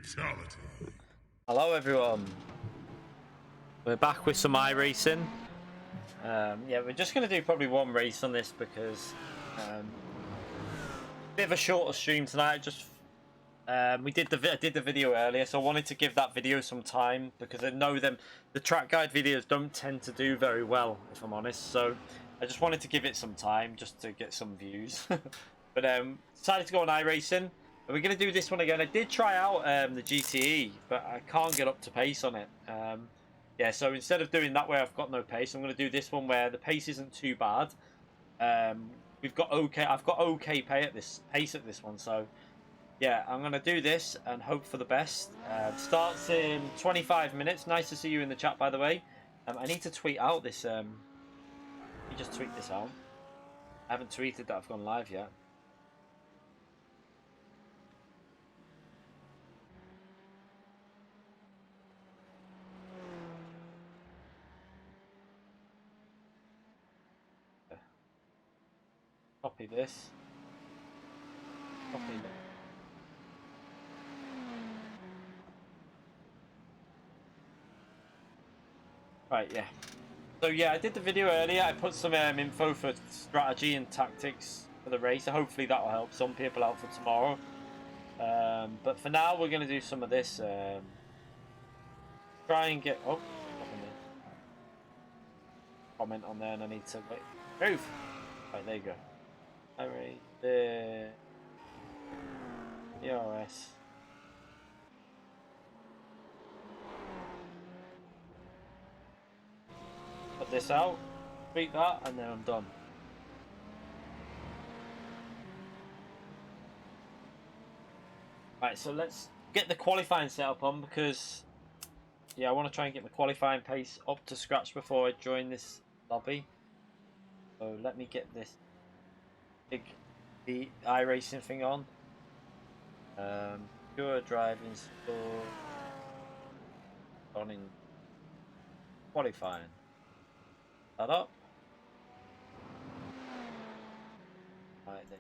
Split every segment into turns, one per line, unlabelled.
Fatality.
Hello everyone, we're back with some iRacing. Yeah, we're just going to do probably one race on this because bit of a shorter stream tonight. Just I did the video earlier, so I wanted to give that video some time because I know the track guide videos don't tend to do very well, if I'm honest. So I just wanted to give it some time just to get some views. But decided to go on iRacing. We're going to do this one again. I did try out the GTE, but I can't get up to pace on it. Yeah, so instead of doing that where I've got no pace, I'm going to do this one where the pace isn't too bad. I've got okay pace at this one, so yeah, I'm going to do this and hope for the best. Starts in 25 minutes. Nice to see you in the chat, by the way. I need to tweet out this. Let me just tweet this out. I haven't tweeted that I've gone live yet. Copy this. Copy that. Right, yeah. So yeah, I did the video earlier. I put some info for strategy and tactics for the race. So hopefully that will help some people out for tomorrow. But for now, we're going to do some of this. Try and get... Oh, comment on there and I need to... Wait, move! Right, there you go. Alright, the VRS. Put this out, tweet that, and then I'm done. Right, so let's get the qualifying setup on because, yeah, I want to try and get my qualifying pace up to scratch before I join this lobby. So let me get this the iRacing thing on. Pure driving school. On in qualifying. That up. Right then.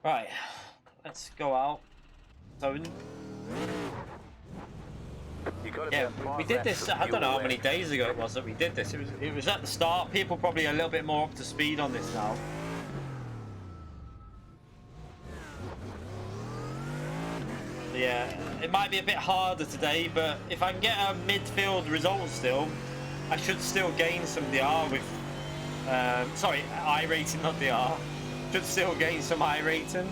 Right, let's go out. So, yeah, we did this. I don't know how many days ago it was that we did this. It was at the start. People probably a little bit more up to speed on this now. Yeah, it might be a bit harder today, but if I can get a midfield result still, I should still gain some DR with. Sorry, I rating, not DR. Should still gain some I rating.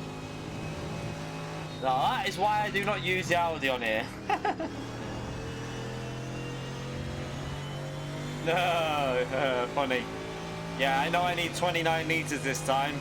Now, that is why I do not use the Audi on here. No, funny. Yeah, I know I need 29 litres this time.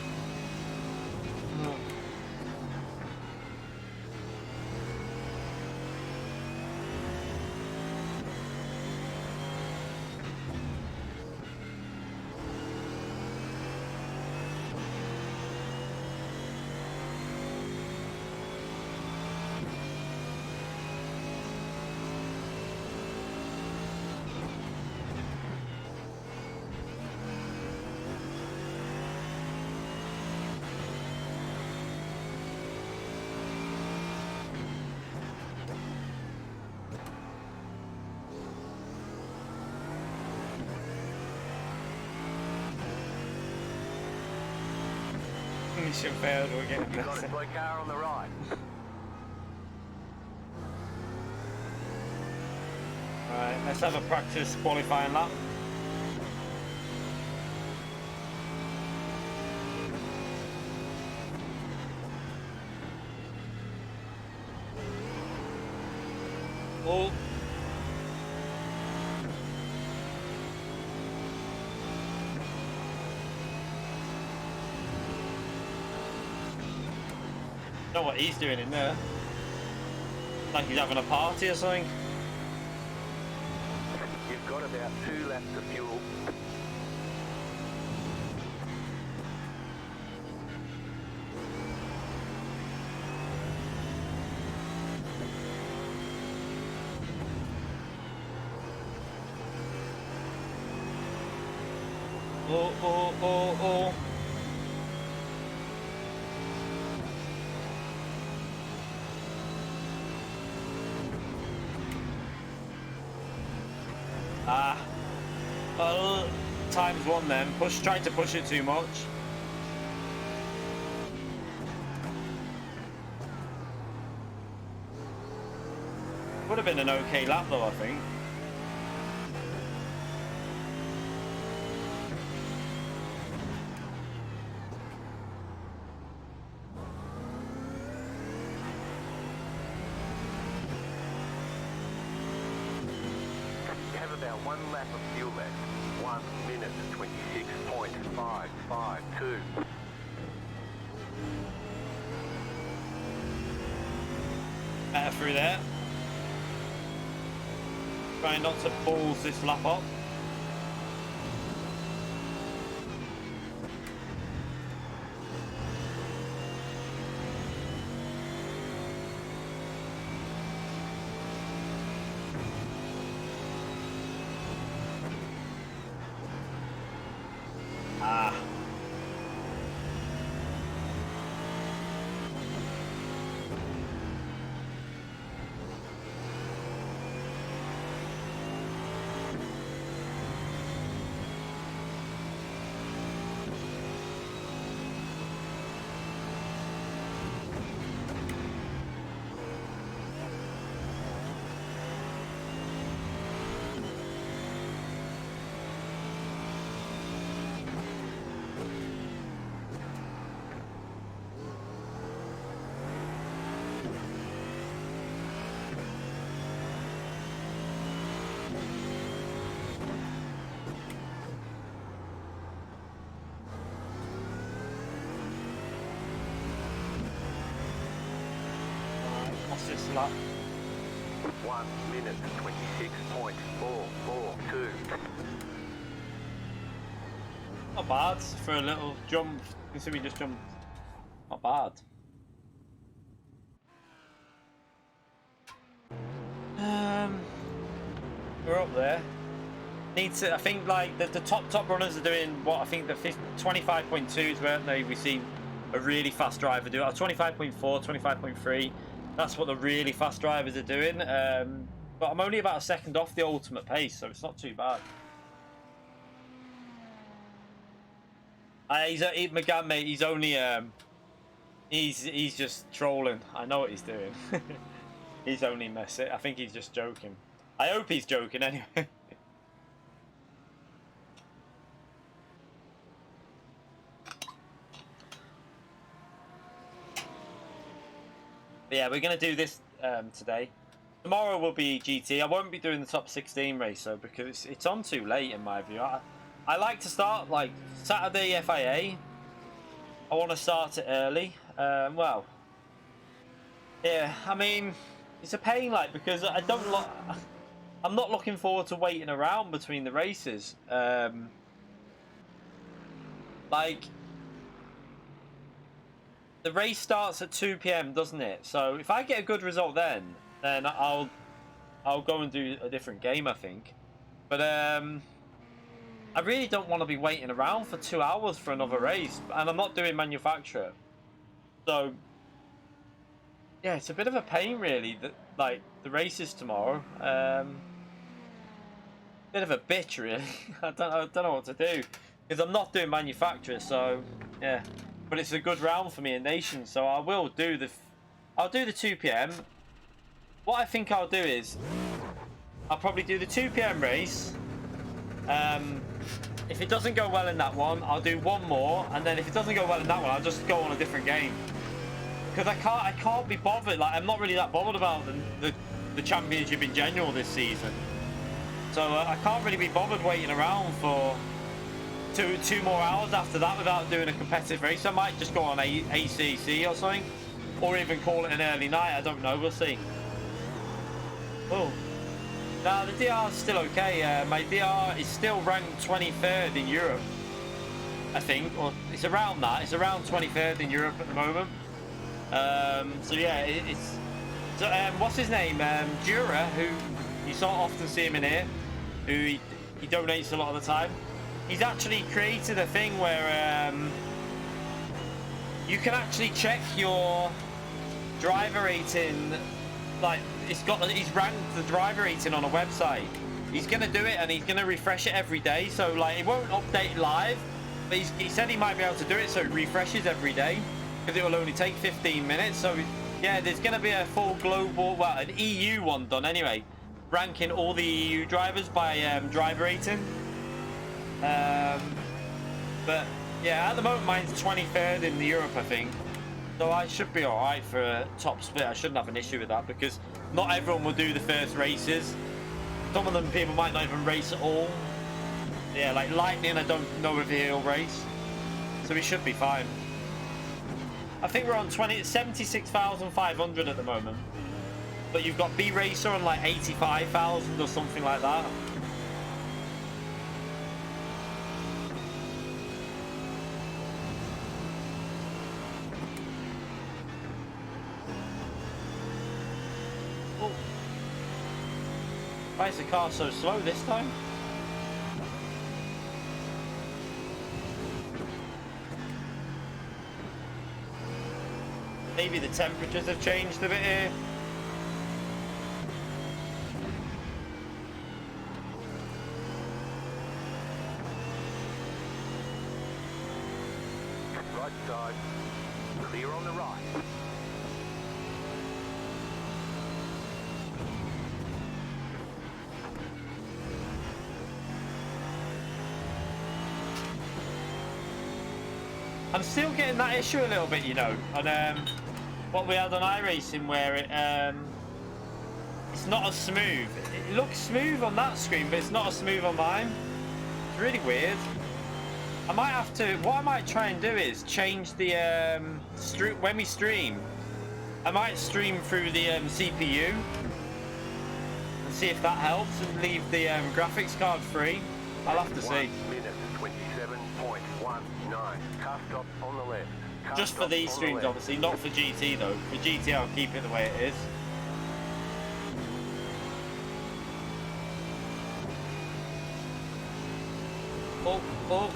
Mission failed, we're getting
you got a slow car on the right.
Alright, let's have a practice qualifying lap. Oh. Know what he's doing in there. Like he's having a party or something.
You've got about 2 laps of fuel.
Oh. Well, times one then. Tried to push it too much. Would have been an okay lap though, I think.
About 1 lap of fuel left. 1 minute and 26.552.
Better through there. Trying not to balls this lap up. lap.
1 minute 26.442.
Not bad for a little jump. Considering we just jumped. Not bad. We're up there. Need to. I think like the top runners are doing what I think the 25.2s, weren't they? We've seen a really fast driver do it. 25.4, 25.3. That's what the really fast drivers are doing. But I'm only about a second off the ultimate pace, so it's not too bad. McGann, mate. He's only he's just trolling. I know what he's doing. He's only messing. I think he's just joking. I hope he's joking anyway. But yeah, we're gonna do this today. Tomorrow will be GT. I won't be doing the top 16 race though because it's on too late in my view. I like to start like Saturday FIA. I want to start it early. Well, yeah. I mean, it's a pain like because I don't I'm not looking forward to waiting around between the races. Like the race starts at 2 PM, doesn't it? So if I get a good result then I'll go and do a different game, I think. But I really don't want to be waiting around for 2 hours for another race, and I'm not doing manufacturer. So yeah, it's a bit of a pain really that like the races tomorrow. Bit of a bitch really. I don't know what to do because I'm not doing manufacturer. So yeah, but it's a good round for me in Nations, so I'll do the 2 PM. What I think I'll do is I'll probably do the 2 PM race. If it doesn't go well in that one, I'll do one more, and then if it doesn't go well in that one, I'll just go on a different game. Because I can't be bothered. Like I'm not really that bothered about the championship in general this season. So I can't really be bothered waiting around for two more hours after that without doing a competitive race. I might just go on ACC or something, or even call it an early night. I don't know. We'll see. Oh. Now the DR is still okay. My DR is still ranked 23rd in Europe, I think, or it's around that. It's around 23rd in Europe at the moment. So yeah, it's so, what's his name? Dura, who you so often see him in here, who he donates a lot of the time. He's actually created a thing where you can actually check your driver rating. Like he's ranked the driver rating on a website. He's gonna do it and he's gonna refresh it every day. So like it won't update live, but he said he might be able to do it so it refreshes every day because it will only take 15 minutes. So yeah, there's gonna be a full global, well, an EU one done anyway, ranking all the EU drivers by driver rating. But yeah, at the moment mine's 23rd in Europe, I think. So I should be alright for a top split. I shouldn't have an issue with that because not everyone will do the first races. Some of them people might not even race at all. Yeah, like Lightning, I don't know if he'll race. So we should be fine. I think we're on 76,500 at the moment. But you've got B Racer on like 85,000 or something like that. Why is the car so slow this time? Maybe the temperatures have changed a bit here.
Right side, clear on the right.
I'm still getting that issue a little bit, you know, on what we had on iRacing, where it's not as smooth. It looks smooth on that screen, but it's not as smooth on mine. It's really weird. I might have to. What I might try and do is change the when we stream, I might stream through the CPU and see if that helps and leave the graphics card free. I'll have to see.
1 minute 27.19. Car stop on the left. Car
Just for
stop
these
on the
streams,
left.
obviously, not for GT though. For GT, I'll keep it the way it is. Oh, oh.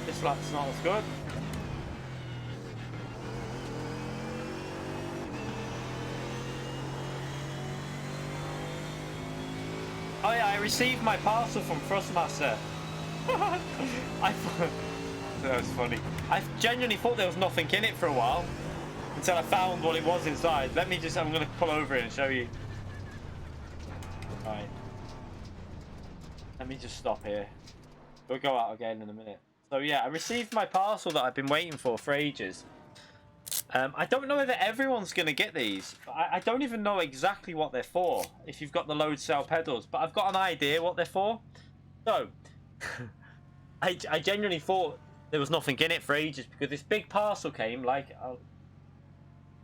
This lap's not as good. Oh yeah, I received my parcel from Thrustmaster. I thought that was funny. I genuinely thought there was nothing in it for a while until I found what it was inside. Let me just, I'm gonna pull over it and show you. Alright. Let me just stop here. We'll go out again in a minute. So yeah, I received my parcel that I've been waiting for ages. I don't know whether everyone's going to get these. I don't even know exactly what they're for, if you've got the load cell pedals, but I've got an idea what they're for. So, I genuinely thought there was nothing in it for ages, because this big parcel came, like, I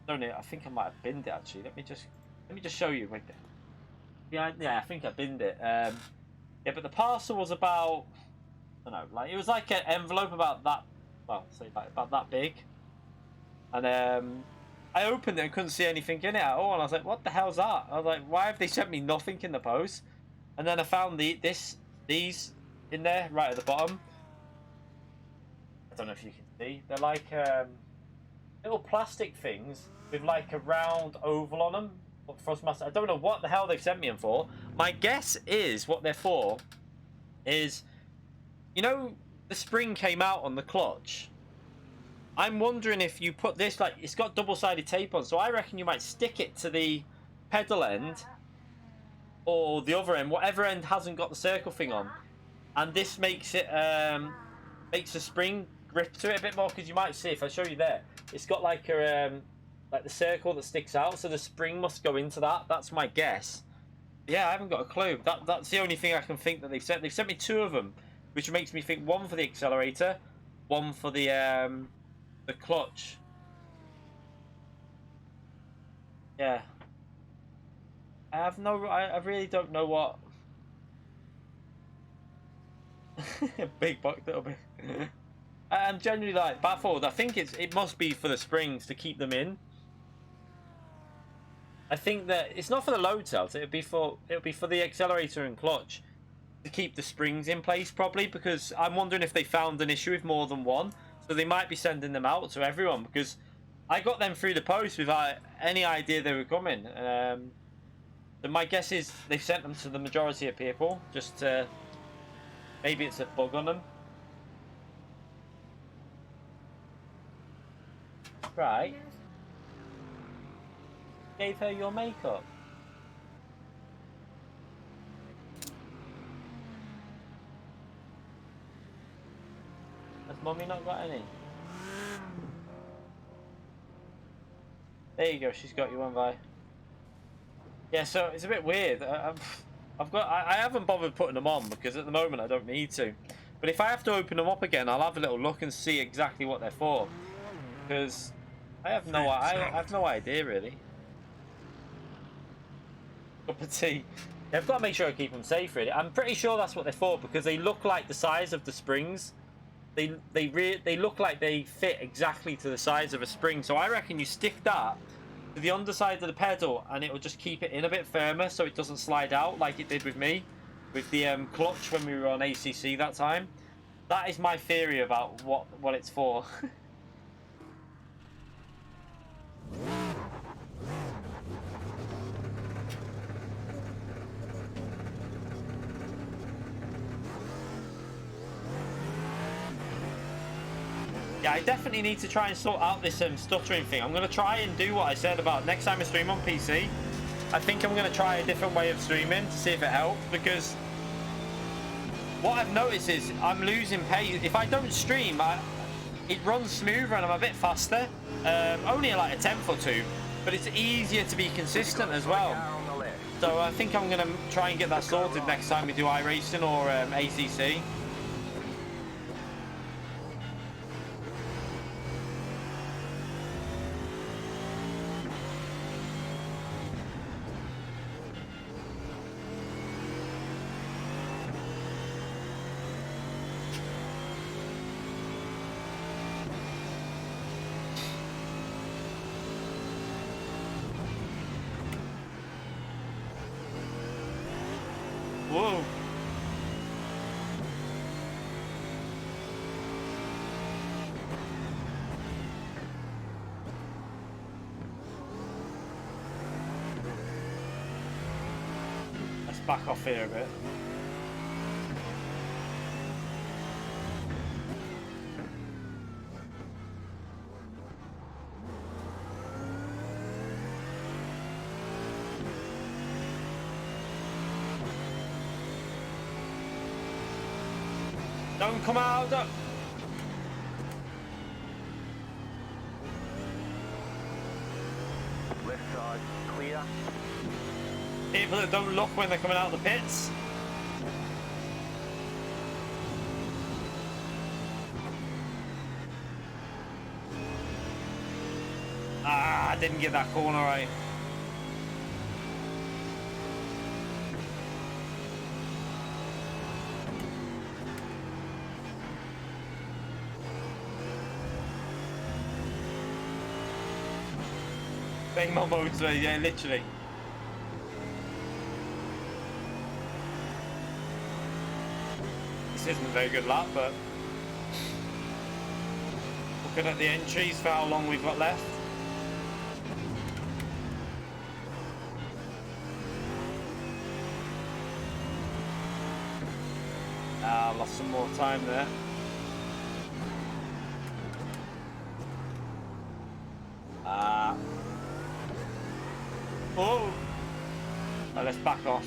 don't know, I think I might have binned it actually. Let me just show you. Yeah, I think I binned it. Yeah, but the parcel was about, I don't know, like, it was like an envelope about that, well, say like about that big. And I opened it and couldn't see anything in it at all. And I was like, what the hell's that? I was like, why have they sent me nothing in the post? And then I found these in there, right at the bottom. I don't know if you can see. They're like little plastic things with like a round oval on them. Thrustmaster. I don't know what the hell they've sent me them for. My guess is what they're for is, you know, the spring came out on the clutch. I'm wondering if you put this, like, it's got double-sided tape on, so I reckon you might stick it to the pedal end or the other end, whatever end hasn't got the circle thing on, and this makes it makes the spring grip to it a bit more, because you might see, if I show you there, it's got like a like the circle that sticks out, so the spring must go into that. That's my guess. Yeah, I haven't got a clue. That's the only thing I can think that they've sent. They've sent me two of them, which makes me think one for the accelerator, one for the clutch. Yeah. I really don't know what. Big buck that'll be. I'm genuinely like baffled. I think it must be for the springs to keep them in. I think that it's not for the load cells. It'll be for the accelerator and clutch to keep the springs in place properly, because I'm wondering if they found an issue with more than one. So they might be sending them out to everyone, because I got them through the post without any idea they were coming. So my guess is they've sent them to the majority of people, just to, maybe it's a bug on them. Right. Gave her your makeup. Has Mummy not got any? There you go, she's got you one, Vi. Yeah, so it's a bit weird. I haven't bothered putting them on because at the moment I don't need to. But if I have to open them up again, I'll have a little look and see exactly what they're for. Because I have no idea really. Cup of tea. Yeah, I've got to make sure I keep them safe really. I'm pretty sure that's what they're for, because they look like the size of the springs. They look like they fit exactly to the size of a spring. So I reckon you stick that to the underside of the pedal and it will just keep it in a bit firmer so it doesn't slide out like it did with me with the clutch when we were on ACC that time. That is my theory about what it's for. Yeah, I definitely need to try and sort out this stuttering thing. I'm going to try and do what I said about next time I stream on PC. I think I'm going to try a different way of streaming to see if it helps, because what I've noticed is I'm losing pace. If I don't stream, it runs smoother and I'm a bit faster. Only like a 10th or two, but it's easier to be consistent as well. So I think I'm going to try and get that sorted next time we do iRacing or ACC. Whoa. Let's back off here a bit. Don't come out. Don't.
Left side clear.
People that don't look when they're coming out of the pits. Ah, I didn't get that corner right. Bang my motorway, yeah, literally. This isn't a very good lap, but looking at the entries for how long we've got left. Ah, lost some more time there. Oh! Right, let's back off.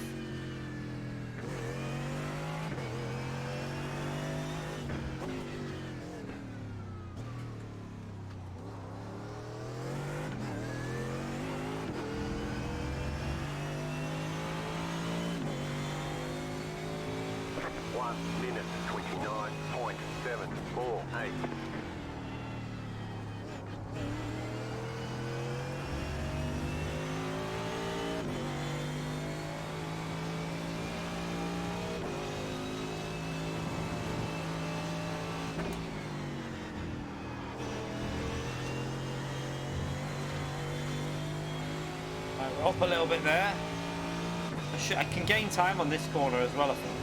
One minute 29.748.
We're up a little bit there. I can gain time on this corner as well, I think.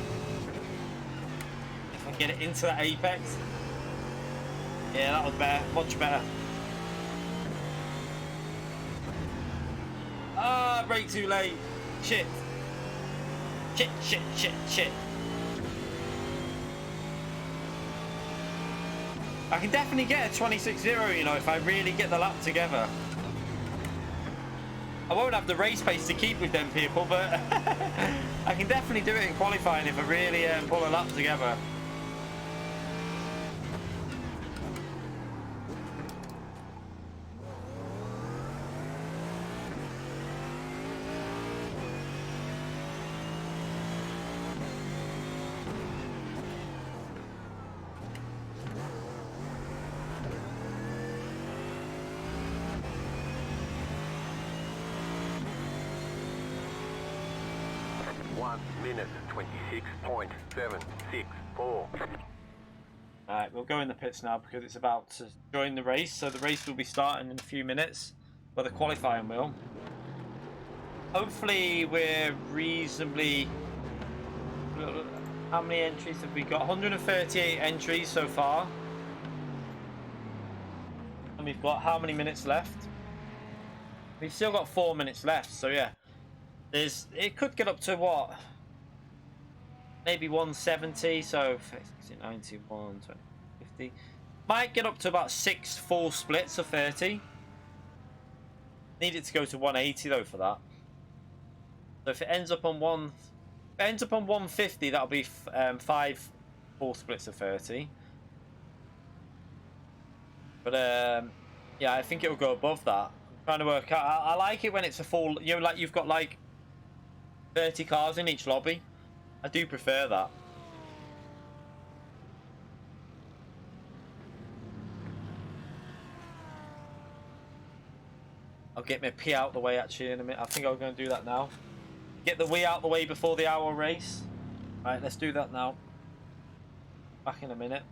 If I get it into that apex. Yeah, that was better. Much better. Ah, brake too late. Shit. Shit, shit, shit, shit. I can definitely get a 26-0, you know, if I really get the lap together. I won't have the race pace to keep with them people, but I can definitely do it in qualifying if I really pull a lap together.
Minute 26.764.
Alright, we'll go in the pits now because it's about to join the race. So the race will be starting in a few minutes, but the qualifying will. Hopefully we're reasonably... How many entries have we got? 138 entries so far. And we've got how many minutes left? We've still got 4 minutes left, so yeah. It could get up to what? Maybe 170, so 90, 120, 50. Might get up to about 6 full splits of 30. Need it to go to 180 though for that. So if it ends up on 150, that'll be 5 full splits of 30. But yeah, I think it will go above that. I'm trying to work out. I like it when it's a full. You know, like you've got like 30 cars in each lobby. I do prefer that. I'll get my P out the way actually in a minute. I think I'm going to do that now. Get the Wii out the way before the hour race. All right, let's do that now. Back in a minute.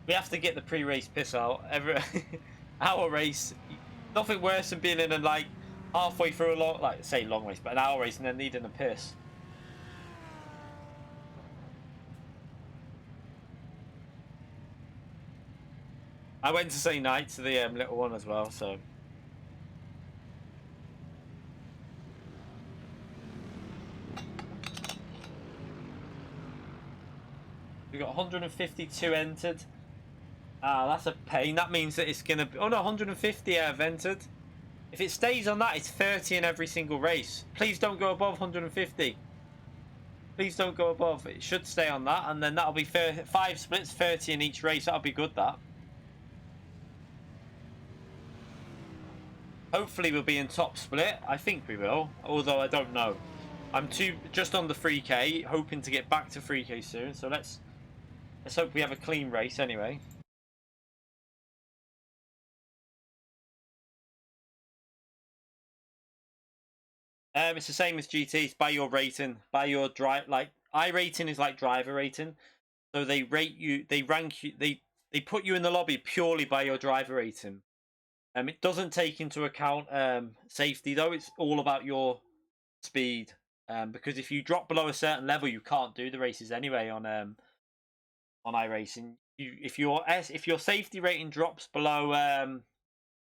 We have to get the pre-race piss out. Hour race, nothing worse than being in a like halfway through a long, like say long race, but an hour race and then needing a piss. I went to say night to the little one as well, so. We got 152 entered. Ah, that's a pain. That means that it's gonna be. Oh no, 150 have entered. If it stays on that, it's 30 in every single race. Please don't go above 150. Please don't go above. It should stay on that, and then that'll be 5 splits, 30 in each race. That'll be good. That. Hopefully, we'll be in top split. I think we will, although I don't know. I'm just on the 3K, hoping to get back to 3K soon. So let's hope we have a clean race anyway. It's the same as GT. It's by your rating, by your drive. Like iRating is like driver rating, so they rate you, they rank you, they put you in the lobby purely by your driver rating. It doesn't take into account safety though. It's all about your speed. Because if you drop below a certain level, you can't do the races anyway on iRacing. If your safety rating drops below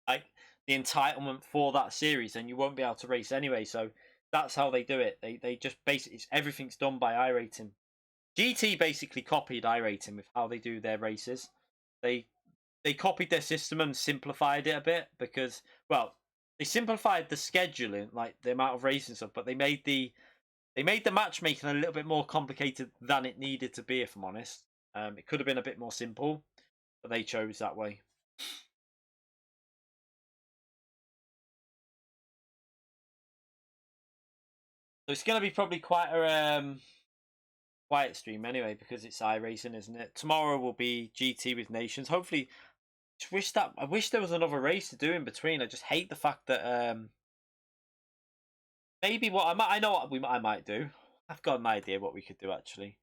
like the entitlement for that series, then you won't be able to race anyway. So that's how they do it. They just basically everything's done by iRating. GT basically copied iRating with how they do their races. They copied their system and simplified it a bit because, well, they simplified the scheduling, like the amount of racing stuff, but they made the matchmaking a little bit more complicated than it needed to be. If I'm honest, it could have been a bit more simple, but they chose that way. So it's going to be probably quite a quiet stream anyway, because it's iRacing, isn't it? Tomorrow will be GT with Nations. Hopefully, I wish there was another race to do in between. I just hate the fact that maybe I know what I might do. I've got an idea what we could do actually.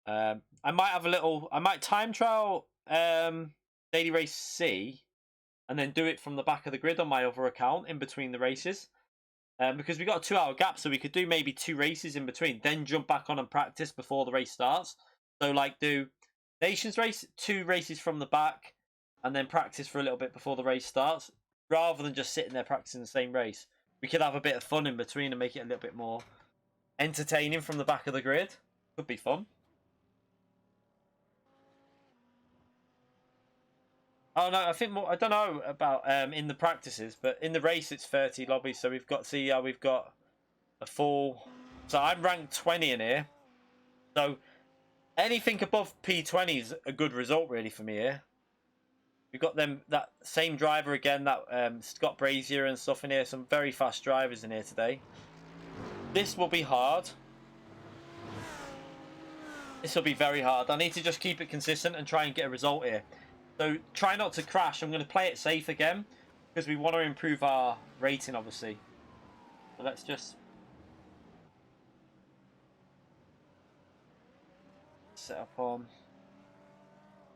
I might time trial Daily Race C, and then do it from the back of the grid on my other account in between the races. Because we got a 2-hour gap, so we could do maybe 2 races in between, then jump back on and practice before the race starts. So like do Nations race, 2 races from the back, and then practice for a little bit before the race starts, rather than just sitting there practicing the same race. We could have a bit of fun in between and make it a little bit more entertaining from the back of the grid. Could be fun. Oh no, I think more. I don't know about in the practices, but in the race it's 30 lobbies. So we've got we've got a full. So I'm ranked 20 in here. So anything above P20 is a good result really for me here. We've got that same driver again, that Scott Brazier and stuff in here. Some very fast drivers in here today. This will be hard. This will be very hard. I need to just keep it consistent and try and get a result here. So try not to crash. I'm going to play it safe again because we want to improve our rating, obviously. So let's just set up on.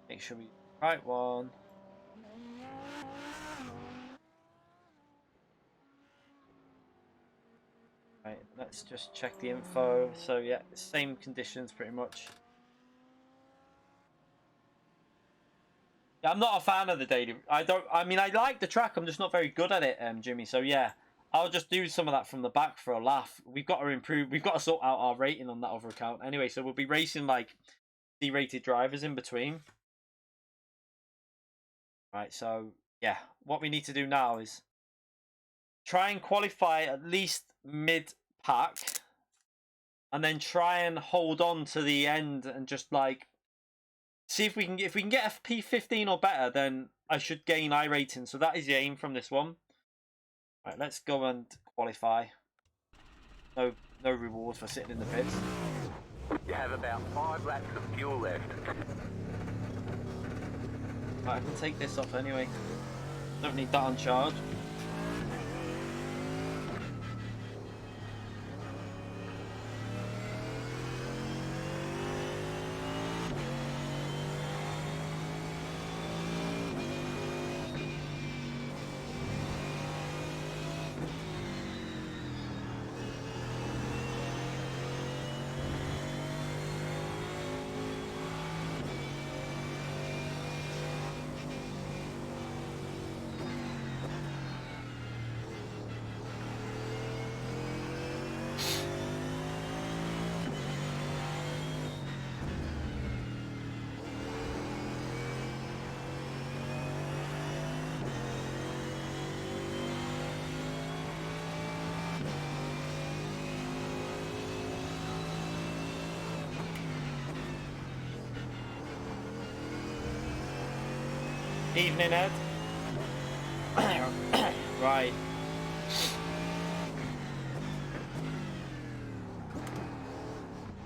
Make sure we right one. Right, let's just check the info. So yeah, same conditions pretty much. Yeah, I'm not a fan of the daily. I mean, I like the track. I'm just not very good at it, Jimmy. So yeah, I'll just do some of that from the back for a laugh. We've got to improve. We've got to sort out our rating on that other account anyway. So we'll be racing like D-rated drivers in between. Right. So yeah, what we need to do now is try and qualify at least mid-pack, and then try and hold on to the end and just like see if we can get a P15 or better, then I should gain iRating. So that is the aim from this one. Right, let's go and qualify. No reward for sitting in the pits.
You have about 5 laps of fuel left.
Right, I can take this off anyway. Don't need that on charge. Evening, Ed. Right.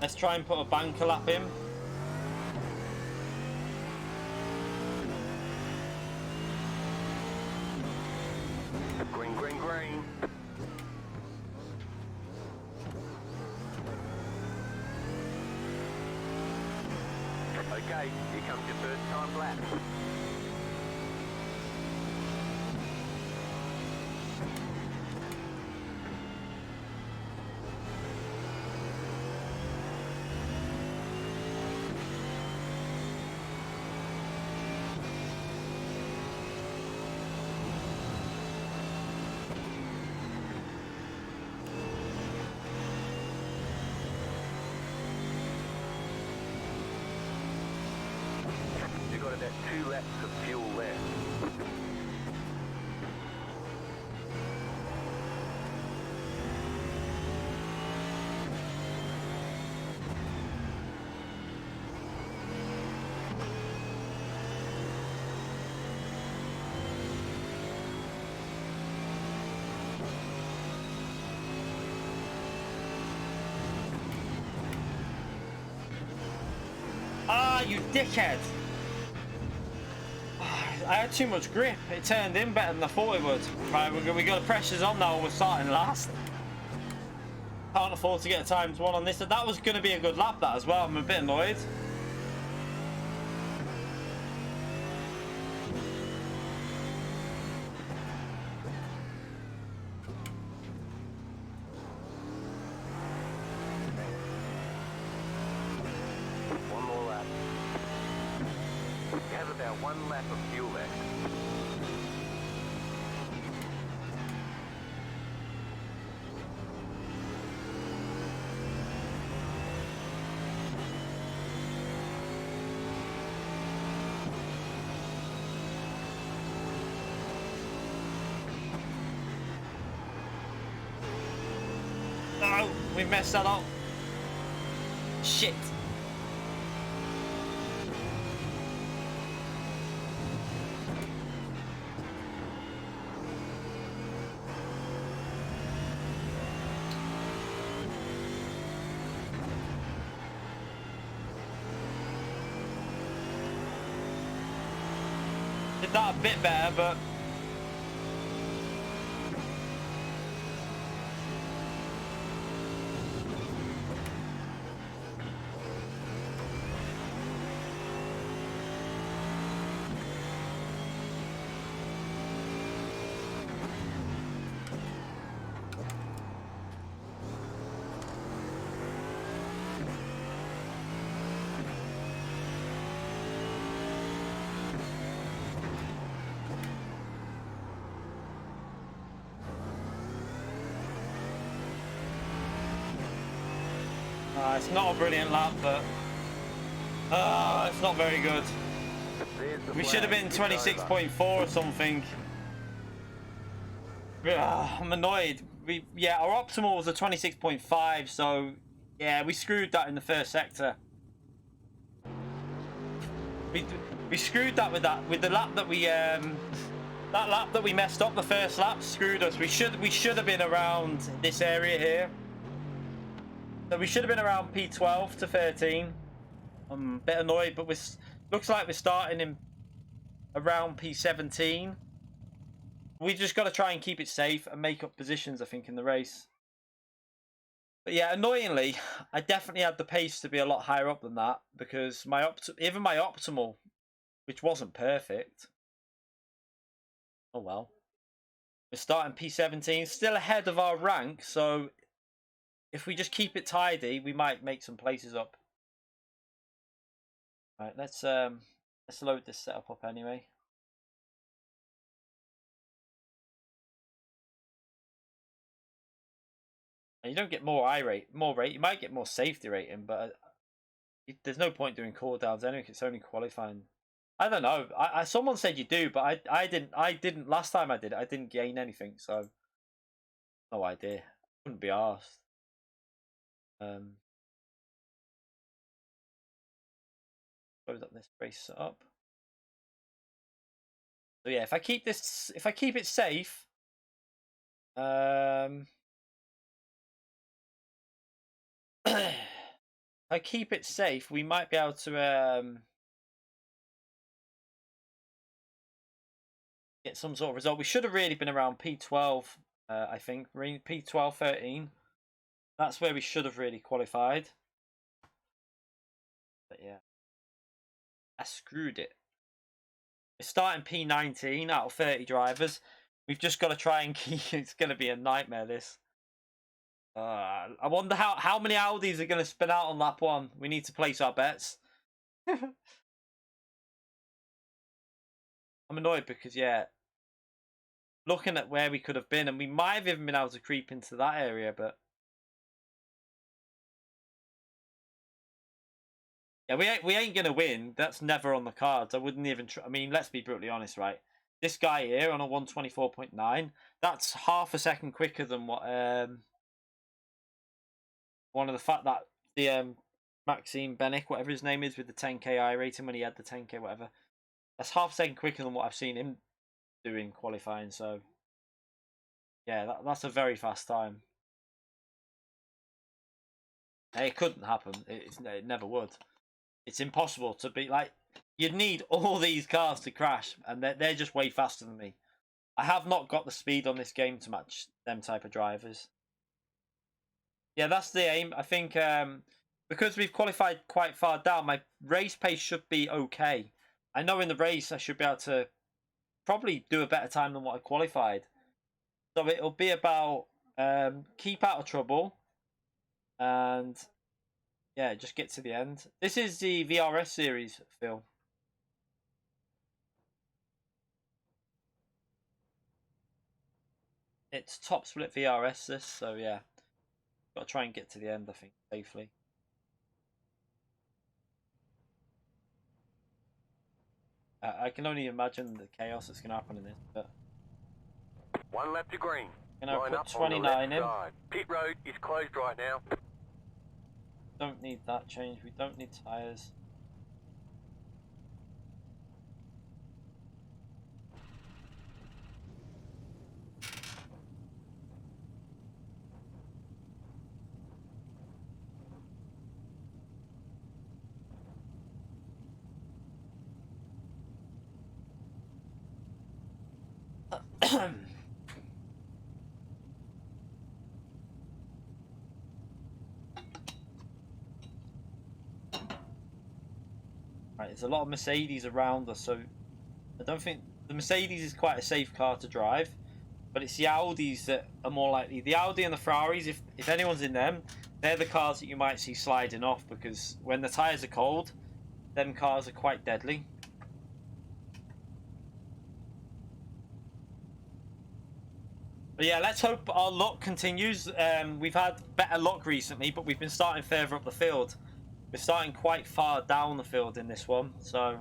Let's try and put a banker lap in.
Green, green, green. Okay, here comes your first time lap. You've got about 2 laps of fuel left.
Ah, you dickhead! I had too much grip. It turned in better than I thought it would. Right, we got the pressures on now. We're starting last. Can't afford to get a times one on this. That was going to be a good lap, that as well. I'm a bit annoyed.
One more lap. You have about 1 lap of fuel left.
No, we messed that up. Shit. Did that a bit better, but it's not a brilliant lap, but it's not very good. We should have been 26.4 or something. I'm annoyed. Our optimal was a 26.5, so yeah, we screwed that in the first sector. We screwed that with the lap that we that lap that we messed up. The first lap screwed us. We should have been around this area here. So we should have been around P12 to 13. I'm a bit annoyed, but looks like we're starting in around P17. We just got to try and keep it safe and make up positions, I think, in the race. But yeah, annoyingly, I definitely had the pace to be a lot higher up than that, because even my optimal, which wasn't perfect. Oh well. We're starting P17, still ahead of our rank, so if we just keep it tidy, we might make some places up. Right, let's load this setup up anyway. And you don't get more rate. You might get more safety rating, but there's no point doing cooldowns anyway. It's only qualifying. I don't know. Someone said you do, but I didn't. Last time I did it, I didn't gain anything, so no idea. Wouldn't be asked. Load up this race setup. So yeah, if I keep it safe, if I keep it safe, we might be able to get some sort of result. We should have really been around P12, I think. P12, 13. That's where we should have really qualified. But yeah, I screwed it. We're starting P19 out of 30 drivers. We've just got to try and keep. It's going to be a nightmare, this. I wonder how many Audis are going to spin out on lap 1. We need to place our bets. I'm annoyed because, yeah, looking at where we could have been, and we might have even been able to creep into that area, but yeah, we ain't going to win. That's never on the cards. I wouldn't even try. I mean, let's be brutally honest, right? This guy here on a 124.9, that's half a second quicker than what one of the fact that the Maxime Benick, whatever his name is, with the 10k I rating when he had the 10k whatever. That's half a second quicker than what I've seen him doing qualifying. So yeah, that's a very fast time. It couldn't happen. It never would. It's impossible to be like. You'd need all these cars to crash, and they're just way faster than me. I have not got the speed on this game to match them type of drivers. Yeah, that's the aim. I think because we've qualified quite far down, my race pace should be okay. I know in the race I should be able to probably do a better time than what I qualified. So it'll be about keep out of trouble and yeah, just get to the end. This is the VRS series, Phil. It's top split VRS this, so yeah. Got to try and get to the end, I think, safely. I can only imagine the chaos that's going to happen in this, but...
1 lap to green.
Gonna
Line
put
up on the
29
left
in.
side. Pit road is closed right now.
Don't need that change. We don't need tyres. Right, there's a lot of Mercedes around us, so I don't think the Mercedes is quite a safe car to drive, but it's the Audis that are more likely. The Audi and the Ferraris, if anyone's in them, they're the cars that you might see sliding off, because when the tyres are cold, them cars are quite deadly. But yeah, let's hope our luck continues. We've had better luck recently, but we've been starting further up the field. We're starting quite far down the field in this one, so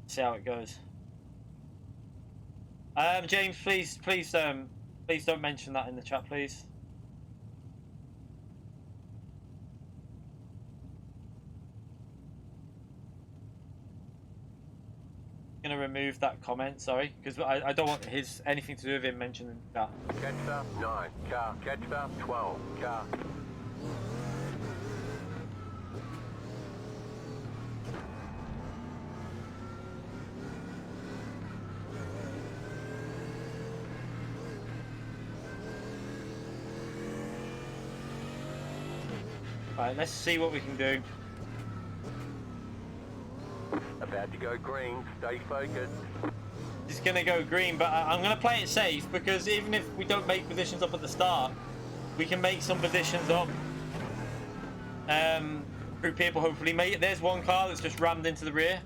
see how it goes. James, please don't mention that in the chat, please. I'm gonna remove that comment, sorry, because I don't want anything to do with him mentioning that.
Catch up 9 car. Catch up 12 car.
Right, let's see what we can do.
About to go green. Stay focused.
He's going to go green, but I'm going to play it safe, because even if we don't make positions up at the start, we can make some positions up through people, hopefully. There's one car that's just rammed into the rear.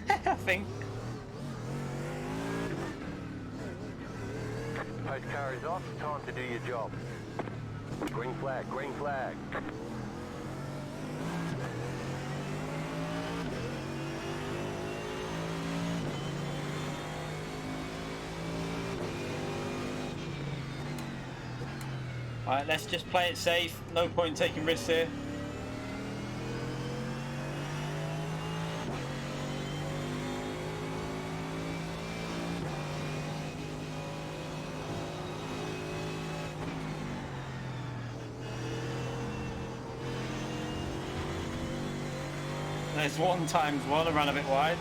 I think.
Post car is off. Time to do your job. Green flag. Green flag.
Alright, let's just play it safe. No point in taking risks here. There's 1x1, I ran a bit wide.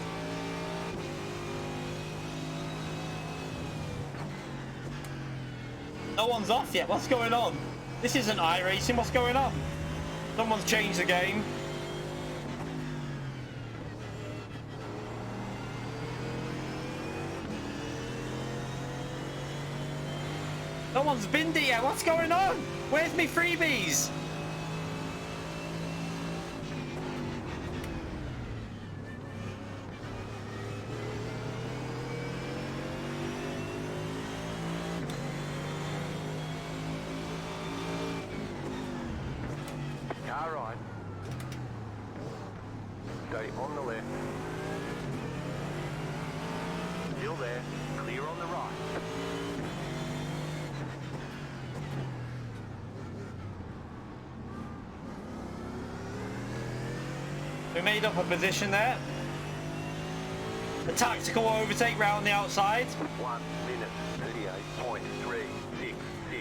No one's off yet, what's going on? This isn't iRacing, what's going on? Someone's changed the game. No one's binned it yet, what's going on? Where's me freebies?
Car right. Stay on the left. Still there. Clear on the right.
We made up a position there. A tactical overtake round the outside.
1 minute 38.366.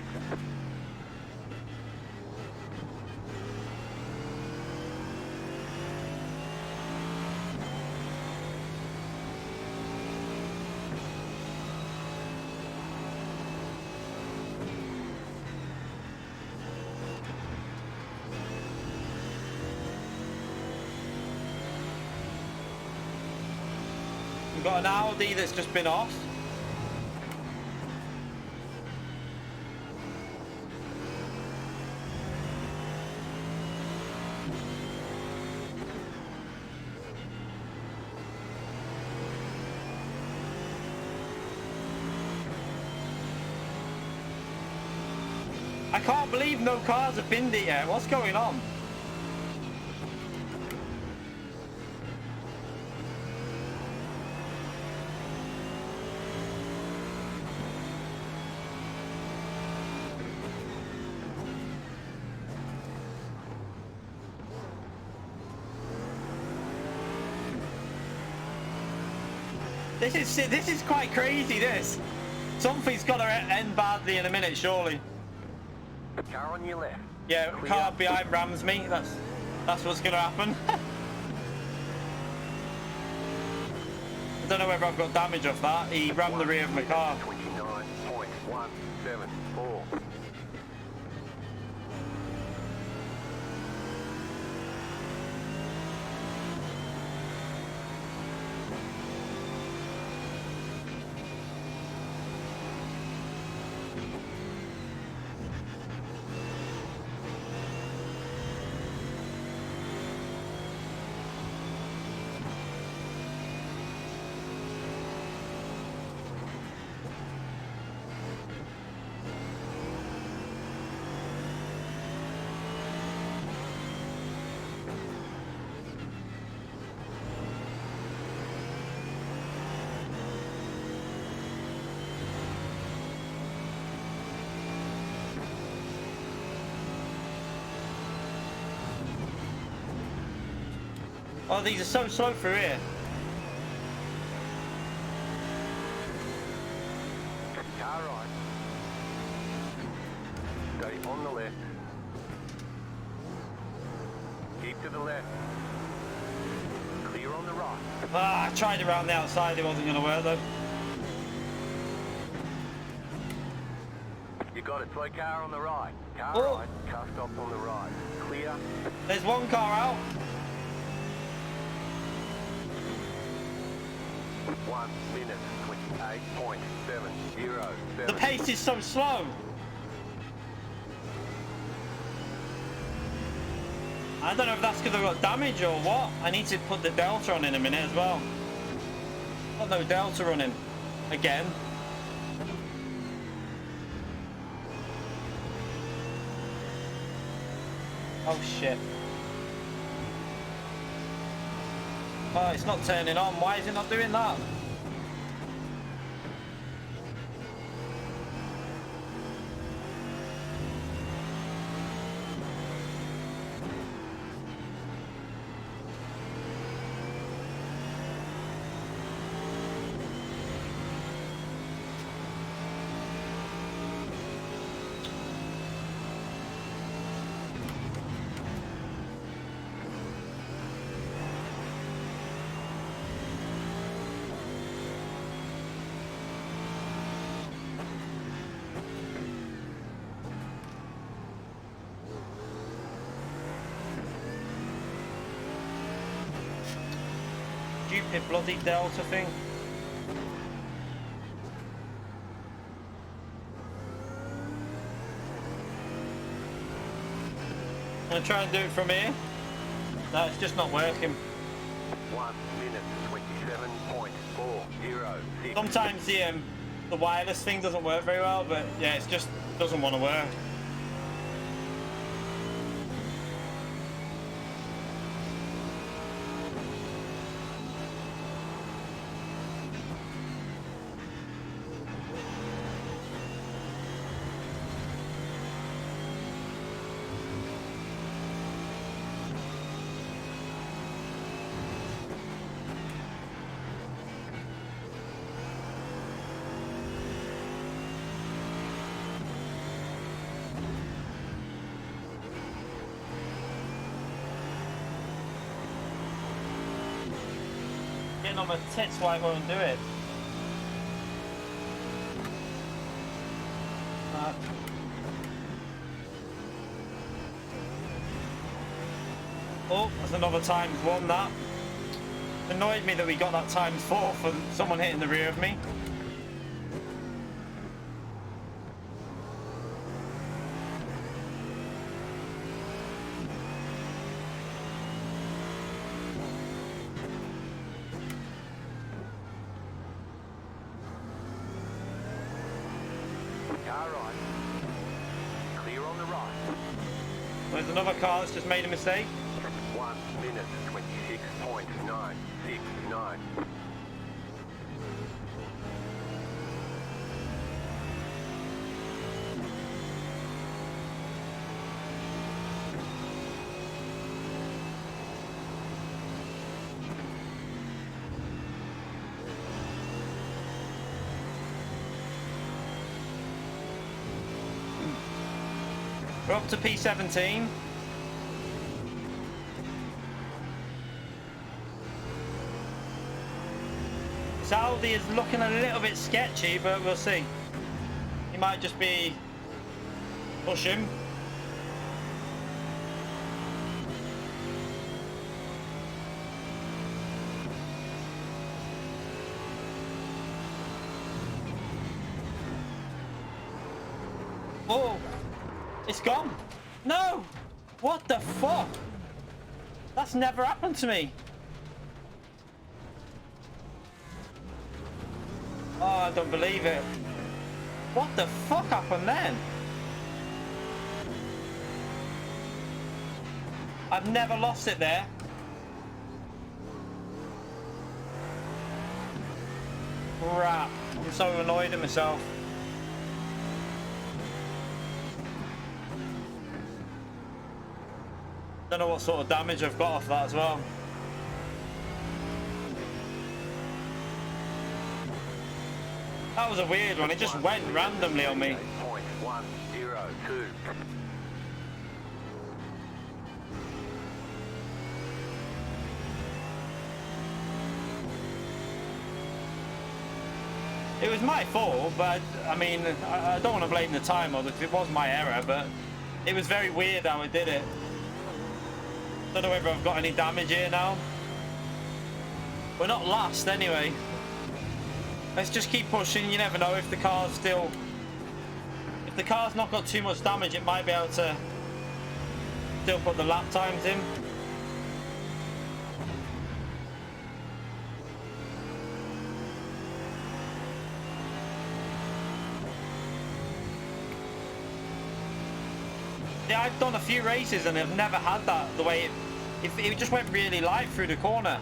We've got an Audi that's just been off. I can't believe no cars have binned it yet. What's going on? This is quite crazy, this. Something's got to end badly in a minute, surely.
Car on your left.
Yeah,
Clear.
car behind rams me. That's what's going to happen. I don't know whether I've got damage off that. He rammed the rear of my car.
29.174.
Oh, these are so slow through here.
Car right. Stay on the left. Keep to the left. Clear on the right.
Ah, I tried around the outside. It wasn't going to work though.
You got it. Slow car on the right. Car
Oh.
right. Car stop on the right. Clear.
There's one car out.
1 minute 28.707.
The pace is so slow. I don't know if that's because I've got damage or what. I need to put the Delta on in a minute as well. Got no Delta running. Again. Oh shit. Oh, it's not turning on. Why is it not doing that? Stupid bloody Delta thing. I'm gonna try and do it from here. No, it's just not working.
1 minute 27.406.
Sometimes the wireless thing doesn't work very well, but yeah, it just doesn't want to work. On my tits, why I won't do it. Oh, that's another times one that. Annoyed me that we got that ×4 for someone hitting the rear of me.
Car right. Clear on the right.
There's another car that's just made a mistake.
1 minute 26.969.
We're up to P17. This Audi is looking a little bit sketchy, but we'll see. He might just be pushing. Oh, it's gone. No! What the fuck? That's never happened to me. Oh, I don't believe it. What the fuck happened then? I've never lost it there. Crap. I'm so annoyed at myself. Don't know what sort of damage I've got off that as well. That was a weird one. It just went randomly on me.
102.
It was my fault, but I mean, I don't want to blame the timer because it was my error, but it was very weird how I did it. Don't know whether I've got any damage here now. We're not last anyway. Let's just keep pushing. You never know if the car's still... If the car's not got too much damage, it might be able to still put the lap times in. Yeah, I've done a few races and I've never had that the way it just went really light through the corner.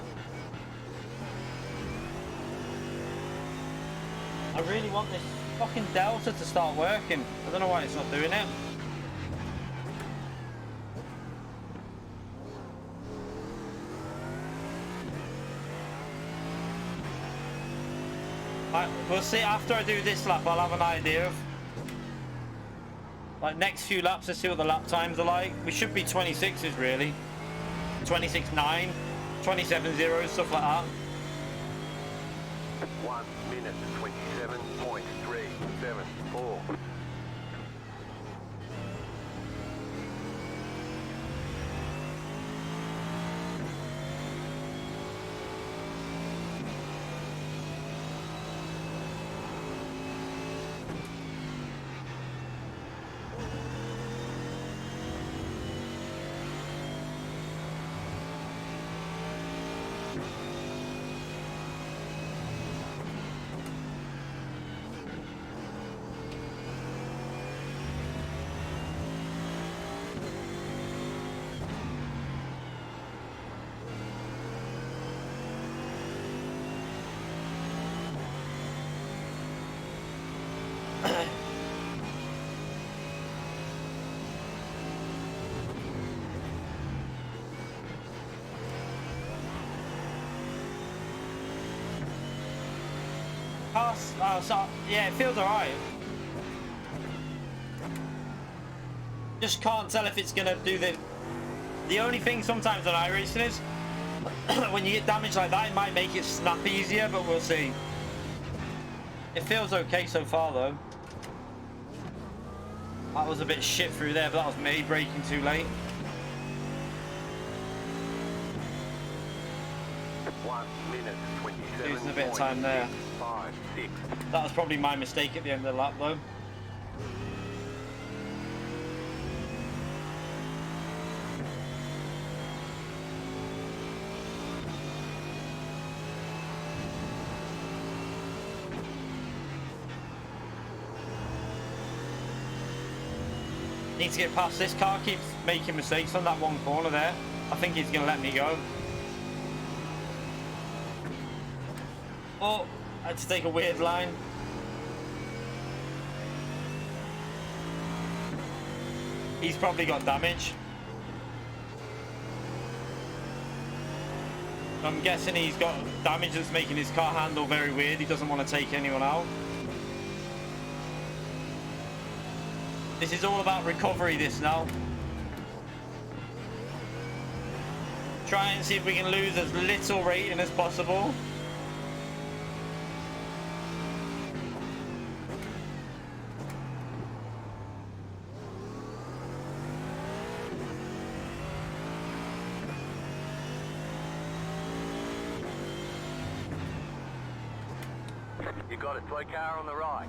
I really want this fucking Delta to start working. I don't know why it's not doing it. We'll see after I do this lap. I'll have an idea of like next few laps. Let's see what the lap times are like. We should be 26s really, 26.9, 27.0, stuff like that.
1 minute 27.374. Oh, so, yeah, it feels alright. Just can't tell if it's gonna do the only thing sometimes on iRacing is when you get damage like that, it might make it snap easier, but we'll see. It feels okay so far though. That was a bit shit through there, but that was me braking too late. 1
1 minute 27.
Losing a bit of time there.
5, 6.
That was probably my mistake at the end of the lap though. Need to get past this car, keeps making mistakes on that one corner there. I think he's going to let me go. Oh, I had to take a weird line. He's probably got damage. I'm guessing he's got damage that's making his car handle very weird. He doesn't want to take anyone out. This is all about recovery, this now. Try and see if we can lose as little rating as possible.
You got it, slow car on the right.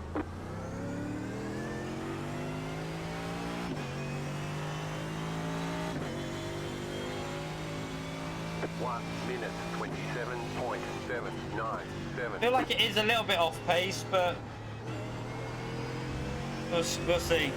One minute 27.797.
I feel like it is a little bit off pace, but we'll see.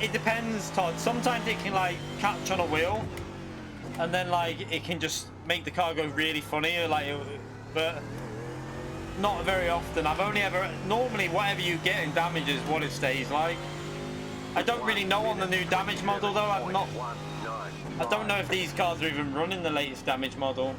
It depends, Todd. Sometimes it can like catch on a wheel, and then like it can just make the car go really funny, but not very often. I've only ever, normally whatever you get in damage is what it stays like. I don't really know on the new damage model though. I don't know if these cars are even running the latest damage model.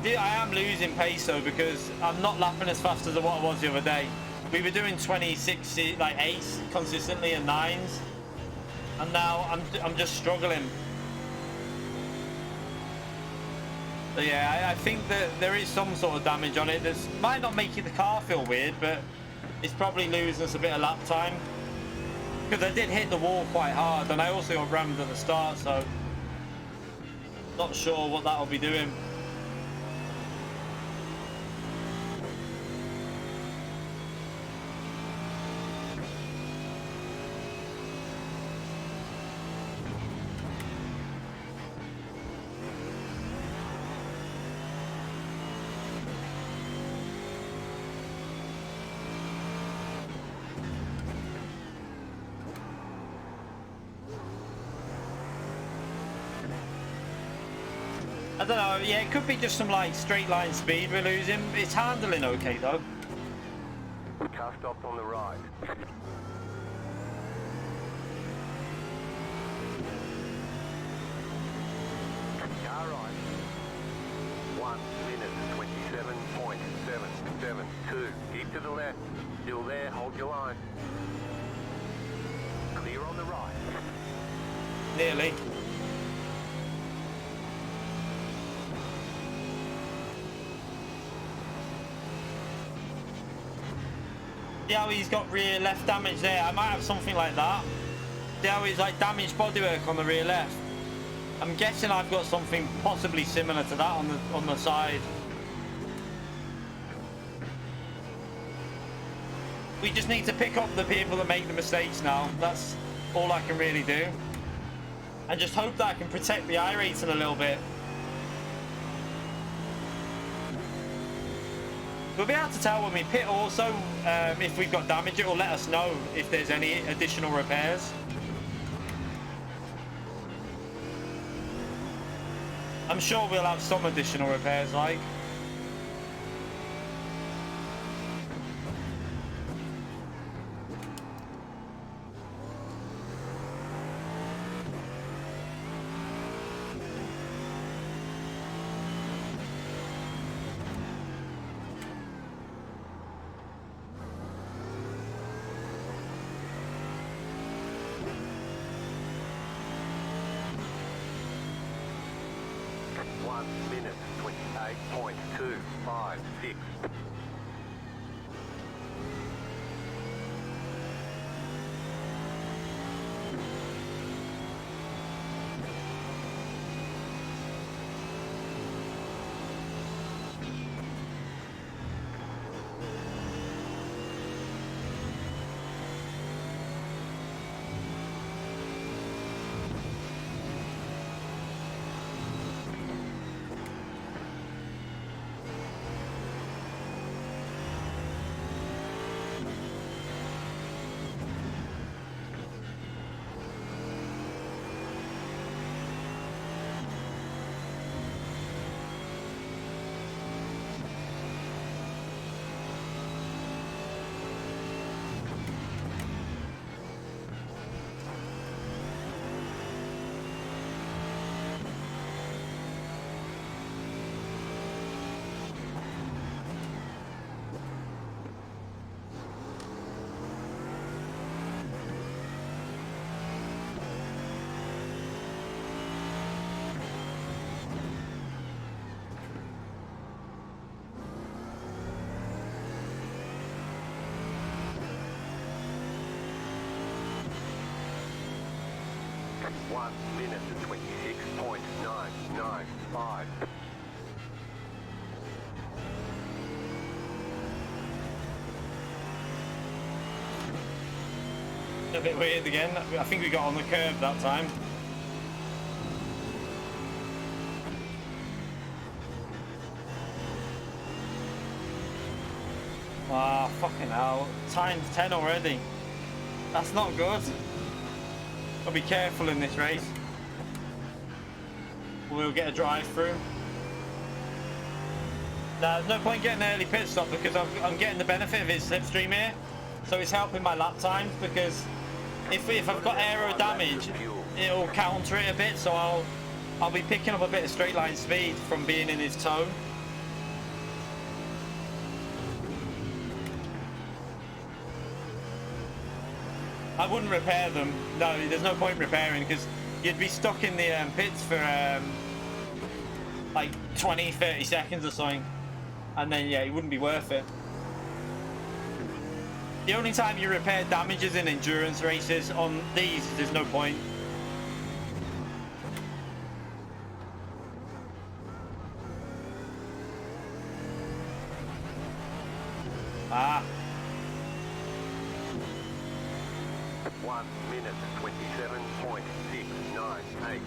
I am losing pace though, because I'm not lapping as fast as what I was the other day. We were doing 26, like 8s consistently and 9s, and now I'm just struggling. So yeah, I think that there is some sort of damage on it. This might not make the car feel weird, but it's probably losing us a bit of lap time. Because I did hit the wall quite hard, and I also got rammed at the start, so not sure what that'll be doing. I don't know, yeah, it could be just some like straight line speed we're losing. It's handling okay though.
Car stopped on the right. Car right. 1 minute 27.772. Keep to the left. Still there, hold your line. Clear on the right.
Nearly. See how he's got rear left damage there? I might have something like that. See how he's like damaged bodywork on the rear left? I'm guessing I've got something possibly similar to that on the side. We just need to pick up the people that make the mistakes now. That's all I can really do. And just hope that I can protect the iRacing a little bit. We'll be able to tell when we pit also, if we've got damage, it will let us know if there's any additional repairs. I'm sure we'll have some additional repairs, like.
Minute 28.256. One minute and 26.995.
A bit weird again. I think we got on the curve that time. Wow, fucking hell. Times 10 already. That's not good. I'll be careful in this race. We'll get a drive through. Now, there's no point getting an early pit stop because I'm getting the benefit of his slipstream here. So it's helping my lap times because if I've got aero damage, it'll counter it a bit. So I'll be picking up a bit of straight line speed from being in his tone. I wouldn't repair them. No, there's no point repairing because you'd be stuck in the pits for like 20-30 seconds or something, and then yeah, it wouldn't be worth it. The only time you repair damage is in endurance races. On these, there's no point. Ah.
1 minute 27.698.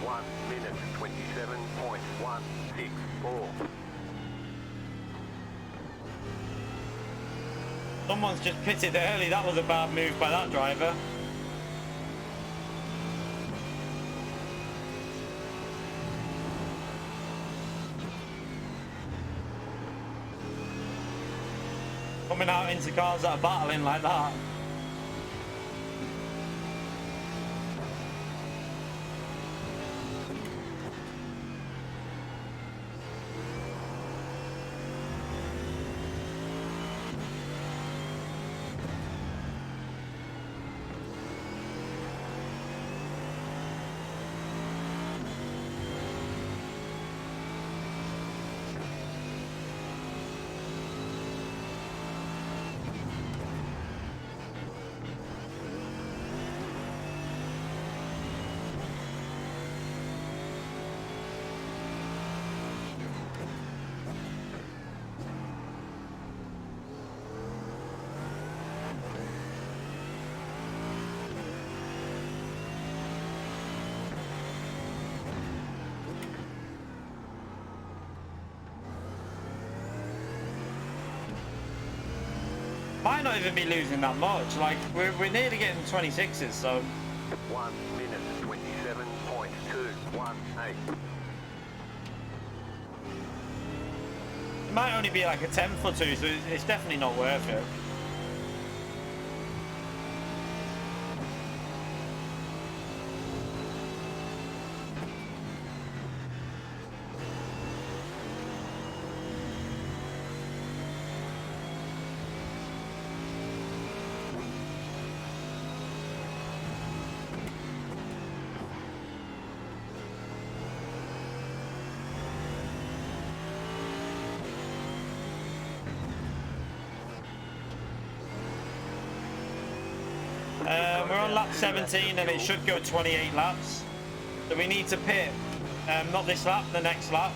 1 minute 27.164.
Someone's just pitted early. That was a bad move by that driver. Coming out into cars that are battling like that. Might not even be losing that much. Like we're nearly getting 26s, so
1 minute 27.218.
it might only be like a 10th or two, so it's definitely not worth it. We're on lap 17 and it should go 28 laps. So we need to pit, not this lap, the next lap.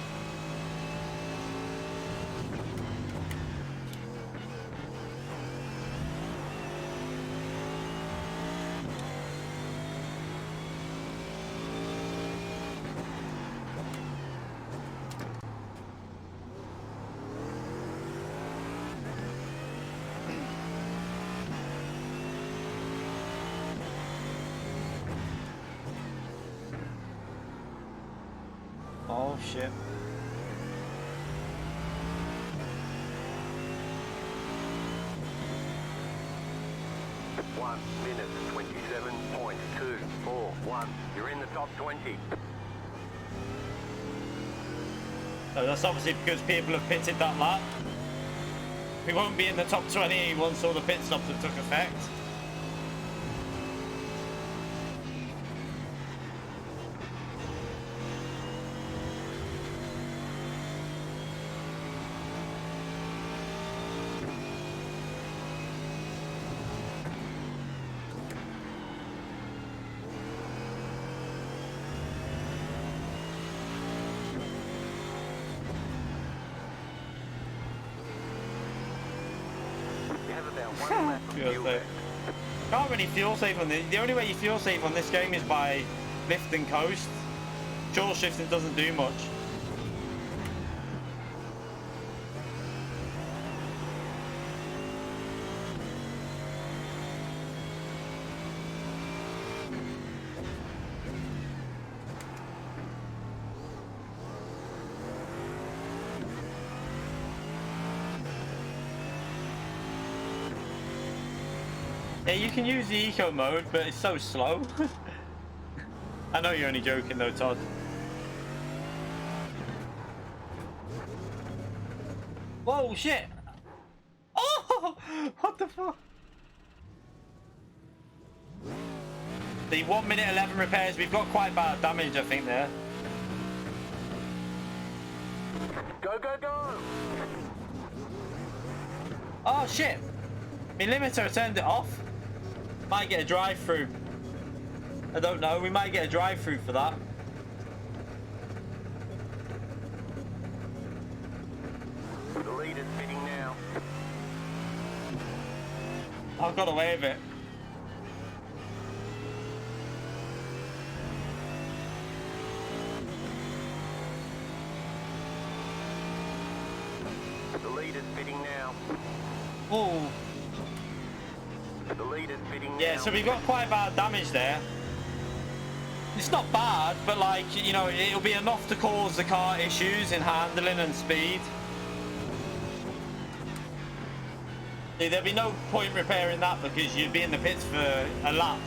Oh shit.
One minute 27.241. You're in the top 20.
So that's obviously because people have pitted that lap. We won't be in the top 20 once all the pit stops have took effect. Can't really fuel save on the only way you fuel save on this game is by lift and coast. Dual shifting doesn't do much. Yeah, you can use the eco mode, but it's so slow. I know you're only joking though, Todd. Whoa, shit! Oh, what the fuck? The 1 minute 11 repairs, we've got quite bad damage, I think, there.
Go, go, go!
Oh, shit! My limiter turned it off. Might get a drive-through. I don't know, we might get a drive-through for that.
The leader's pitting now.
I've got away with it.
The leader's fitting now.
Oh.
The leader's fitting now.
Yeah, so we got quite bad damage there. It's not bad, but like, you know, it'll be enough to cause the car issues in handling and speed. See, there'd be no point repairing that because you'd be in the pits for a lap.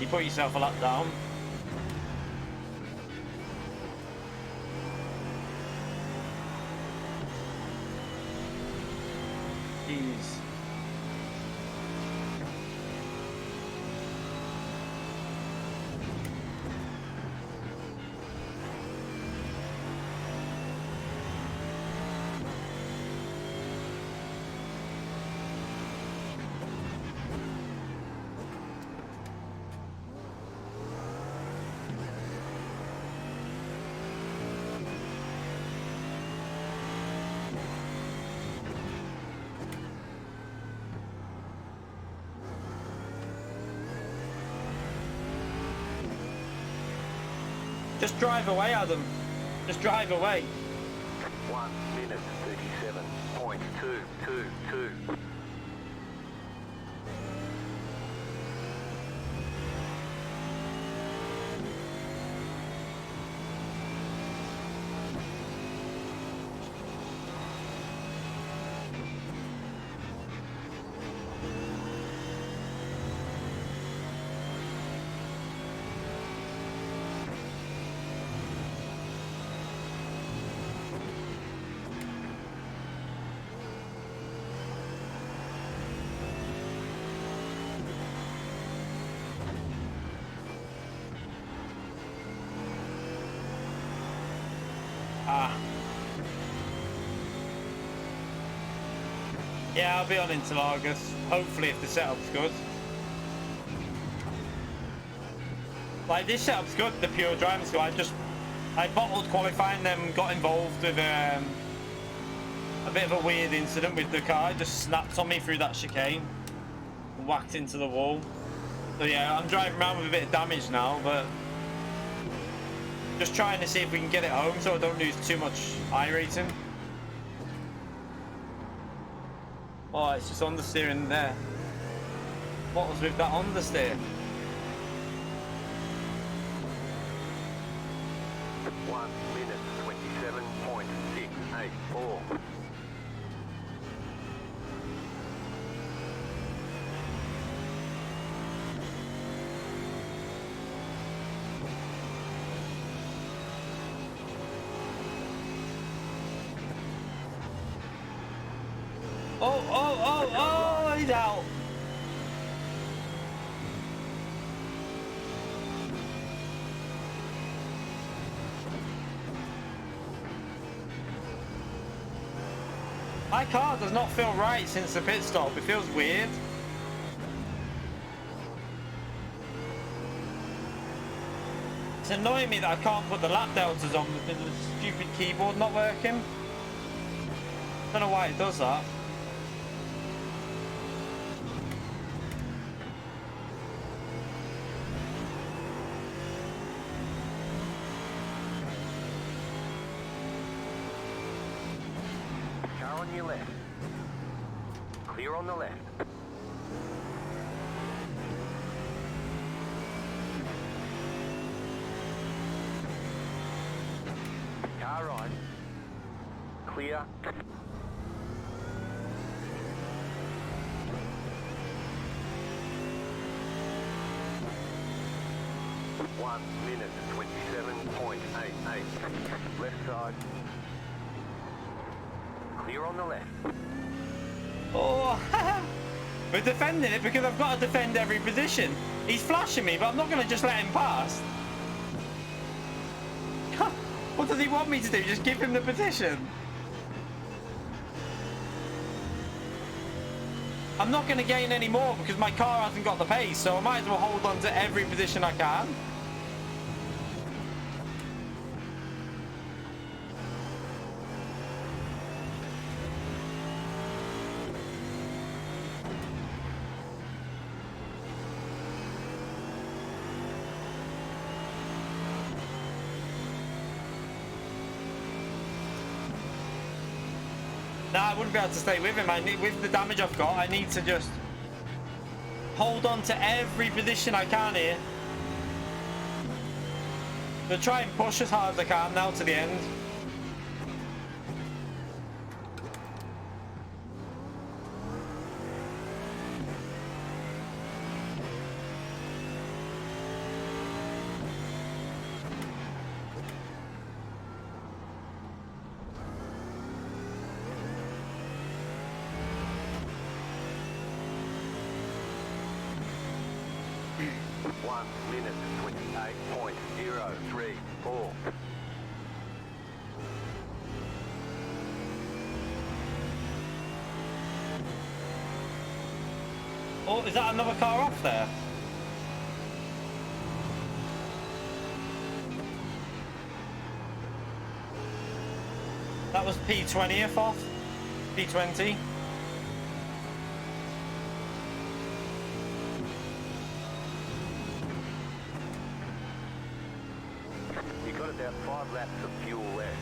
You put yourself a lap down. Jeez. Just drive away, Adam. Just drive away.
1 minute 37.222.
Yeah, I'll be on until August. Hopefully, if the setup's good. Like, this setup's good, the pure driving school. I bottled qualifying, then got involved with a bit of a weird incident with the car. It just snapped on me through that chicane and whacked into the wall. So yeah, I'm driving around with a bit of damage now, but just trying to see if we can get it home so I don't lose too much iRacing. Oh, it's just understeering there. What was with that understeer?
1 minute 27.684.
Oh, he's out. My car does not feel right since the pit stop. It feels weird. It's annoying me that I can't put the lap deltas on because the stupid keyboard not working. Don't know why it does that.
Car on your left. Clear on the left. Car right. Clear. One minute 27.88. Left side. Clear on the left.
Oh, we're defending it because I've got to defend every position. He's flashing me, but I'm not going to just let him pass. What does he want me to do? Just give him the position? I'm not going to gain any more because my car hasn't got the pace, so I might as well hold on to every position I can. Nah, I wouldn't be able to stay with him. With the damage I've got, I need to just hold on to every position I can here. So try and push as hard as I can now to the end.
Minute 28.034.
Oh, is that another car off there? That was P20th off. P20.
You got about 5 laps of fuel left.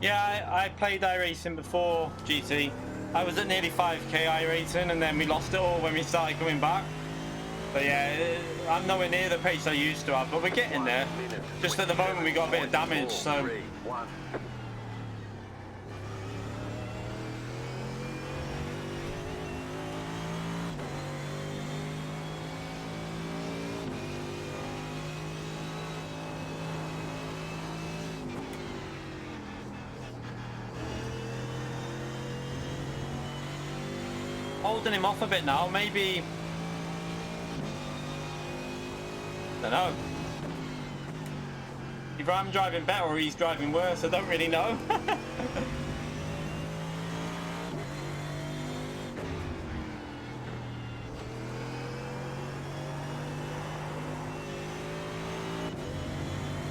Yeah, I played iRacing before GT. I was at nearly 5k iRacing and then we lost it all when we started coming back. But yeah, I'm nowhere near the pace I used to have, but we're getting there. Just at the moment we got a bit of damage, so... Holding him off a bit now, maybe... I don't know. Either I'm driving better or he's driving worse, I don't really know.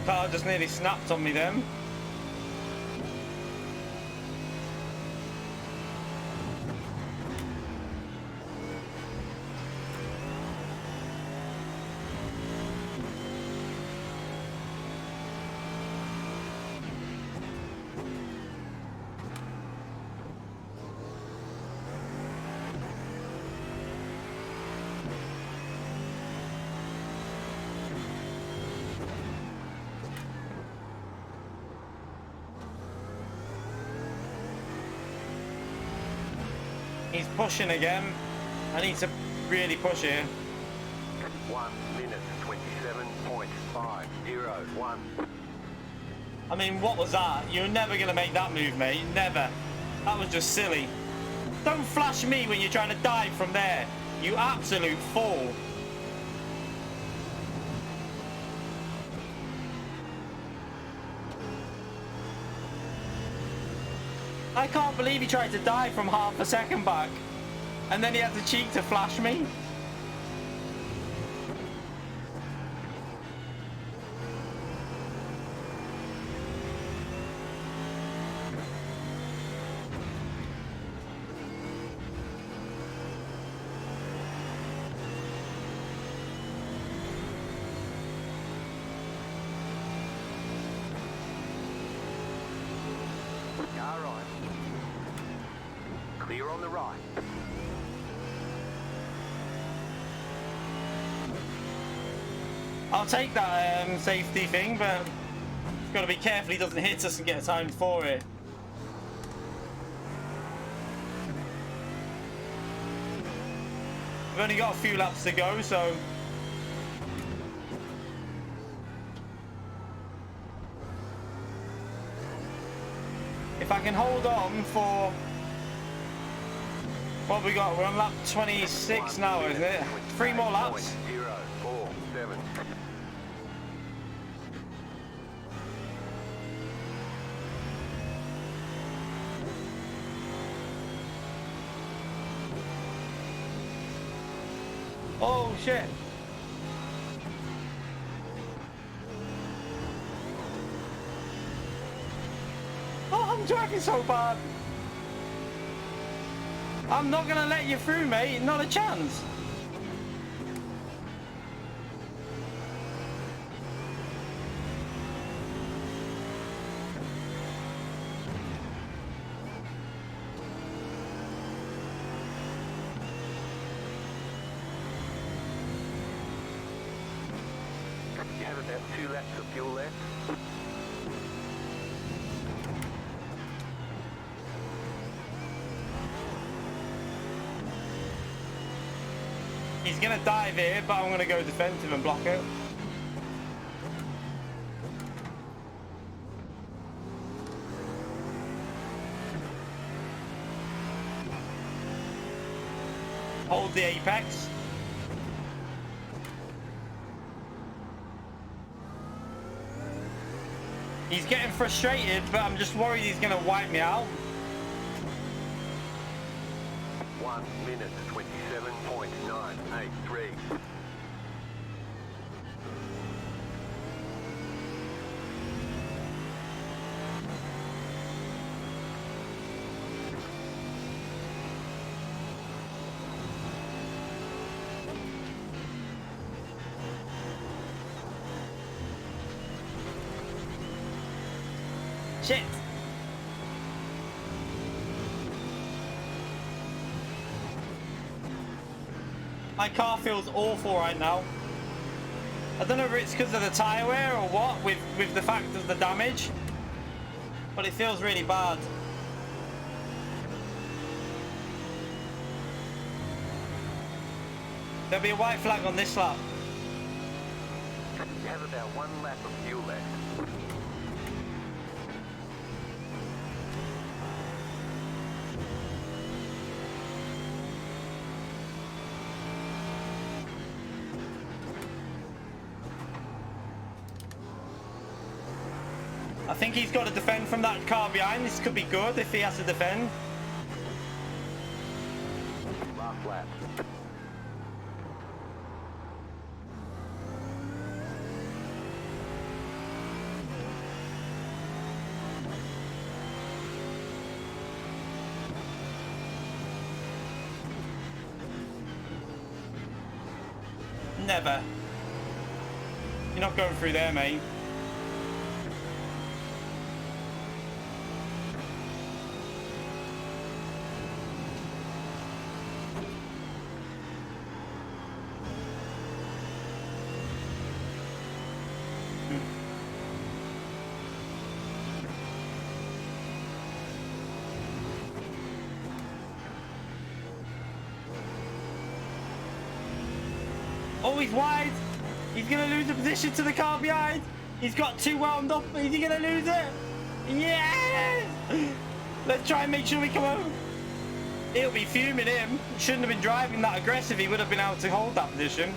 Car just nearly snapped on me then. He's pushing again. I need to really push here.
1 minute 27.501.
I mean, what was that? You're never going to make that move, mate. Never. That was just silly. Don't flash me when you're trying to dive from there. You absolute fool. I can't believe he tried to dive from half a second back. And then he had the cheek to flash me.
Clear on the right.
I'll take that safety thing, but got to be careful he doesn't hit us and get a time for it. We've only got a few laps to go, so if I can hold on for What have we got? We're on lap 26 now, isn't it? 3 more laps.
047.
Oh shit. Oh, I'm driving so bad. I'm not gonna let you through, mate. Not a chance.
You have about 2 laps of fuel left.
He's gonna dive here, but I'm gonna go defensive and block it. Hold the apex. He's getting frustrated, but I'm just worried he's gonna wipe me out.
1 minute 27.983.
Shit. My car feels awful right now. I don't know if it's because of the tyre wear or what, with the fact of the damage, but it feels really bad. There'll be a white flag on this lap.
You have about 1 lap of fuel left.
I think he's got to defend from that car behind. This could be good if he has to defend.
Last lap.
Never. You're not going through there, mate. Oh, he's wide. He's going to lose the position to the car behind. He's got too wound up. Is he going to lose it? Yes! Let's try and make sure we come home. He'll be fuming him. Shouldn't have been driving that aggressive. He would have been able to hold that position.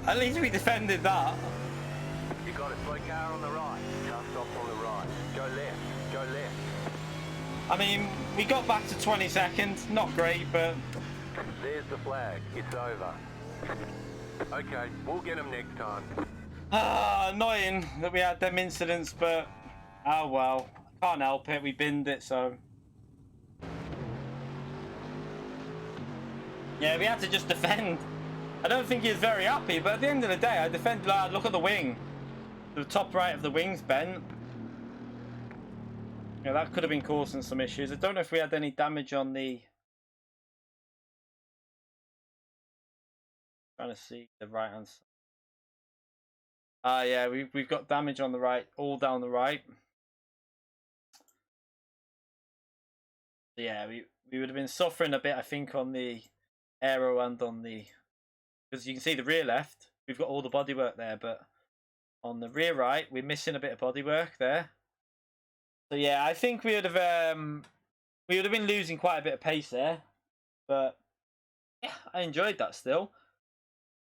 At least we defended that.
You got a slow car on the right. Car stops on the right. Go left. Go left.
I mean, we got back to 20 seconds. Not great, but...
There's the flag. It's over. Okay, we'll get them next time.
Annoying that we had them incidents, but... Oh well. Can't help it. We binned it, so... Yeah, we had to just defend. I don't think he's very happy, but at the end of the day, I defended. Look at the wing. The top right of the wing's bent. Yeah, that could have been causing some issues. I don't know if we had any damage on the
Trying to see the right hand side. Yeah, we've got damage on the right, all down the right. Yeah, we would have been suffering a bit, I think, on the aero and on the, because you can see the rear left, we've got all the bodywork there, but on the rear right, we're missing a bit of bodywork there. So yeah, I think we would have been losing quite a bit of pace there, but yeah, I enjoyed that still.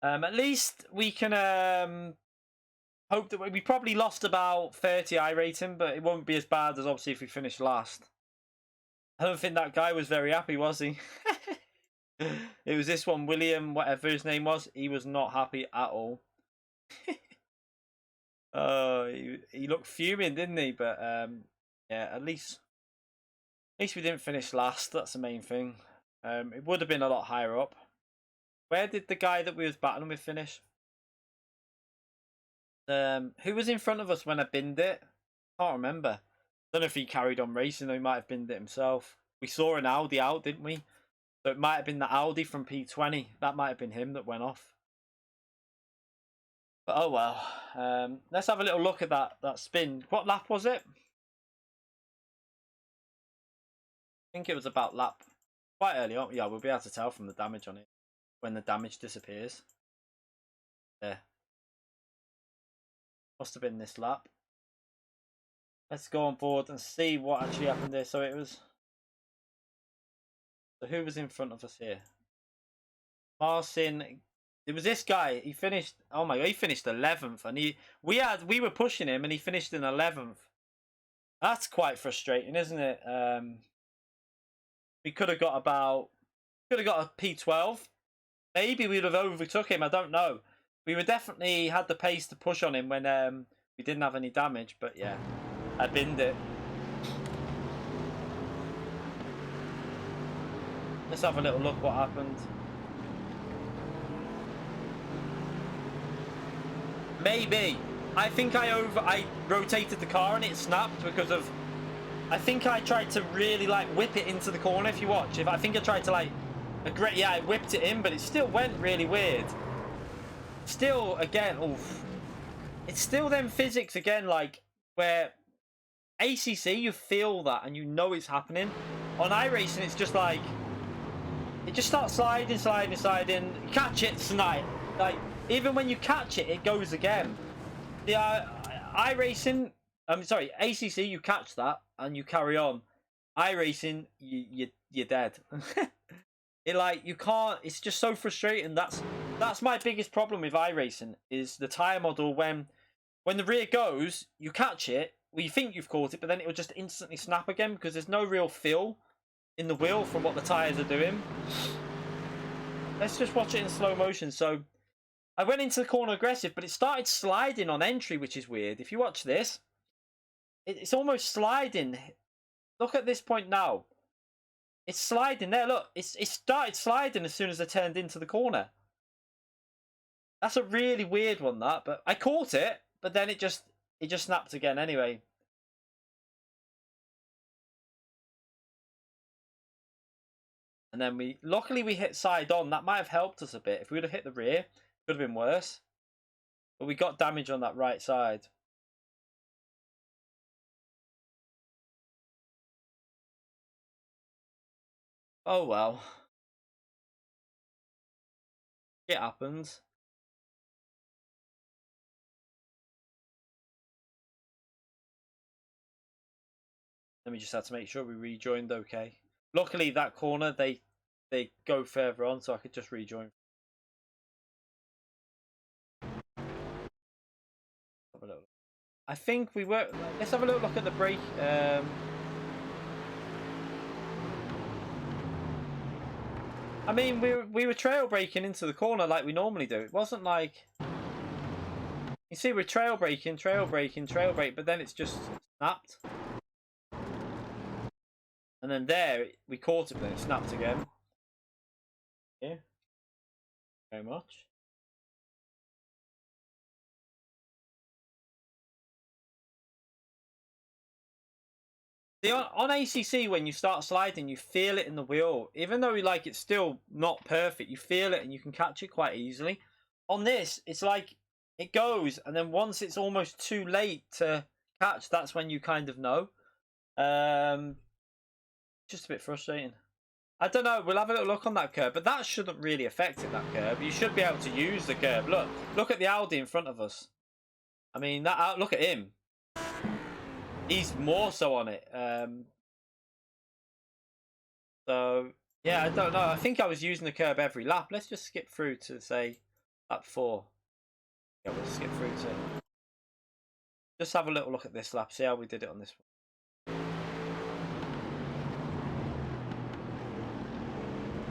At least we can hope that we probably lost about 30 iRating, but it won't be as bad as obviously if we finish last. I don't think that guy was very happy, was he? It was this one, William, whatever his name was. He was not happy at all. He looked fuming, didn't he? But yeah, at least we didn't finish last. That's the main thing. It would have been a lot higher up. Where did the guy that we was battling with finish? Who was in front of us when I binned it? Can't remember. Don't know if he carried on racing or he might have binned it himself. We saw an Audi out, didn't we? So it might have been the Audi from P20. That might have been him that went off. But oh well. Let's have a little look at that spin. What lap was it? I think it was about lap quite early on. Yeah, we'll be able to tell from the damage on it when the damage disappears. There. Must have been this lap. Let's go on board and see what actually happened there. So it was. So who was in front of us here? Marcin. It was this guy. He finished. Oh my god! He finished 11th, and we were pushing him, and he finished in 11th. That's quite frustrating, isn't it? We could have got a P12. Maybe we would have overtook him. I don't know. We were definitely had the pace to push on him when we didn't have any damage. But yeah, I binned it. Let's have a little look what happened. Maybe. I think I rotated the car and it snapped because of. I think I tried to really like whip it into the corner. If you watch, I think I tried to like, yeah, I whipped it in, but it still went really weird. Still, again, oof. It's still them physics again, like where ACC you feel that and you know it's happening. On iRacing, it's just like it just starts sliding. You catch it, snide. Like even when you catch it, it goes again. The iRacing. I'm sorry, ACC. You catch that and you carry on. iRacing, you're dead. It like you can't. It's just so frustrating. That's my biggest problem with iRacing is the tire model. When the rear goes, you catch it. Well, you think you've caught it, but then it will just instantly snap again because there's no real feel in the wheel from what the tires are doing. Let's just watch it in slow motion. So I went into the corner aggressive, but it started sliding on entry, which is weird. If you watch this. It's almost sliding. Look at this point now. It's sliding there. Look, it started sliding as soon as I turned into the corner. That's a really weird one, that. But I caught it, but then it just snapped again anyway. And then luckily we hit side on. That might have helped us a bit. If we would have hit the rear, it could have been worse. But we got damage on that right side. Oh well. It happens. Let me just have to make sure we rejoined okay. Luckily that corner they go further on, so I could just rejoin. I think we were. Let's have a little look at the brake. I mean, we were trail braking into the corner like we normally do. It wasn't like you see we're trail braking, but then it's just snapped. And then there we caught it, but it snapped again. Yeah, very much. On ACC, when you start sliding, you feel it in the wheel. Even though like it's still not perfect, you feel it and you can catch it quite easily. On this, it's like it goes, and then once it's almost too late to catch, that's when you kind of know. Just a bit frustrating. I don't know. We'll have a little look on that curb, but that shouldn't really affect it, that curb. You should be able to use the curb. Look at the Audi in front of us. I mean, that. Look at him. He's more so on it. So, yeah, I don't know. I think I was using the curb every lap. Let's just skip through to, say, lap 4. Yeah, we'll skip through to... Just have a little look at this lap. See how we did it on this one.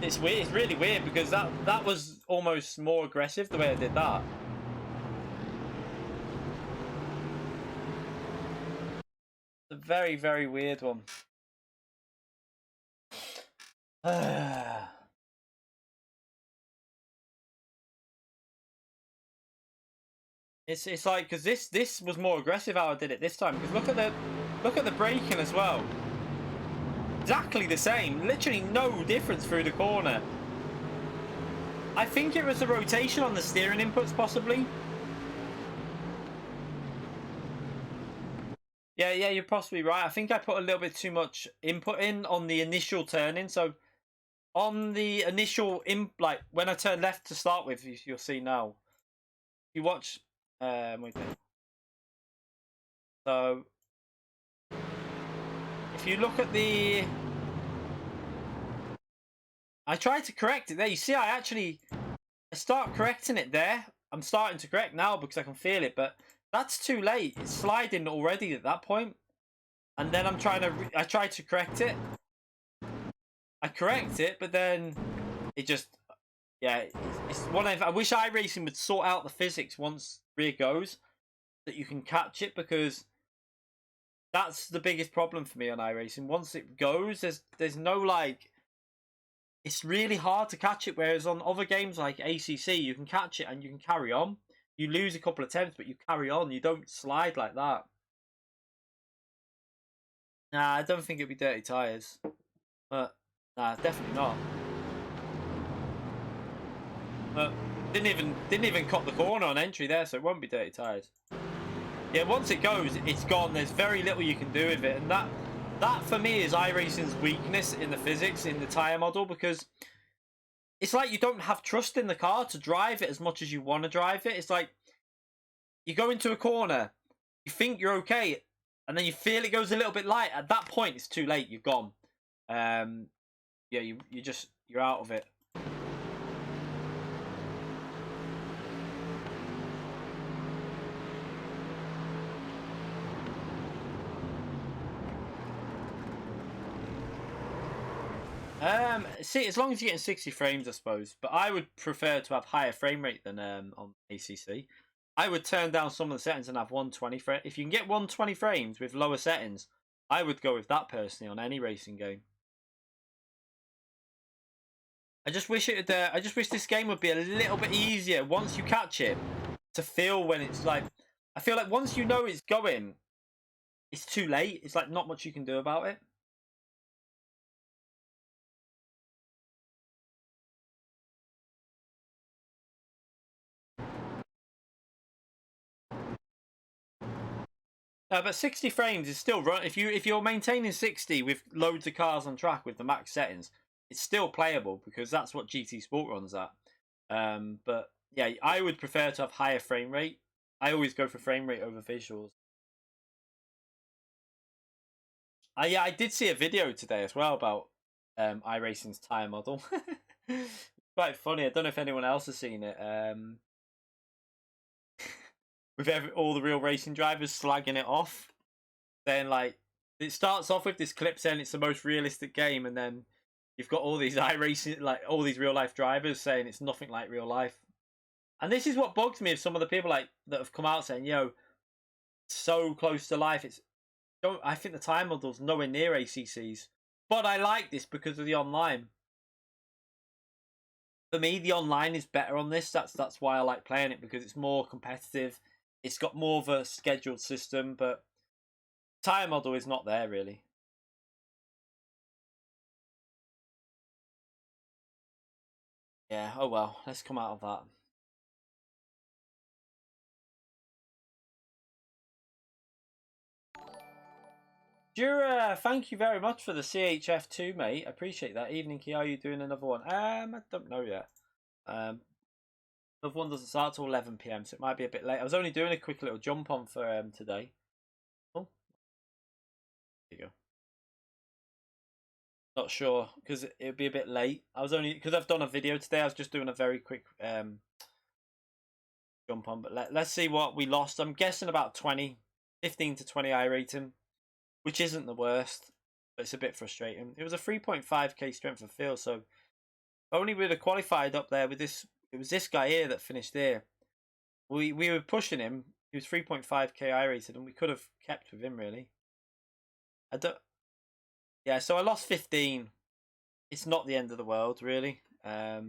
It's weird. It's really weird because that was almost more aggressive the way I did that. It's a very, very weird one. It's like, because this was more aggressive how I did it this time. Because look at the braking as well. Exactly the same. Literally no difference through the corner. I think it was the rotation on the steering inputs, possibly. Yeah, you're possibly right. I think I put a little bit too much input in on the initial turning. So on the initial like when I turn left to start with, you'll see now. You watch. Wait there. So if you look at the, I tried to correct it there. You see, I start correcting it there. I'm starting to correct now because I can feel it, but that's too late. It's sliding already at that point. And then I tried to correct it. I correct it, but then it just, yeah, it's one of, I wish iRacing would sort out the physics once rear goes, that you can catch it, because that's the biggest problem for me on iRacing. Once it goes, there's no, like, it's really hard to catch it, whereas on other games like ACC, you can catch it and you can carry on. You lose a couple of attempts, but you carry on. You don't slide like that. Nah, I don't think it'd be dirty tyres. But, nah, definitely not. But didn't even cut the corner on entry there, so it won't be dirty tyres. Yeah, once it goes, it's gone. There's very little you can do with it. And that for me is iRacing's weakness in the physics, in the tyre model, because it's like you don't have trust in the car to drive it as much as you want to drive it. It's like you go into a corner, you think you're okay, and then you feel it goes a little bit light. At that point, it's too late. You're gone. Yeah, you're out of it. See, as long as you're getting 60 frames, I suppose. But I would prefer to have higher frame rate than on ACC. I would turn down some of the settings and have 120 frames. If you can get 120 frames with lower settings, I would go with that personally on any racing game. I just wish this game would be a little bit easier once you catch it to feel when it's like. I feel like once you know it's going, it's too late. It's like not much you can do about it. But 60 frames is still run. If you're maintaining 60 with loads of cars on track with the max settings, it's still playable because that's what GT Sport runs at. But yeah, I would prefer to have higher frame rate. I always go for frame rate over visuals. Yeah, I did see a video today as well about iRacing's tyre model. Quite funny. I don't know if anyone else has seen it. With all the real racing drivers slagging it off, saying like it starts off with this clip saying it's the most realistic game, and then you've got all these iRacing, like all these real life drivers saying it's nothing like real life. And this is what bugs me of some of the people like that have come out saying, "Yo, so close to life." I think the time model's nowhere near ACC's, but I like this because of the online. For me, the online is better on this. That's why I like playing it, because it's more competitive. It's got more of a scheduled system, but tyre model is not there really. Yeah, oh well, let's come out of that. Jura, thank you very much for the CHF2, mate. Appreciate that. Evening key, are you doing another one? I don't know yet. Another one doesn't start till 11 PM, so it might be a bit late. I was only doing a quick little jump on for today. Oh, there you go. Not sure because it would be a bit late. I was only because I've done a video today. I was just doing a very quick jump on, but let's see what we lost. I'm guessing about 20, 15 to 20 iRating, which isn't the worst, but it's a bit frustrating. It was a 3.5k strength of field, so only we'd have qualified up there with this. It was this guy here that finished there. We were pushing him. He was 3.5k iRated, and we could have kept with him really. I don't. Yeah, so I lost 15. It's not the end of the world, really. Yeah,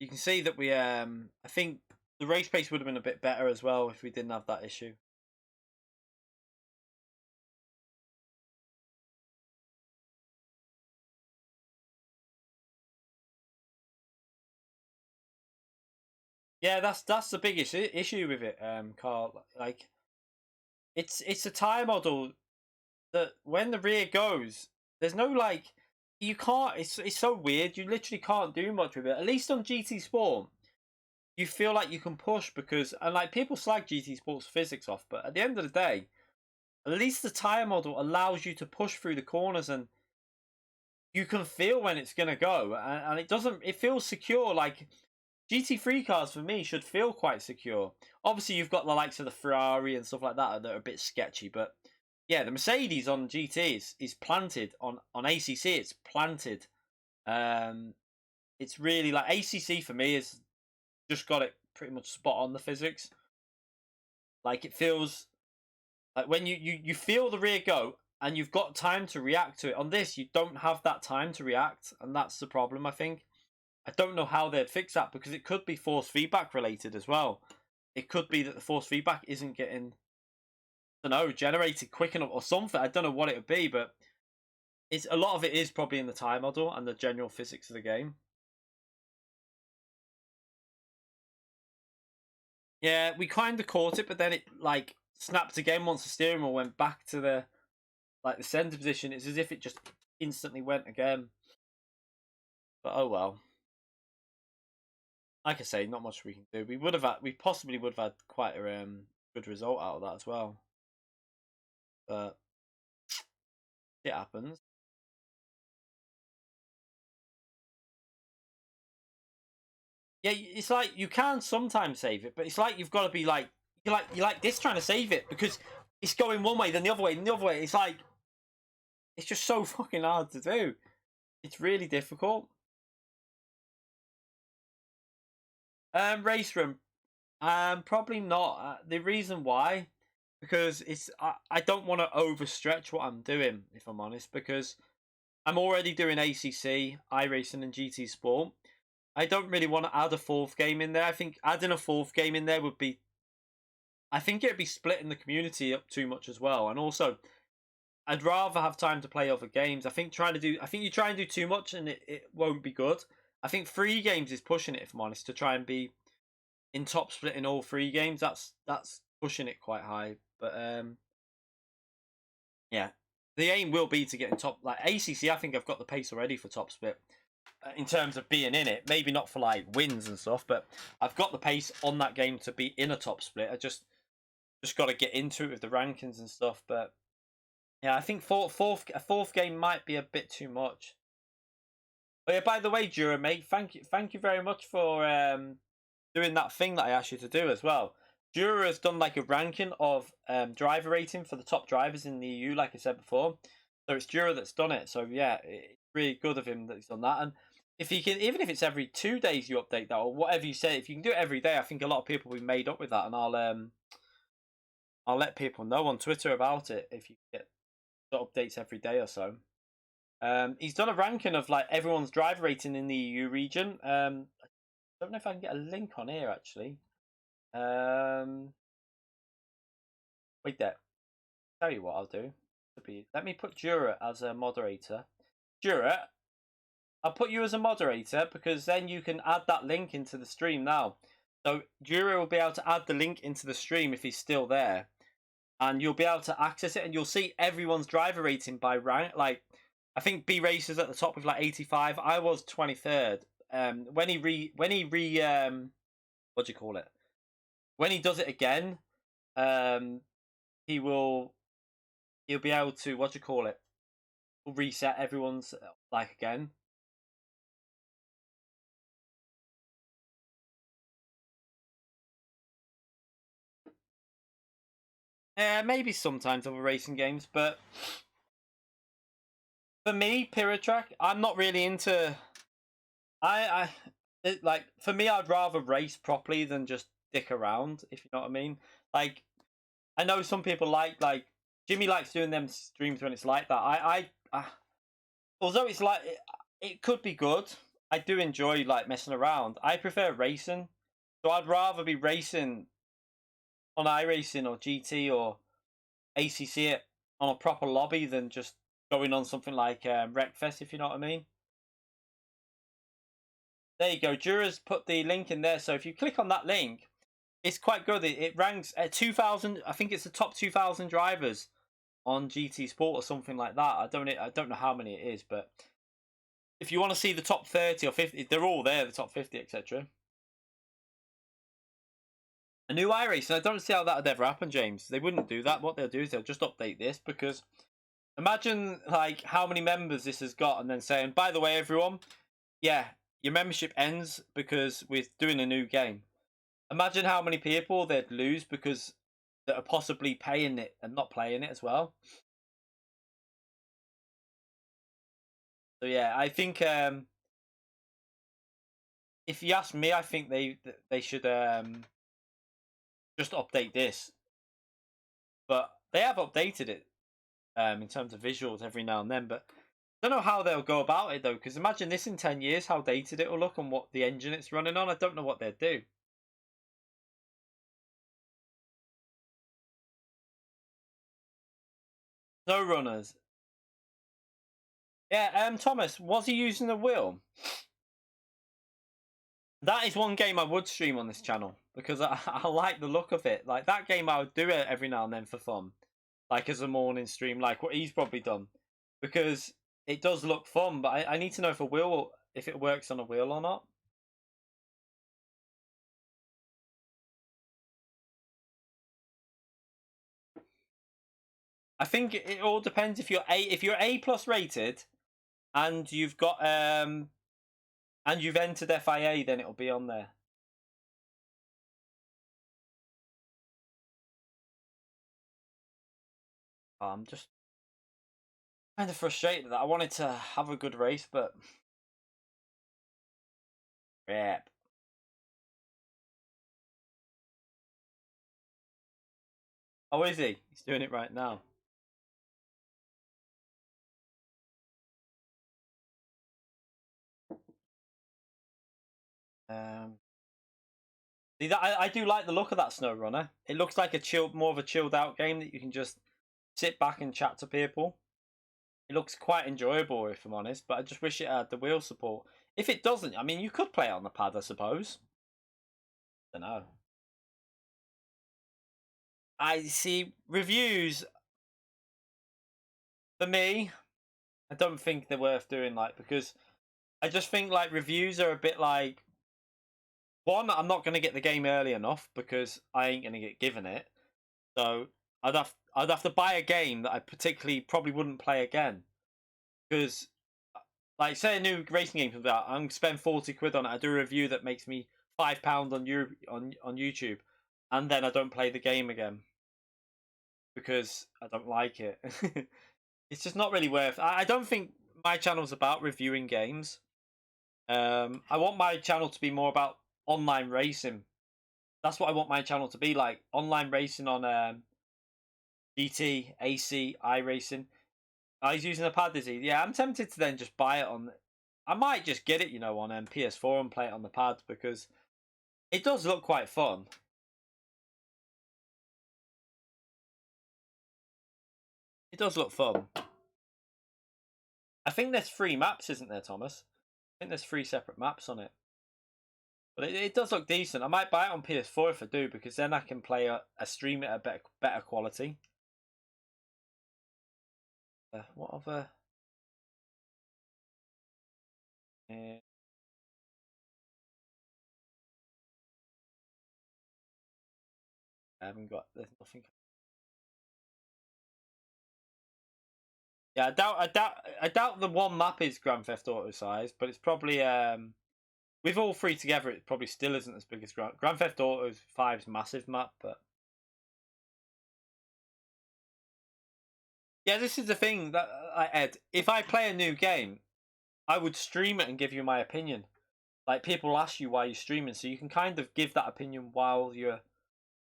you can see that we. I think the race pace would have been a bit better as well if we didn't have that issue. Yeah, that's the biggest issue with it, Carl. Like, it's a tire model that when the rear goes, there's no like you can't. It's so weird. You literally can't do much with it. At least on GT Sport, you feel like you can push because and like people slag GT Sport's physics off, but at the end of the day, at least the tire model allows you to push through the corners and you can feel when it's gonna go, and it doesn't. It feels secure. Like GT3 cars for me should feel quite secure. Obviously, you've got the likes of the Ferrari and stuff like that that are a bit sketchy, but yeah, the Mercedes on GT is planted on ACC. It's planted. It's really like ACC for me is just got it pretty much spot on the physics. Like it feels like when you feel the rear go and you've got time to react to it. On this, you don't have that time to react, and that's the problem. I think. I don't know how they'd fix that because it could be force feedback related as well. It could be that the force feedback isn't getting, I don't know, generated quick enough or something. I don't know what it would be, but it's a lot of it is probably in the tire model and the general physics of the game. Yeah, we kind of caught it, but then it like snapped again once the steering wheel went back to the the center position. It's as if it just instantly went again. But oh well. Like I say, not much we can do. We possibly would have had quite a good result out of that as well. But it happens. Yeah, it's like you can sometimes save it, but it's like you've got to be like you're like this trying to save it because it's going one way, then the other way, then the other way. It's like it's just so fucking hard to do. It's really difficult. Race room. Probably not. The reason why, because I don't want to overstretch what I'm doing, if I'm honest, because I'm already doing ACC, iRacing, and GT Sport. I don't really want to add a fourth game in there. I think adding a fourth game in there would be. I think it'd be splitting the community up too much as well, and also I'd rather have time to play other games. I think you try and do too much and it won't be good. I think 3 games is pushing it, if I'm honest, to try and be in top split in all 3 games. That's pushing it quite high. But yeah. The aim will be to get in top like ACC. I think I've got the pace already for top split in terms of being in it. Maybe not for like wins and stuff, but I've got the pace on that game to be in a top split. I just got to get into it with the rankings and stuff. But yeah, I think a fourth game might be a bit too much. But yeah, by the way, Jura, mate, thank you very much for doing that thing that I asked you to do as well. Jura has done like a ranking of driver rating for the top drivers in the EU, like I said before. So it's Jura that's done it. So yeah, it's really good of him that he's done that. And if he can, even if it's every 2 days you update that or whatever you say, if you can do it every day, I think a lot of people will be made up with that. And I'll let people know on Twitter about it if you get updates every day or so. He's done a ranking of like everyone's driver rating in the EU region. I don't know if I can get a link on here actually. Wait there. Tell you what I'll do. Let me put Jura as a moderator. Jura, I'll put you as a moderator because then you can add that link into the stream now. So Jura will be able to add the link into the stream if he's still there. And you'll be able to access it and you'll see everyone's driver rating by rank. Like, I think B Racer's at the top with like 85. I was 23rd. When he what do you call it? When he does it again, he'll be able to, what do you call it? He'll reset everyone's like again. Maybe sometimes other racing games, but for me, Pyrotrack, I'm not really into. Like for me, I'd rather race properly than just dick around. If you know what I mean. Like, I know some people like Jimmy likes doing them streams when it's like that. Although it's like it could be good. I do enjoy like messing around. I prefer racing, so I'd rather be racing on iRacing or GT or ACC it on a proper lobby than just going on something like Wreckfest, if you know what I mean. There you go. Jura's put the link in there, so if you click on that link, it's quite good. It ranks at 2,000. I think it's the top 2,000 drivers on GT Sport or something like that. I don't know how many it is, but if you want to see the top 30 or 50, they're all there, the top 50, etc. A new iRacing, I don't see how that would ever happen, James. They wouldn't do that. What they'll do is they'll just update this, because imagine like how many members this has got and then saying, by the way, everyone, yeah, your membership ends because we're doing a new game. Imagine how many people they'd lose because that are possibly paying it and not playing it as well. So yeah, I think if you ask me, I think they should just update this. But they have updated it in terms of visuals every now and then. But I don't know how they'll go about it though, because imagine this in 10 years, how dated it will look and what the engine it's running on. I don't know what they'd do. No runners. Yeah, Thomas, was he using the wheel? That is one game I would stream on this channel because I like the look of it. Like that game, I would do it every now and then for fun, like as a morning stream, like what he's probably done, because it does look fun. But I need to know if it works on a wheel or not. I think it all depends if you're A plus rated, and you've got and you've entered FIA, then it'll be on there. I'm just kind of frustrated that I wanted to have a good race, but yeah. Oh, is he? He's doing it right now. See that I do like the look of that Snow Runner. It looks like more of a chilled out game that you can just sit back and chat to people. It looks quite enjoyable, if I'm honest, but I just wish it had the wheel support. If it doesn't, I mean, you could play it on the pad, I suppose. I don't know. I see reviews. For me, I don't think they're worth doing, like, because I just think like reviews are a bit like, one, I'm not going to get the game early enough because I ain't going to get given it. So I'd have to buy a game that I particularly probably wouldn't play again. Because, like, say a new racing game comes out, I'm going to spend 40 quid on it. I do a review that makes me £5 on YouTube, and then I don't play the game again because I don't like it. It's just not really worth. I don't think my channel's about reviewing games. I want my channel to be more about online racing. That's what I want my channel to be like. Online racing on GT, AC, iRacing. Oh, he's using a pad, is he? Yeah, I'm tempted to then just buy it on. I might just get it, on PS4 and play it on the pad because it does look quite fun. It does look fun. I think there's 3 maps, isn't there, Thomas? I think there's 3 separate maps on it. But it does look decent. I might buy it on PS4 if I do, because then I can play a stream it at better quality. What other? I haven't got. There's nothing. Yeah, I doubt the one map is Grand Theft Auto size, but it's probably with all 3 together, it probably still isn't as big as Grand Theft Auto 5's massive map, but yeah, this is the thing that Ed. If I play a new game, I would stream it and give you my opinion. Like, people ask you why you're streaming, so you can kind of give that opinion while you're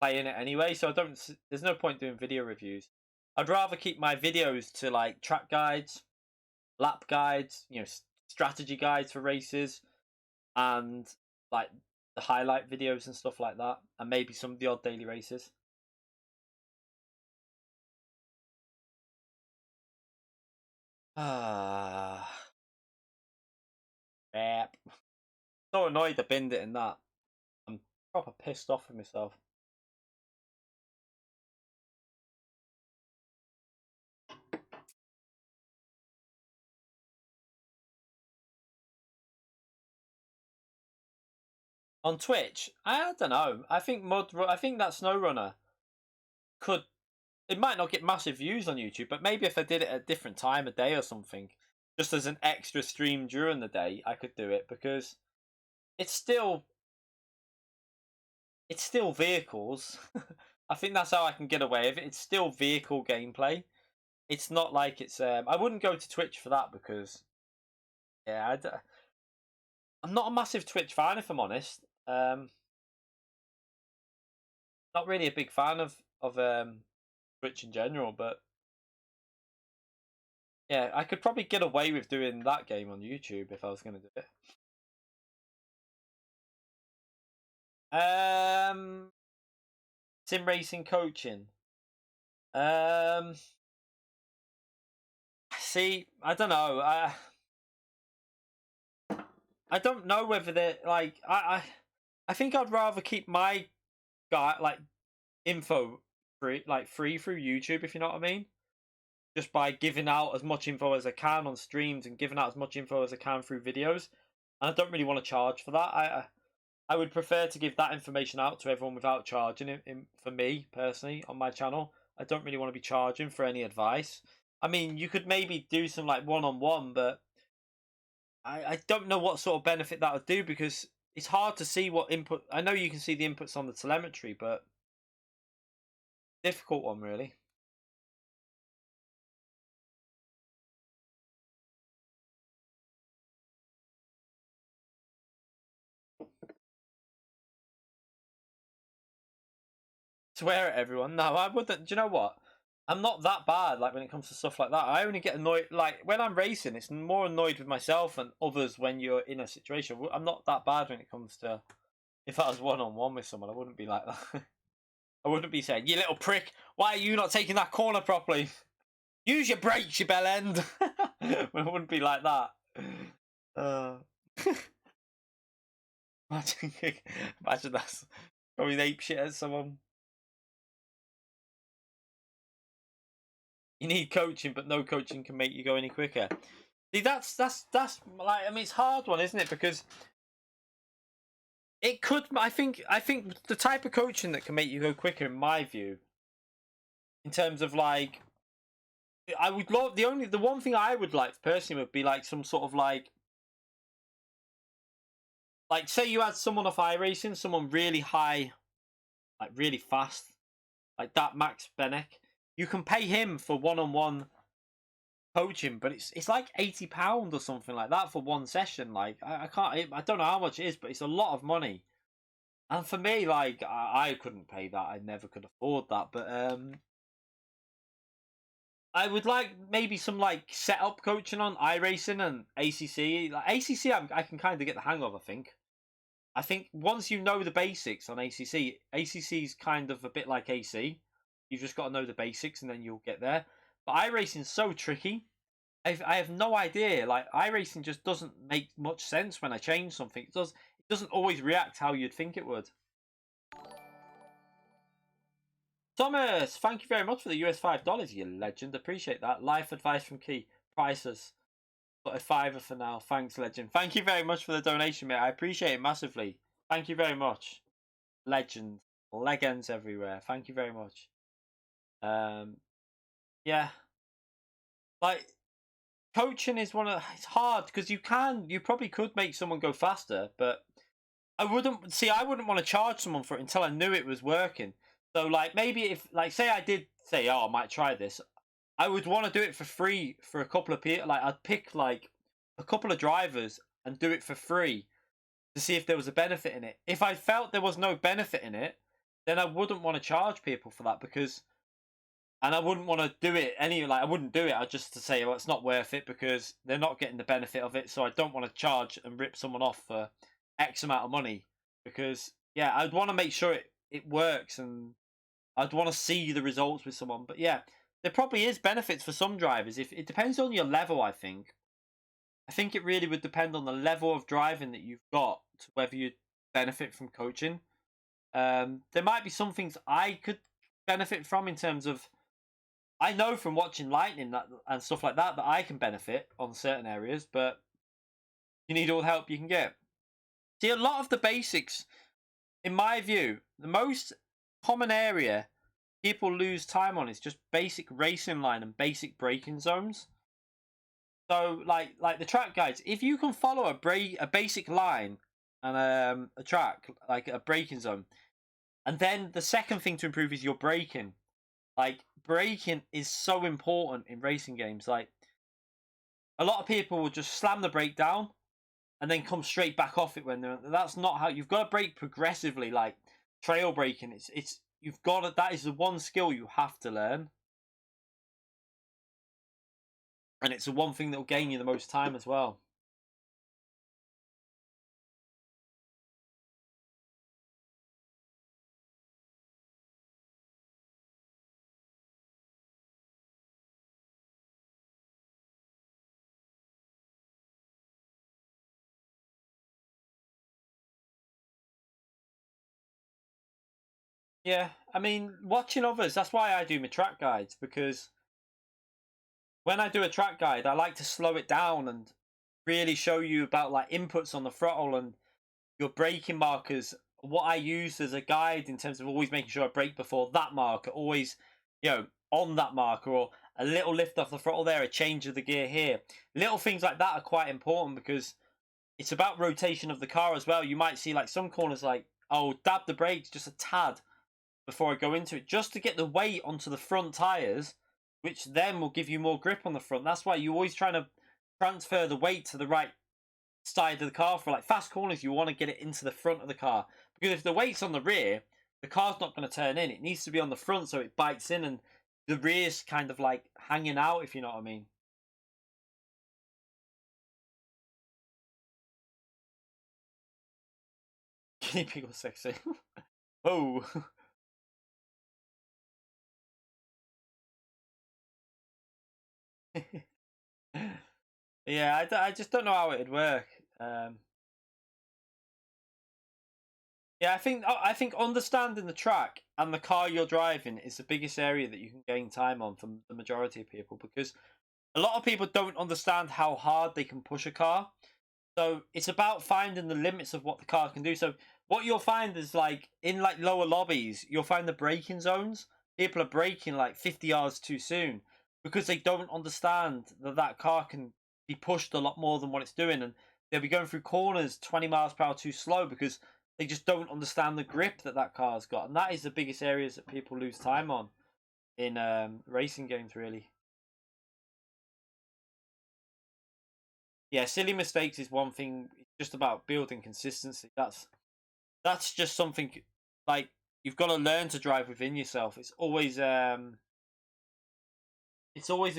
playing it anyway. So there's no point doing video reviews. I'd rather keep my videos to like track guides, lap guides, strategy guides for races, and like the highlight videos and stuff like that, and maybe some of the odd daily races. Crap. So annoyed I binned it in that. I'm proper pissed off with myself. On Twitch, I don't know. I think that SnowRunner could. It might not get massive views on YouTube, but maybe if I did it at a different time of day or something, just as an extra stream during the day, I could do it, because it's still vehicles. I think that's how I can get away with it. It's still vehicle gameplay. It's not like it's. I wouldn't go to Twitch for that, because yeah, I'm not a massive Twitch fan, if I'm honest. Not really a big fan of Twitch in general, but yeah, I could probably get away with doing that game on YouTube if I was going to do it. Sim racing coaching. See, I don't know. I don't know whether they're like I think I'd rather keep my info free through YouTube, if you know what I mean. Just by giving out as much info as I can on streams and giving out as much info as I can through videos. And I don't really want to charge for that. I would prefer to give that information out to everyone without charging it. For me personally, on my channel, I don't really want to be charging for any advice. I mean, you could maybe do some like one-on-one, but I don't know what sort of benefit that would do, because it's hard to see what input. I know you can see the inputs on the telemetry, but difficult one really. Swear at everyone. No, I wouldn't. Do you know what? I'm not that bad. Like, when it comes to stuff like that, I only get annoyed. Like, when I'm racing, it's more annoyed with myself and others when you're in a situation. I'm not that bad when it comes to. If I was one-on-one with someone, I wouldn't be like that. I wouldn't be saying, "You little prick, why are you not taking that corner properly? Use your brakes, you bell end." I wouldn't be like that. Imagine that's going ape shit at someone. You need coaching, but no coaching can make you go any quicker. See, that's like, I mean, it's a hard one, isn't it? Because it could. I think the type of coaching that can make you go quicker, in my view, in terms of like, I would love the one thing I would like personally would be like some sort of like say you had someone off iRacing, someone really high, like really fast, like that Max Benek. You can pay him for one-on-one coaching, but it's like £80 or something like that for one session. Like, I don't know how much it is, but it's a lot of money. And for me, like, I couldn't pay that. I never could afford that. But I would like maybe some like setup coaching on iRacing and ACC. Like ACC, I can kind of get the hang of. I think once you know the basics on ACC, ACC is kind of a bit like AC. You've just got to know the basics, and then you'll get there. But iRacing's so tricky. I have no idea. Like, iRacing just doesn't make much sense when I change something. It doesn't always react how you'd think it would. Thomas, thank you very much for the US $5, you legend. Appreciate that. Life advice from Key. Prices. But a $5 for now. Thanks, legend. Thank you very much for the donation, mate. I appreciate it massively. Thank you very much. Legend. Legends everywhere. Thank you very much. Yeah. Like, coaching is it's hard because you probably could make someone go faster, but I wouldn't want to charge someone for it until I knew it was working. So, like, maybe if, like, say I did say, oh, I might try this, I would want to do it for free for a couple of people. Like, I'd pick, like, a couple of drivers and do it for free to see if there was a benefit in it. If I felt there was no benefit in it, then I wouldn't want to charge people for that and I wouldn't want to do it I wouldn't do it. I'd just to say, well, it's not worth it because they're not getting the benefit of it. So I don't want to charge and rip someone off for X amount of money because, yeah, I'd want to make sure it works and I'd want to see the results with someone. But yeah, there probably is benefits for some drivers. If it depends on your level, I think it really would depend on the level of driving that you've got to whether you'd benefit from coaching. There might be some things I could benefit from in terms of, I know from watching Lightning and stuff like that I can benefit on certain areas, but you need all the help you can get. See, a lot of the basics, in my view, the most common area people lose time on is just basic racing line and basic braking zones. So, like the track guides, if you can follow a basic line and a track, like a braking zone, and then the second thing to improve is your braking. Like, braking is so important in racing games. Like, a lot of people will just slam the brake down and then come straight back off it when that's not how you've got to brake progressively. Like trail braking, you've got to, that is the one skill you have to learn, and it's the one thing that will gain you the most time as well. Yeah, I mean, watching others, that's why I do my track guides, because when I do a track guide, I like to slow it down and really show you about like inputs on the throttle and your braking markers. What I use as a guide in terms of always making sure I brake before that marker, always, on that marker, or a little lift off the throttle there, a change of the gear here. Little things like that are quite important because it's about rotation of the car as well. You might see like some corners like, oh, dab the brakes just a tad before I go into it, just to get the weight onto the front tyres, which then will give you more grip on the front. That's why you're always trying to transfer the weight to the right side of the car. For like fast corners, you want to get it into the front of the car, because if the weight's on the rear, the car's not going to turn in. It needs to be on the front so it bites in and the rear's kind of like hanging out, if you know what I mean. Guinea pig was sexy. Oh. Yeah, I just don't know how it'd work. Yeah, I think understanding the track and the car you're driving is the biggest area that you can gain time on from the majority of people, because a lot of people don't understand how hard they can push a car. So it's about finding the limits of what the car can do. So what you'll find is like in like lower lobbies, you'll find the braking zones. People are braking like 50 yards too soon because they don't understand that car can be pushed a lot more than what it's doing, and they'll be going through corners 20 miles per hour too slow because they just don't understand the grip that car's got. And that is the biggest areas that people lose time on in racing games, really. Yeah, silly mistakes is one thing. It's just about building consistency. That's just something like you've got to learn to drive within yourself. It's always a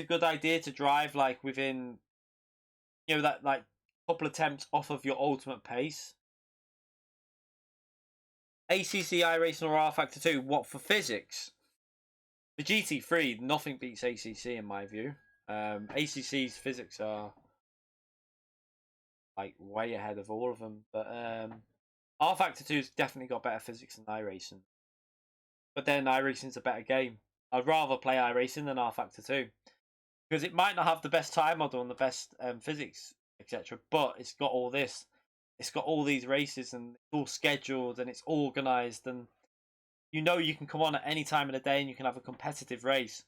good idea to drive like within, that like couple attempts off of your ultimate pace. ACC iRacing or R Factor 2, what for physics? The GT3, nothing beats ACC in my view. ACC's physics are like way ahead of all of them, but R-Factor 2's definitely got better physics than iRacing. But then iRacing's a better game. I'd rather play iRacing than R-Factor 2 because it might not have the best time model and the best physics, etc. But it's got all this. It's got all these races and it's all scheduled and it's organised, and you know you can come on at any time of the day and you can have a competitive race.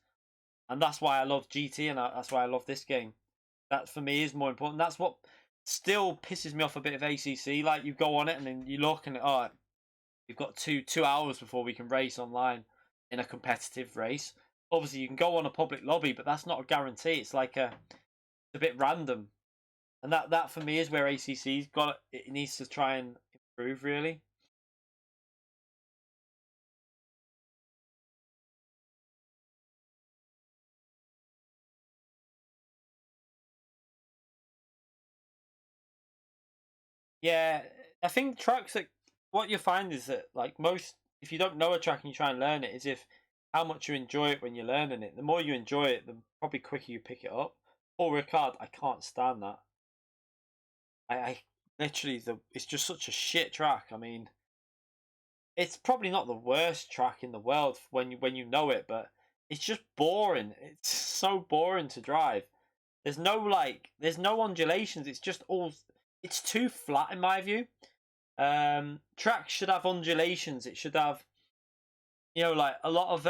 And that's why I love GT and that's why I love this game. That for me is more important. That's what still pisses me off a bit of ACC. Like you go on it and then you look and you've got two hours before we can race online in a competitive race. Obviously you can go on a public lobby, but that's not a guarantee. It's like it's a bit random. And that for me is where ACC's got it needs to try and improve really. Yeah, I think tracks that what you find is that like most, if you don't know a track and you try and learn it, is if how much you enjoy it when you're learning it. The more you enjoy it, the probably quicker you pick it up. Paul Ricard, I can't stand that. I literally it's just such a shit track. I mean, it's probably not the worst track in the world when you know it, but it's just boring. It's so boring to drive. There's no undulations. It's just all. It's too flat in my view. Tracks should have undulations. It should have, like a lot of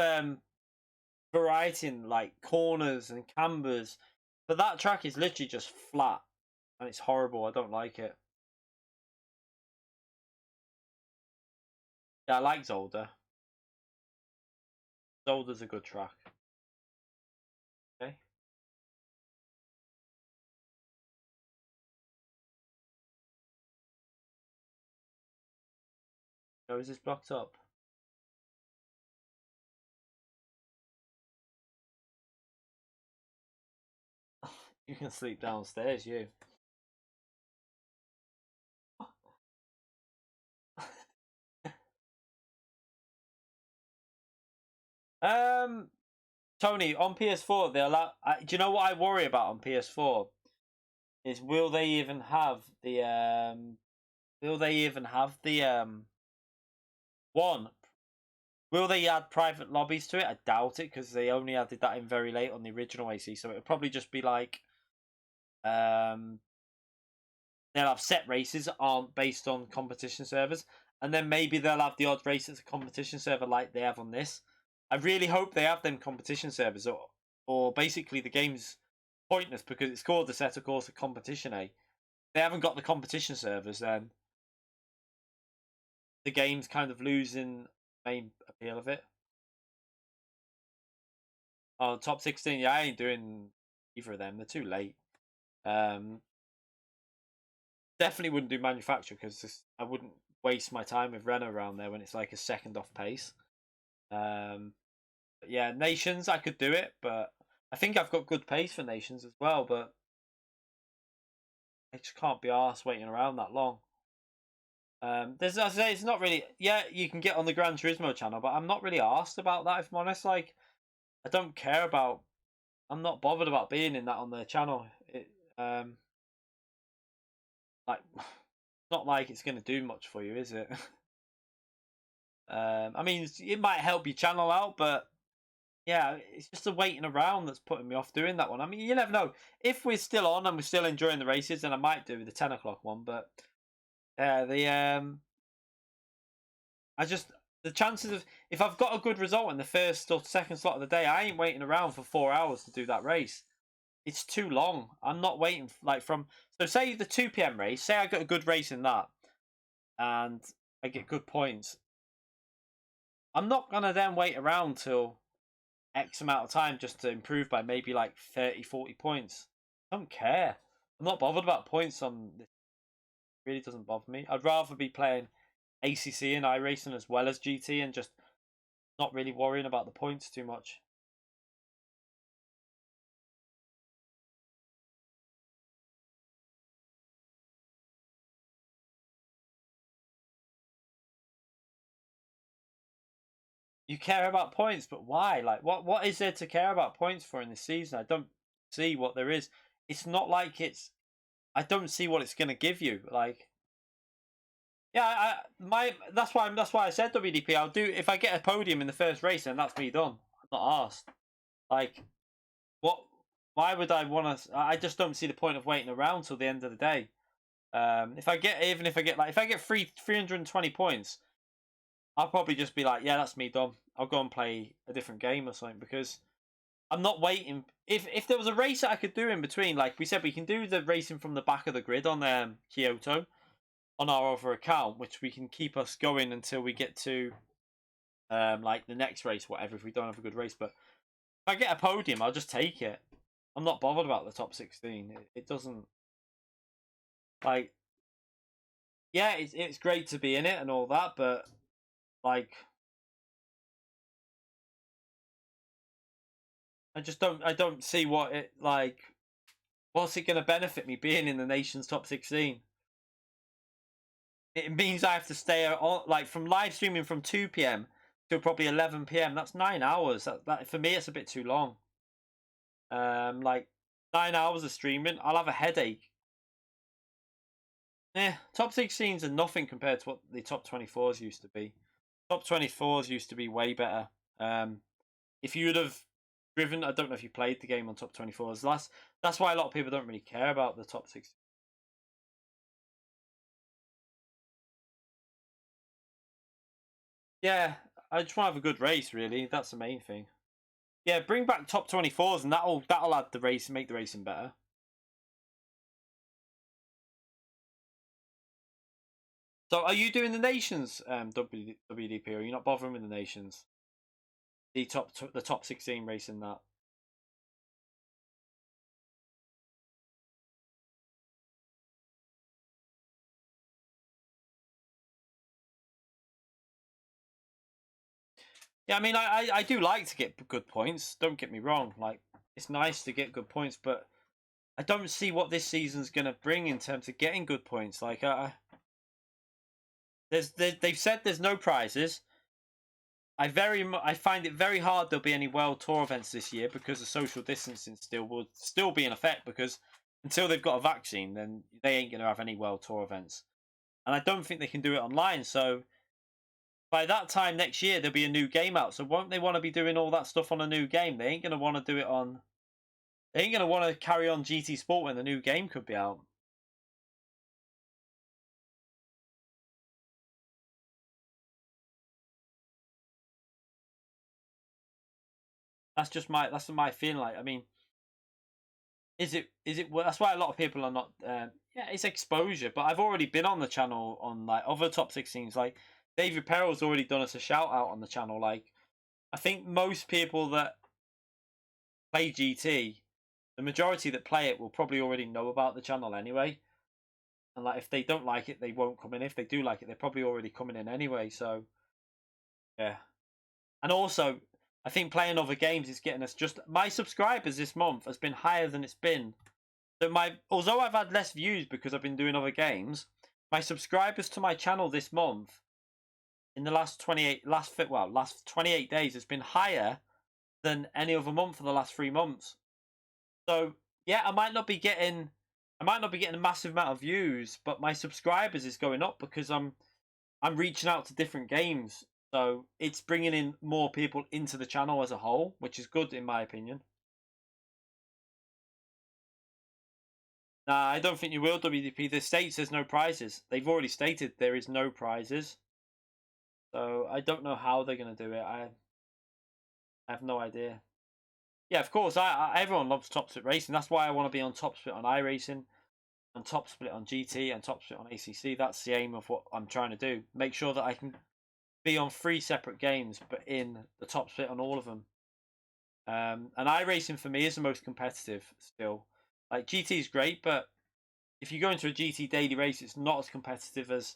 variety in like corners and cambers. But that track is literally just flat, and it's horrible. I don't like it. Yeah, I like Zolder. Zolder's a good track. Okay. Oh, is this blocked up? You can sleep downstairs, you. Tony, on PS4 they allow. Do you know what I worry about on PS4? Is will they even have the one? Will they add private lobbies to it? I doubt it because they only added that in very late on the original AC. So it would probably just be like they'll have set races that aren't based on competition servers, and then maybe they'll have the odd race that's a competition server like they have on this. I really hope they have them competition servers, or basically the game's pointless because it's called the Set a Course of Competition A. They haven't got the competition servers, then the game's kind of losing the main appeal of it. Oh, top 16, yeah, I ain't doing either of them. They're too late. Definitely wouldn't do manufacturer because I wouldn't waste my time with Renault around there when it's like a second off pace. But yeah, Nations, I could do it, but I think I've got good pace for Nations as well, but I just can't be arsed waiting around that long. As I say, it's not really. Yeah, you can get on the Gran Turismo channel, but I'm not really asked about that. If I'm honest, like I don't care about. I'm not bothered about being in that on their channel. Like, not like it's going to do much for you, is it? I mean, it might help your channel out, but yeah, it's just the waiting around that's putting me off doing that one. I mean, you never know. If we're still on and we're still enjoying the races, then I might do the 10 o'clock one. But the chances of if I've got a good result in the first or second slot of the day, I ain't waiting around for 4 hours to do that race. It's too long. I'm not waiting so say the 2 p.m. race. Say I got a good race in that, and I get good points. I'm not gonna then wait around till X amount of time just to improve by maybe like 30, 40 points. I don't care. I'm not bothered about points on this. It really doesn't bother me. I'd rather be playing ACC and iRacing as well as GT and just not really worrying about the points too much. You care about points, but why? Like, what is there to care about points for in this season? I don't see what there is. It's not like it's. I don't see what it's gonna give you. Like, yeah, that's why I said WDP. I'll do if I get a podium in the first race, then that's me done. I'm not asked. Like, what? Why would I want to? I just don't see the point of waiting around till the end of the day. If I get 320 points, I'll probably just be like, yeah, that's me done. I'll go and play a different game or something because I'm not waiting. If there was a race that I could do in between, like we said, we can do the racing from the back of the grid on Kyoto on our other account, which we can keep us going until we get to like the next race, whatever. If we don't have a good race, but if I get a podium, I'll just take it. I'm not bothered about the top 16. It doesn't like. Yeah, it's great to be in it and all that, but like, I don't see what it like. What's it going to benefit me being in the nation's top 16? It means I have to stay on like from live streaming from 2 p.m. till probably 11 p.m. That's 9 hours. That for me, it's a bit too long. Like 9 hours of streaming, I'll have a headache. Top 16s are nothing compared to what the top 24s used to be. Top 24s used to be way better. If you would have driven, I don't know if you played the game on top 24s. That's why a lot of people don't really care about the top 16. Yeah, I just want to have a good race, really. That's the main thing. Yeah, bring back top 24s, and that'll add the race and make the racing better. So, are you doing the nations WDP, or are you not bothering with the nations? The top 16 racing that. Yeah, I mean, I do like to get good points. Don't get me wrong. Like, it's nice to get good points, but I don't see what this season's going to bring in terms of getting good points. Like, they've said there's no prizes. I find it very hard there'll be any World Tour events this year because the social distancing would still be in effect because until they've got a vaccine, then they ain't going to have any World Tour events. And I don't think they can do it online. So by that time next year, there'll be a new game out. So won't they want to be doing all that stuff on a new game? They ain't going to want to do it on. They ain't going to want to carry on GT Sport when the new game could be out. That's my feeling. Like, I mean, is it? That's why a lot of people are not. Yeah, it's exposure. But I've already been on the channel on like other top 16s. Like David Perrell's already done us a shout out on the channel. Like, I think most people that play GT, the majority that play it will probably already know about the channel anyway. And like, if they don't like it, they won't come in. If they do like it, they're probably already coming in anyway. So, yeah. And also, I think playing other games is getting us just. My subscribers this month has been higher than it's been. So although I've had less views because I've been doing other games, my subscribers to my channel this month in the last 28 days has been higher than any other month for the last 3 months. So yeah, I might not be getting a massive amount of views, but my subscribers is going up because I'm reaching out to different games. So it's bringing in more people into the channel as a whole, which is good in my opinion. Nah, I don't think you will, WDP. The state says no prizes. They've already stated there is no prizes. So I don't know how they're going to do it. I have no idea. Yeah, of course, everyone loves Top Split Racing. That's why I want to be on Top Split on iRacing, on Top Split on GT, and Top Split on ACC. That's the aim of what I'm trying to do. Make sure that I can be on 3 separate games, but in the Top Split on all of them. And iRacing for me is the most competitive still. Like GT is great, but if you go into a GT daily race, it's not as competitive as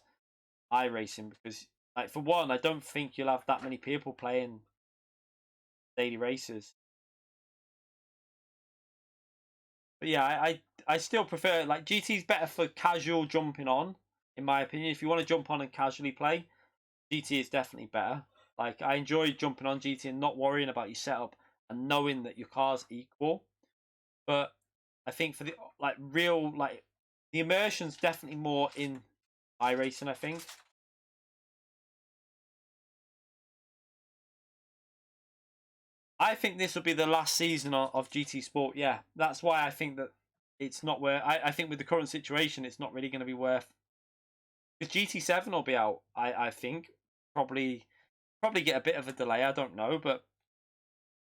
iRacing because, like, for one, I don't think you'll have that many people playing daily races. But yeah, I still prefer, like, GT's better for casual jumping on, in my opinion. If you want to jump on and casually play, GT is definitely better. Like, I enjoy jumping on GT and not worrying about your setup and knowing that your car's equal. But I think for the the immersion's definitely more in iRacing, I think. I think this will be the last season of GT Sport. Yeah, that's why I think that it's not worth. I think with the current situation, it's not really going to be worth. Because GT7 will be out. I think probably get a bit of a delay. I don't know, but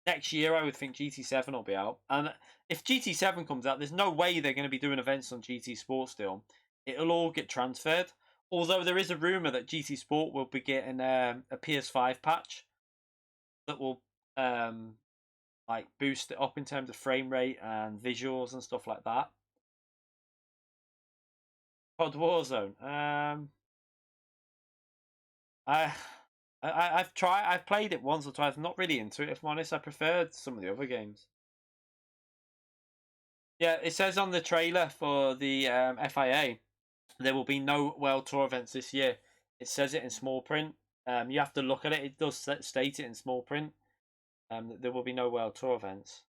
next year I would think GT7 will be out. And if GT7 comes out, there's no way they're going to be doing events on GT Sport still. It'll all get transferred. Although there is a rumor that GT Sport will be getting a PS5 patch that will like boost it up in terms of frame rate and visuals and stuff like that. COD Warzone. I've played it once or twice. I'm not really into it, if I'm honest. I preferred some of the other games. Yeah, it says on the trailer for the FIA there will be no World Tour events this year. It says it in small print. You have to look at it. It does state it in small print. There will be no World Tour events.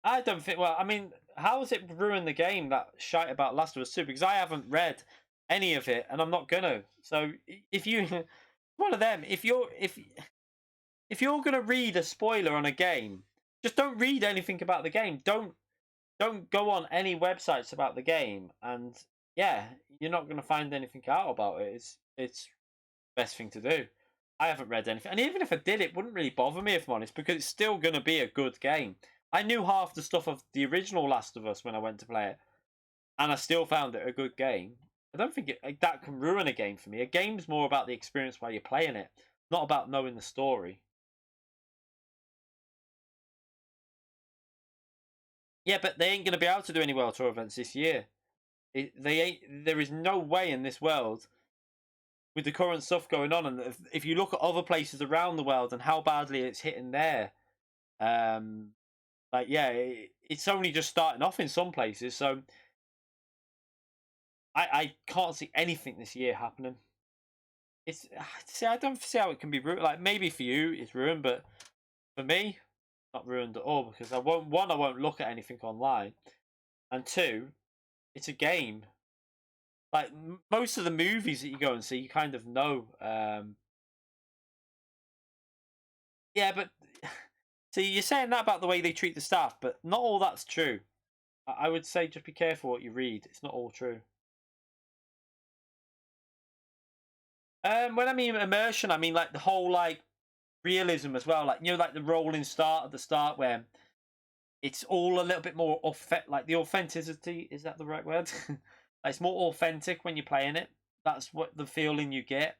I don't think. Well, I mean, how has it ruined the game, that shite about Last of Us 2? Because I haven't read any of it, and I'm not gonna. So if you, one of them, if you're gonna read a spoiler on a game, just don't read anything about the game. Don't go on any websites about the game, and yeah, you're not gonna find anything out about it. It's the best thing to do. I haven't read anything, and even if I did, it wouldn't really bother me, if I'm honest, because it's still gonna be a good game. I knew half the stuff of the original Last of Us when I went to play it, and I still found it a good game. I don't think that can ruin a game for me. A game's more about the experience while you're playing it, not about knowing the story. Yeah, but they ain't going to be able to do any World Tour events this year. They ain't. There is no way in this world, with the current stuff going on, and if you look at other places around the world and how badly it's hitting there, like, yeah, it's only just starting off in some places, so I can't see anything this year happening. It's see, I don't see how it can be ruined. Like, maybe for you it's ruined, but for me, not ruined at all, because I won't look at anything online, and two, it's a game. Like, most of the movies that you go and see, you kind of know. Yeah, but see, you're saying that about the way they treat the staff, but not all that's true. I would say just be careful what you read. It's not all true. When I mean immersion, I mean like the whole like realism as well. Like, you know, like the rolling start at the start where it's all a little bit more like the authenticity. Is that the right word? It's more authentic when you're playing it. That's what the feeling you get.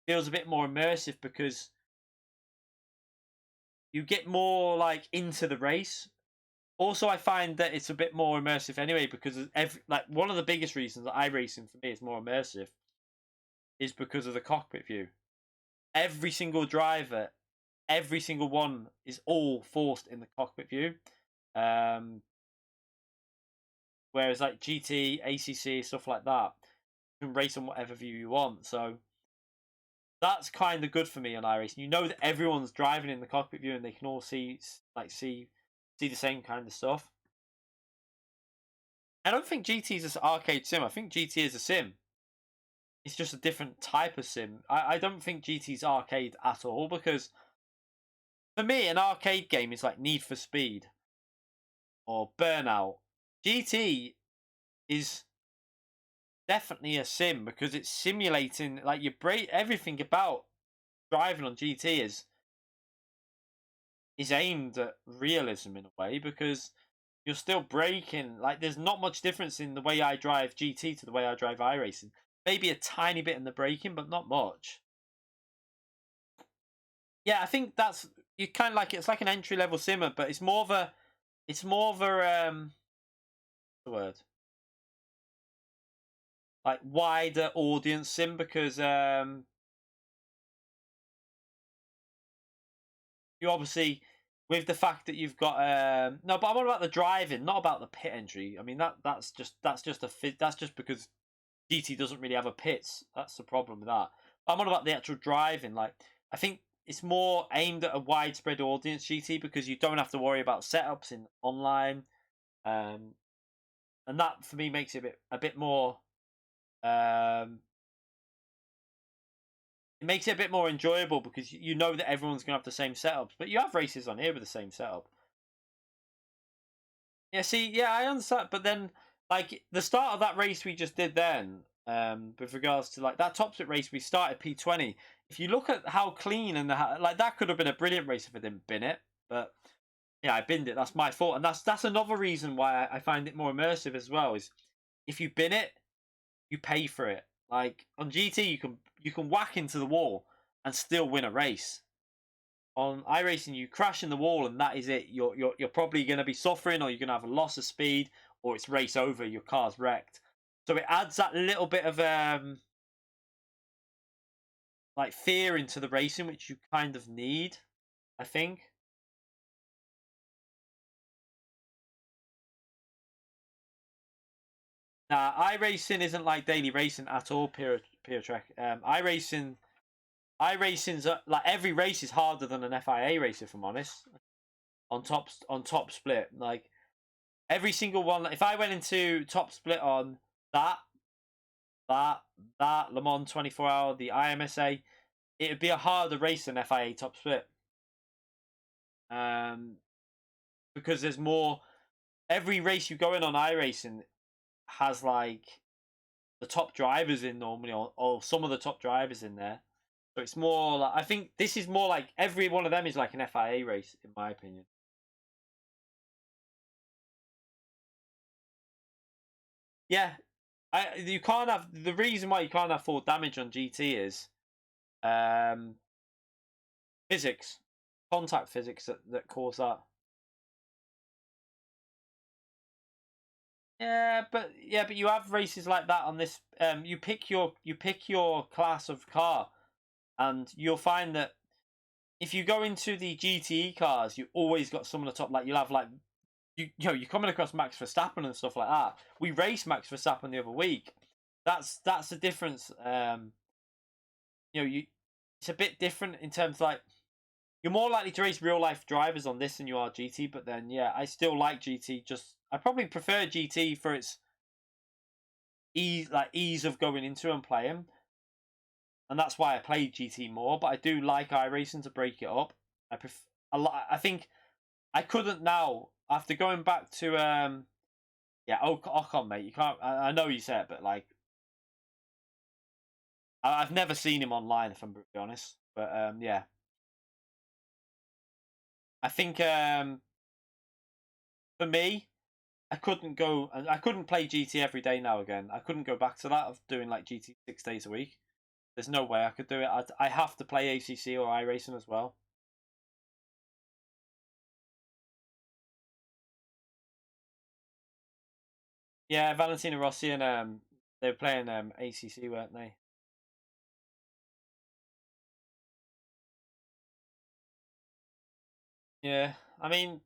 Feels a bit more immersive because you get more like into the race. Also, I find that it's a bit more immersive anyway because like one of the biggest reasons that iRacing for me is more immersive is because of the cockpit view. Every single driver, every single one is all forced in the cockpit view. Whereas like GT, ACC, stuff like that, you can race on whatever view you want. So that's kind of good for me on iRacing. You know that everyone's driving in the cockpit view and they can all see the same kind of stuff. I don't think GT is an arcade sim. I think GT is a sim. It's just a different type of sim. I don't think GT's arcade at all, because for me, an arcade game is like Need for Speed or Burnout. GT is definitely a sim because it's simulating, like, your brain. Everything about driving on GT is aimed at realism in a way, because you're still braking. Like, there's not much difference in the way I drive GT to the way I drive iRacing. Maybe a tiny bit in the braking, but not much. Yeah, I think that's, you kind of like, it's like an entry level simmer, but it's more of a the word, like, wider audience sim, because you obviously, with the fact that you've got no, but I'm on about the driving, not about the pit entry. I mean that's just that's just because GT doesn't really have a pits. That's the problem with that. I'm on about the actual driving. Like I think it's more aimed at a widespread audience GT because you don't have to worry about setups in online, and that for me makes it a bit more. It makes it a bit more enjoyable because you know that everyone's gonna have the same setups, but you have races on here with the same setup. Yeah, see, yeah, I understand, but then like the start of that race we just did then, with regards to like that top split race, we started P20. If you look at how clean and like that could have been a brilliant race if I didn't bin it, but yeah, I binned it. That's my fault, and that's another reason why I find it more immersive as well. Is if you bin it, you pay for it. Like on GT, you can whack into the wall and still win a race. On iRacing, you crash in the wall and that is it. You're probably going to be suffering, or you're going to have a loss of speed, or it's race over. Your car's wrecked. So it adds that little bit of like fear into the racing, which you kind of need, I think. iRacing isn't like daily racing at all. Pure Trek. iRacing's like every race is harder than an FIA race, if I'm honest. On top split, like every single one. If I went into top split on that Le Mans 24 hour, the IMSA, it would be a harder race than FIA top split. Because there's more. Every race you go in on iRacing has like the top drivers in normally, or some of the top drivers in there. So it's more like, I think this is more like every one of them is like an FIA race, in my opinion. Yeah, you can't have the reason why you can't have full damage on GT is physics, contact physics that cause that. Yeah, but you have races like that on this. You pick your class of car, and you'll find that if you go into the GTE cars, you always got some of the top. Like you'll have like you know you're coming across Max Verstappen and stuff like that. We raced Max Verstappen the other week. That's the difference. It's a bit different in terms of, like you're more likely to race real life drivers on this than you are GT. But then yeah, I still like GT. I probably prefer GT for its ease of going into and playing, and that's why I played GT more. But I do like iRacing to break it up. I think I couldn't now after going back to yeah, Ocon, mate. You can't. I know you said it, but like I've never seen him online, if I'm brutally honest. But yeah, I think for me, I couldn't play GT every day now again. I couldn't go back to that of doing like GT 6 days a week. There's no way I could do it. I have to play ACC or iRacing as well. Yeah, Valentina Rossi and they were playing ACC, weren't they? Yeah, I mean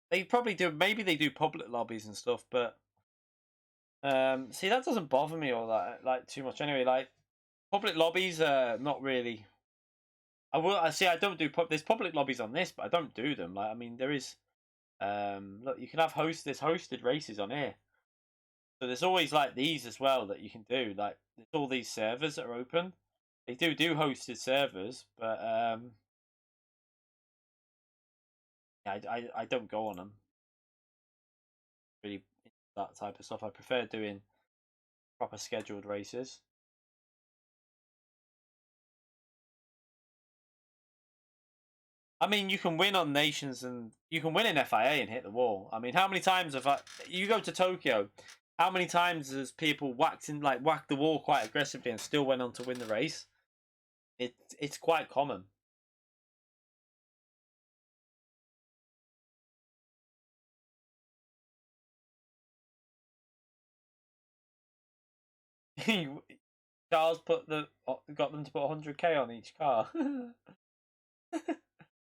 they probably do. Maybe they do public lobbies and stuff, but see that doesn't bother me all that like too much anyway. Like public lobbies are not really. I see. I don't do there's public lobbies on this, but I don't do them. Like I mean, there is. Look, you can have there's hosted races on here. So there's always like these as well that you can do. Like there's all these servers that are open. They do hosted servers, but yeah, I don't go on them. Really that type of stuff. I prefer doing proper scheduled races. I mean, you can win on nations and you can win in FIA and hit the wall. I mean, how many times have you go to Tokyo? How many times has people whacked the wall quite aggressively and still went on to win the race? It's quite common. Charles got them to put 100k on each car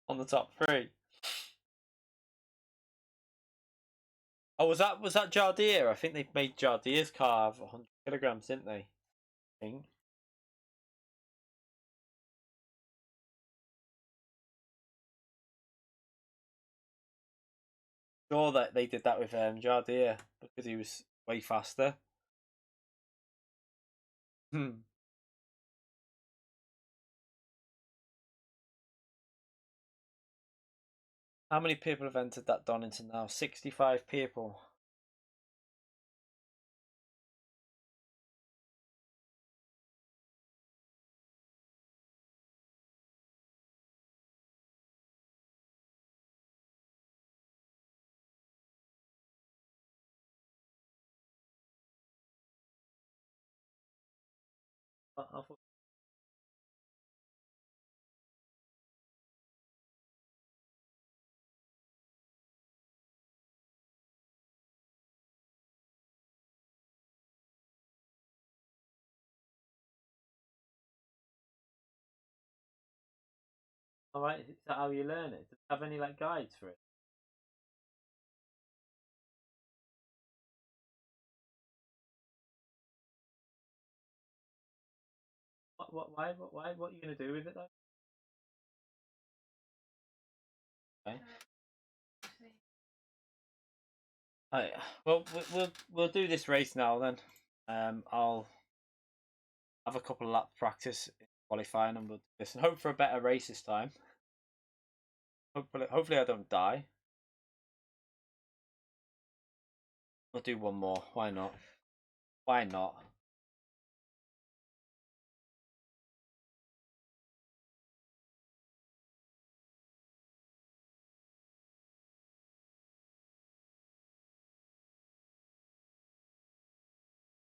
on the top three. Oh, was that Jardier? I think they made Jardier's car of 100 kilograms, didn't they? I think. Sure that they did that with Jardier because he was way faster. Hmm. How many people have entered that Donington now? 65 people. All right, is that how you learn it? Does it have any like guides for it? What are you gonna do with it though? Okay. Right. Well, we'll do this race now then. I'll have a couple of lap practice in qualifying, and we'll do this and hope for a better race this time. Hopefully I don't die. We'll do one more. Why not? Why not?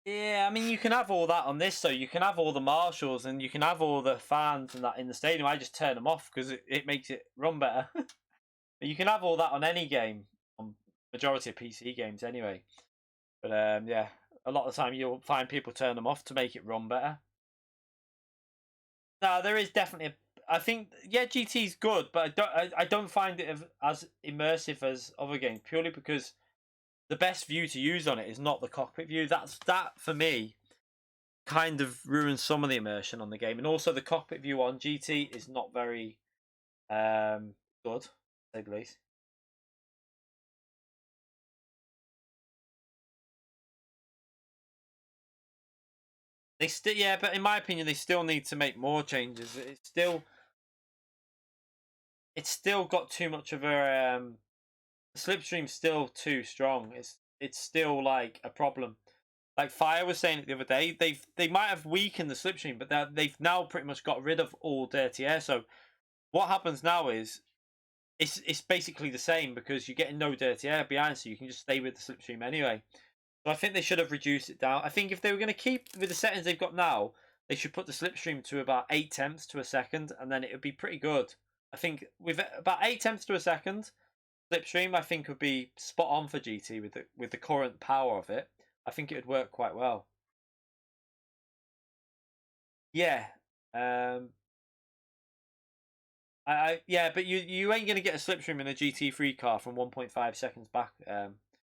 Yeah, I mean, you can have all that on this, so you can have all the marshals and you can have all the fans and that in the stadium. I just turn them off because it makes it run better. But you can have all that on any game, on majority of PC games anyway. But yeah, a lot of the time you'll find people turn them off to make it run better. No, there is definitely. I think yeah, GT's good, but I don't find it as immersive as other games purely because the best view to use on it is not the cockpit view. That for me kind of ruins some of the immersion on the game, and also the cockpit view on GT is not very good, to say the least. They still yeah, but in my opinion, they still need to make more changes. It's still got too much of a the slipstream's still too strong. It's still like a problem. Like Fire was saying it the other day, they might have weakened the slipstream, but they've now pretty much got rid of all dirty air. So what happens now is it's basically the same because you're getting no dirty air behind, so you can just stay with the slipstream anyway. So I think they should have reduced it down. I think if they were going to keep with the settings they've got now, they should put the slipstream to about 8/10 to a second, and then it would be pretty good. I think with about 8/10 to a second, slipstream I think would be spot on for GT with the current power of it. I think it would work quite well. Yeah. Yeah, but you ain't gonna get a slipstream in a GT3 car from 1.5 seconds back.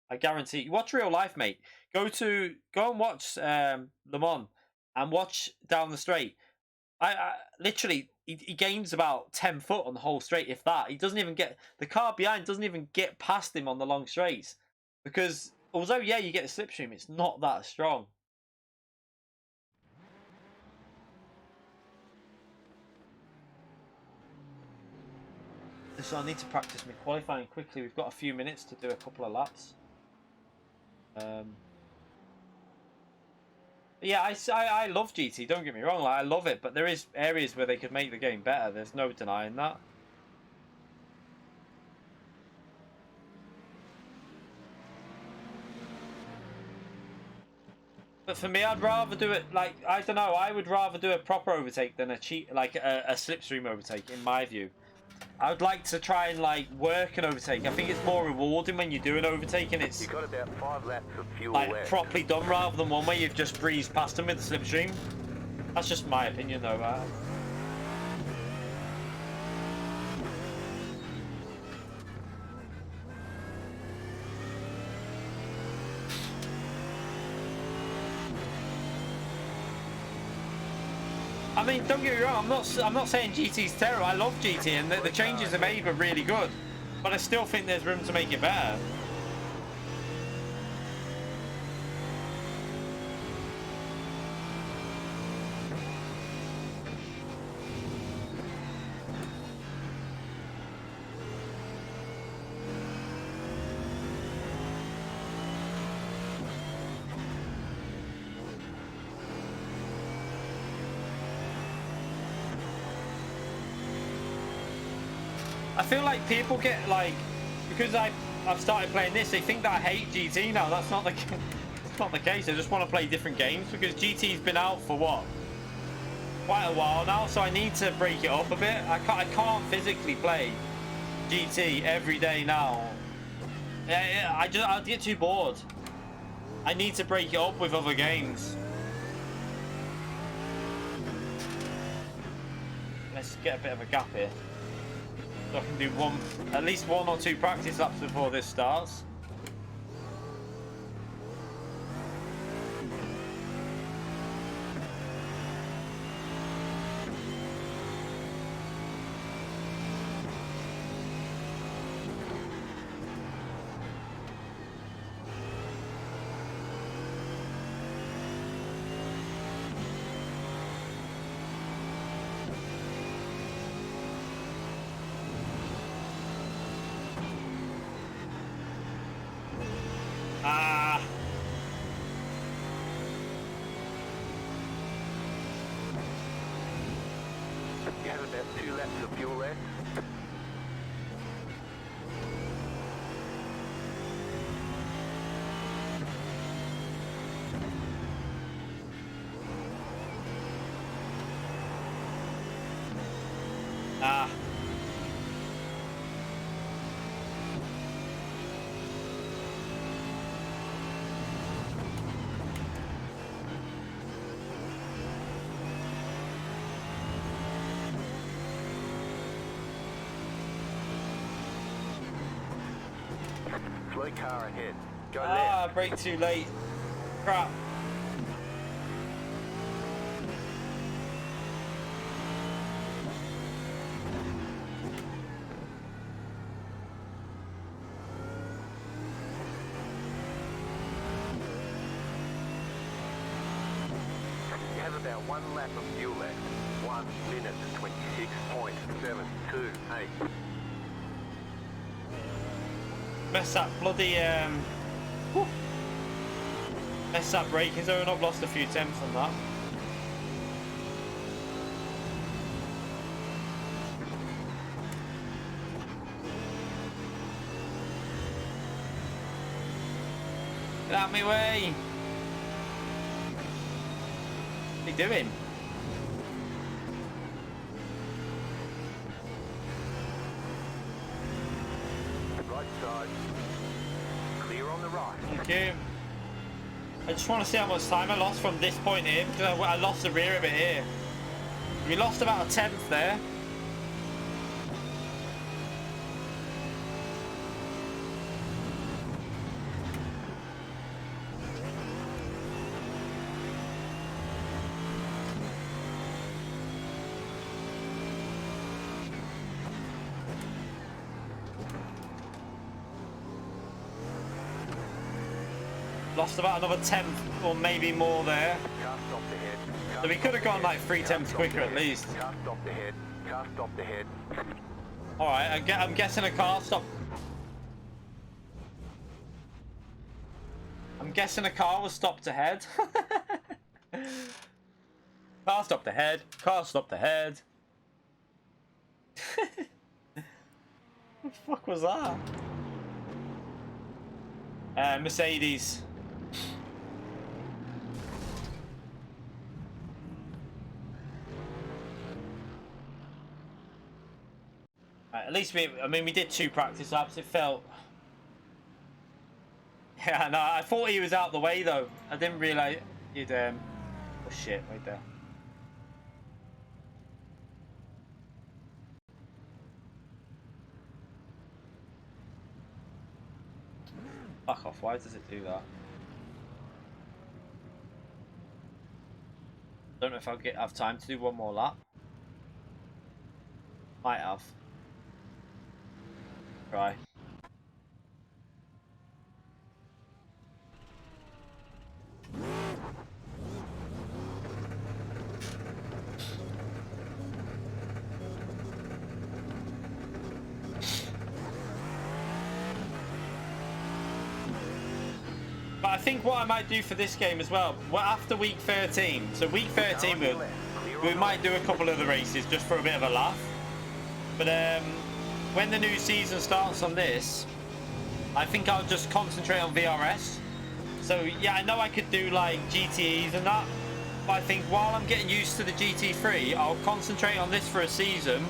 I guarantee. You watch real life, mate. Go and watch Le Mans and watch down the straight. I literally he gains about 10 foot on the whole straight, if that. He doesn't even get the car behind doesn't even get past him on the long straights because although yeah you get a slipstream, it's not that strong. So I need to practice my qualifying quickly. We've got a few minutes to do a couple of laps. Yeah, I love GT. Don't get me wrong, like, I love it, but there is areas where they could make the game better. There's no denying that. But for me, I'd rather do it like I don't know. I would rather do a proper overtake than a cheat like a slipstream overtake. In my view, I would like to try and like work an overtake. I think it's more rewarding when you do an overtake and it's
You got about 5 laps of fuel
like
left.
properly done rather than one where you've just breezed past them with the slipstream. That's just my opinion, though.
mean, don't get me wrong. I'm not saying GT's terrible. I love GT, and the changes they made were really good. But I still think there's room to make it better. I feel like people get like, because I've started playing this, they think that I hate GT now. That's not the it's not the case. I just want to play different games because GT's been out for what, quite a while now. So I need to break it up a bit. I can't physically play GT every day now. I'd get too bored. I need to break it up with other games. Let's get a bit of a gap here. So I can do at least one or two practice laps before this starts.
You have about 2 laps of fuel left. Slow car ahead. Go left.
Brake too late. Crap.
You have about 1 lap of fuel left. 1 minute 26.728.
Mess that bloody mess that braking zone. I've lost a few tenths on that. Get out of my way. What are you doing?
Right side. Clear on the right.
Thank you. I just want to see how much time I lost from this point here, because I lost the rear a bit here. We lost about a tenth there. Lost about another tenth or maybe more there.
Car stopped ahead.
So we could have gone like 3 tenths quicker at least.
Car stopped ahead. Car stopped ahead.
Alright, I'm guessing a car stopped. I'm guessing a car was stopped ahead. Car stopped ahead. Car stopped ahead. What the fuck was that? Mercedes. At least we did 2 practice laps. It felt. Yeah, no, I thought he was out the way though. I didn't realise he'd. Oh shit! Right there. Fuck off! Why does it do that?
don't know if I'll have time to do one more lap. Might have. Try. But I think what I might do for this game as well, after week 13, so week 13 we might do a couple of the races just for a bit of a laugh. But when the new season starts on this, I think I'll just concentrate on VRS. So yeah, I know I could do like GTEs and that, but I think while I'm getting used to the GT3, I'll concentrate on this for a season.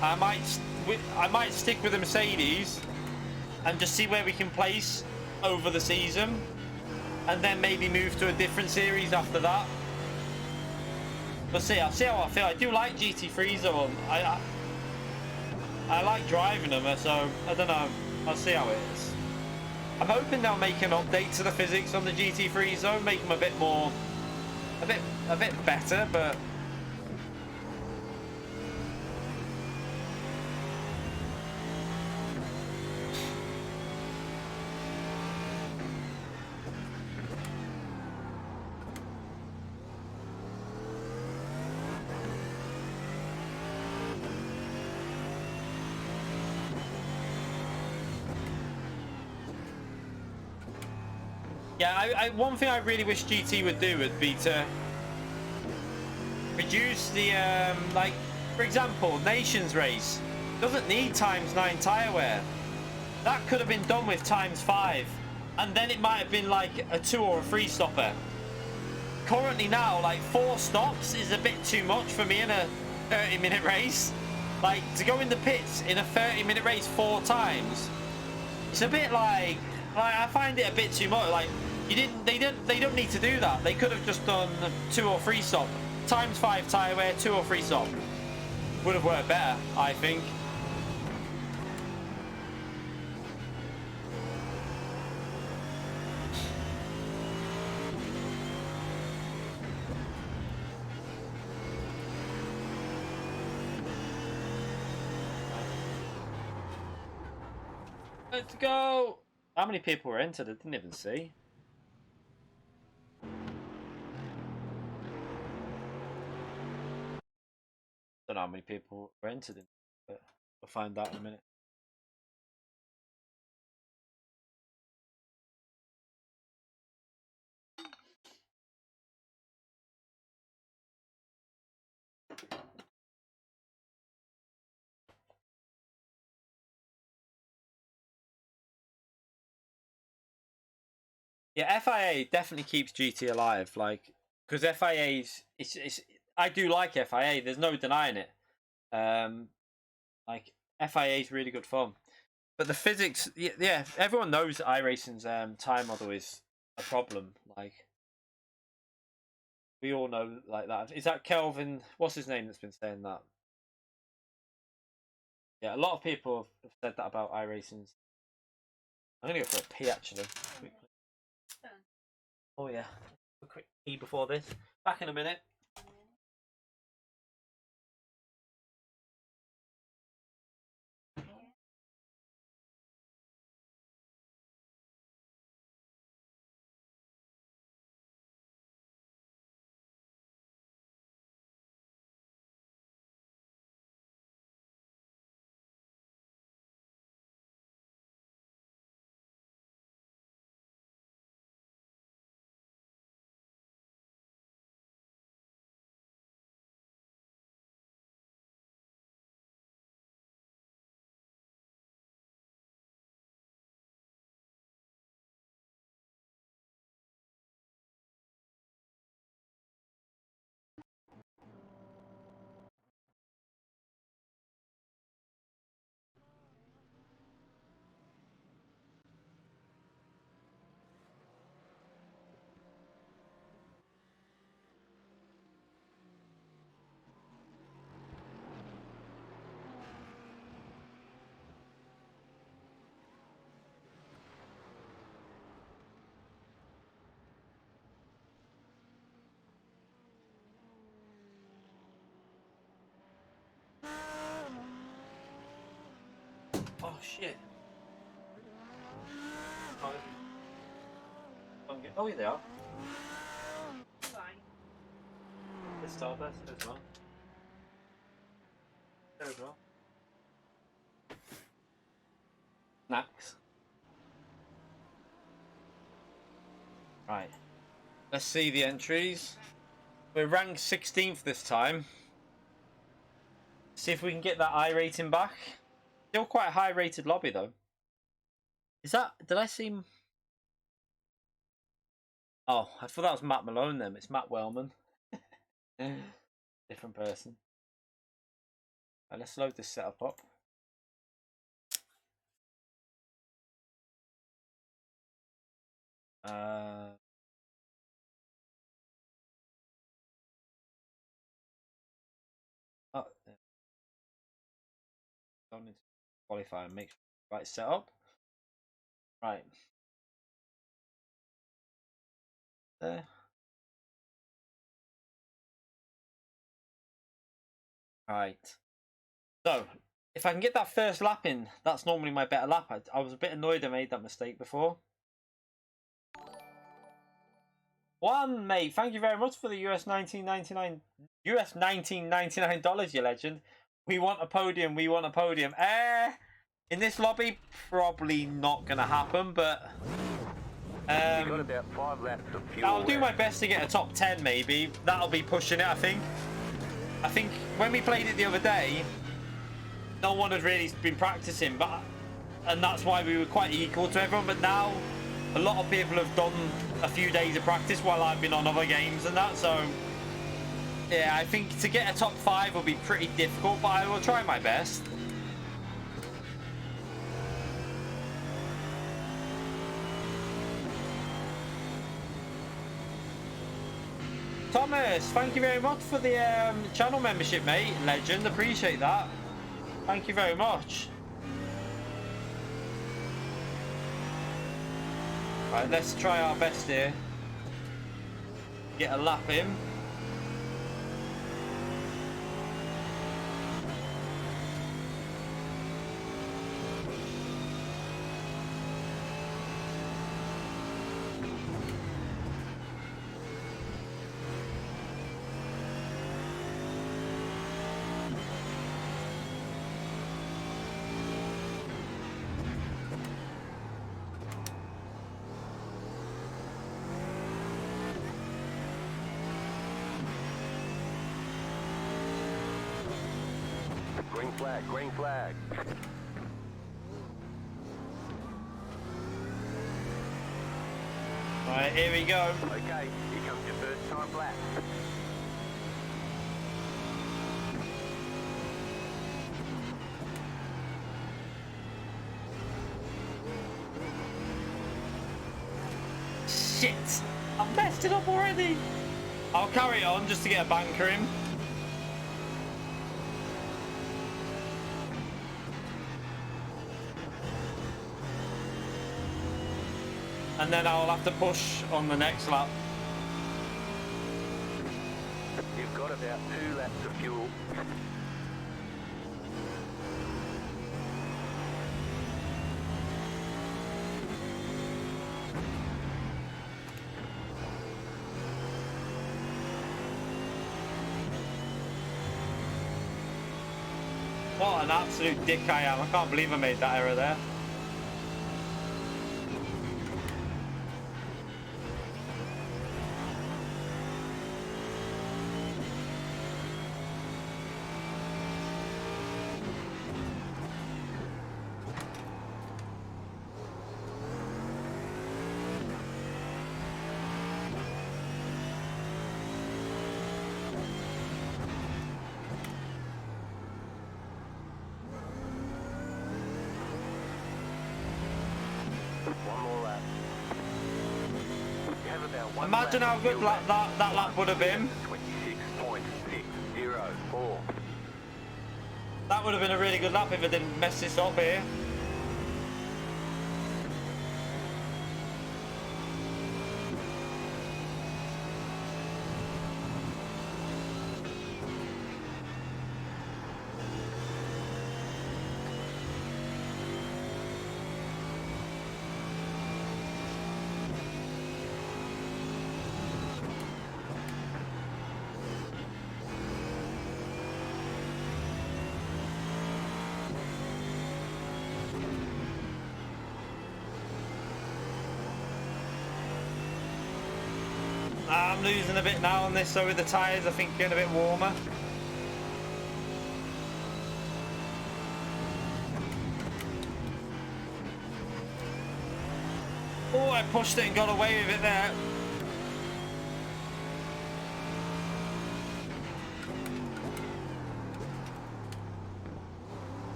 I might stick with the Mercedes and just see where we can place over the season, and then maybe move to a different series after that. We'll see. I'll see how I feel. I do like GT3s though. I like driving them, so I don't know. I'll see how it is. I'm hoping they'll make an update to the physics on the GT3s though, make them a bit more, a bit better, but. Yeah, one thing I really wish GT would do would be to reduce the, like, for example, Nations Race doesn't need ×9 tyre wear. That could have been done with ×5, and then it might have been like a 2 or a 3 stopper. Currently now, like 4 stops is a bit too much for me in a 30-minute race. Like, to go in the pits in a 30-minute race 4 times, it's a bit like I find it a bit too much. Like, they don't need to do that. They could have just done 2 or 3 stop, ×5 tyre wear, 2 or 3 stop. Would have worked better, I think. Let's go. How many people were entered? I didn't even see. Don't know how many people were entered in, but we'll find out in a minute. Yeah, FIA definitely keeps GT alive, like, because FIA's it's I do like FIA. There's no denying it. Like FIA is really good fun, but the physics, yeah, everyone knows that iRacing's time model is a problem. Like, we all know like that. Is that Kelvin? What's his name that's been saying that? Yeah, a lot of people have said that about iRacing's. I'm gonna go for a pee actually. Quickly. Oh yeah, a quick pee before this. Back in a minute.
shit. Oh, yeah, they are. Fine. This starburst as well. There we go. Snacks. Right. Let's see the entries. We're ranked 16th this time. See if we can get that I rating back. Still quite a high rated lobby though. Is that, did I see? Oh, I thought that was Matt Malone then. It's Matt Wellman. Different person. Right, let's load this setup up. Oh, don't need to qualify and make sure the right setup. Right. There. Right. So, if I can get that first lap in, that's normally my better lap. I was a bit annoyed I made that mistake before. One, mate, thank you very much for the US $19.99 $19.99, you legend. We want a podium, we want a podium. In this lobby, probably not going to happen, but
You've got about 5 laps of fuel.
I'll do my best to get a top 10 maybe. That'll be pushing it, I think. I think when we played it the other day, no one had really been practicing, and that's why we were quite equal to everyone. But now, a lot of people have done a few days of practice while I've been on other games and that. So, yeah, I think to get a top 5 will be pretty difficult, but I will try my best. Thomas, thank you very much for the channel membership, mate. Legend, appreciate that. Thank you very much. Right, let's try our best here. Get a lap in.
Green flag, green flag.
Right, here we go.
Okay, here comes your first time lap.
Shit! I've messed it up already! I'll carry it on just to get a banker in. And then I'll have to push on the next lap.
You've got about 2 laps of fuel.
What an absolute dick I am. I can't believe I made that error there. Imagine how good that lap would have been.
26.604.
That would have been a really good lap if I didn't mess this up here. I'm losing a bit now on this, so with the tyres I think getting a bit warmer. Oh, I pushed it and got away with it there.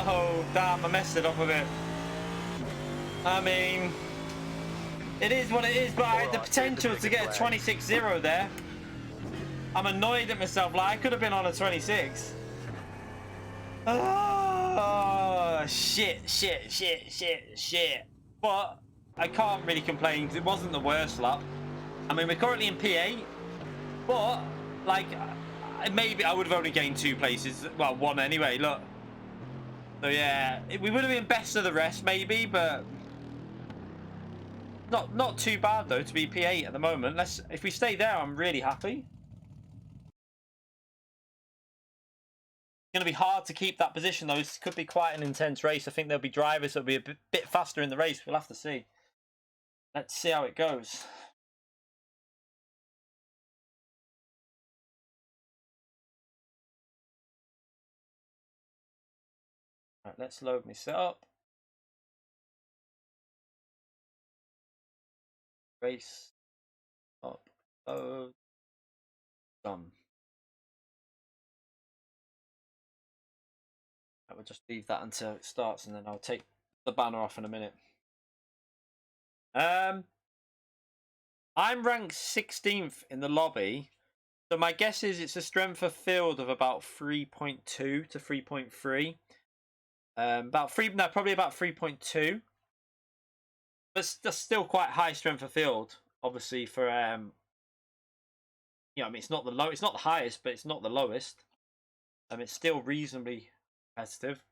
Oh, damn, I messed it up a bit. I mean, it is what it is, but I had the potential to get a 26-0 there. I'm annoyed at myself, like I could have been on a 26. Oh, shit. But I can't really complain because it wasn't the worst lap. I mean, we're currently in P8, but like, maybe I would have only gained 2 places. Well, 1 anyway, look. So yeah, we would have been best of the rest maybe, but not too bad though to be P8 at the moment. If we stay there, I'm really happy. It's going to be hard to keep that position though. This could be quite an intense race. I think there'll be drivers that'll be a bit faster in the race. We'll have to see. Let's see how it goes. Right, let's load my setup. Race up, load, done. I will just leave that until it starts, and then I'll take the banner off in a minute. I'm ranked 16th in the lobby, so my guess is it's a strength of field of about 3.2 to 3.3. Probably about 3.2. But that's still quite high strength of field, obviously for you know, I mean it's not the highest, but it's not the lowest. It's still reasonably competitive.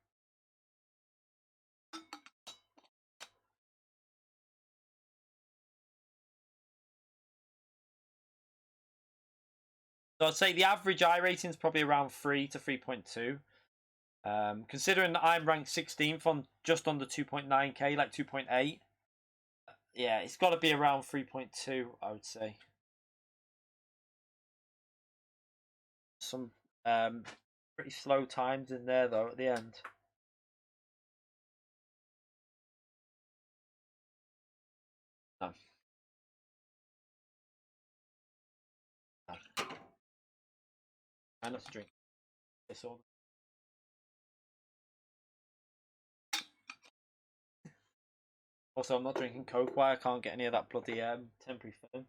So I'd say the average iRating is probably around 3 to 3.2. Considering that I'm ranked 16th on just under 2.9k, like 2.8. Yeah, it's got to be around 3.2, I would say. Some pretty slow times in there though at the end. No. And let's drink this all. Also, I'm not drinking Coke. Why I can't get any of that bloody temporary film.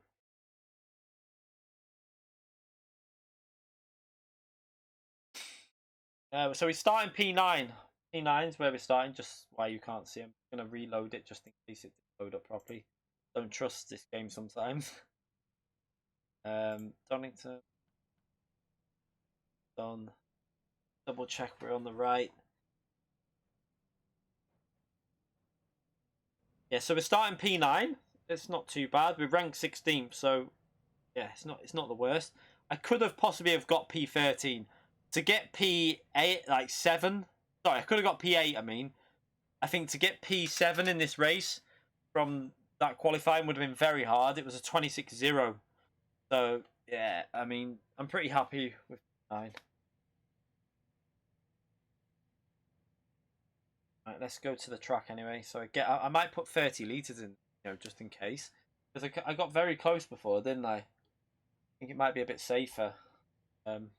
So we start in P9. P9 is where we're starting, just why you can't see. I'm going to reload it just in case it didn't load up properly. Don't trust this game sometimes. Donington. Done. Double check we're on the right. Yeah, so we're starting P9. It's not too bad. We're ranked 16th, so yeah, it's not the worst. I could have possibly have got P13 to get P8, like 7. Sorry, I could have got P8. I mean, I think to get P7 in this race from that qualifying would have been very hard. It was a 26-0. So yeah, I mean, I'm pretty happy with 9. Right, let's go to the track anyway. So I might put 30 litres in, you know, just in case. Because I got very close before, didn't I? I think it might be a bit safer.
One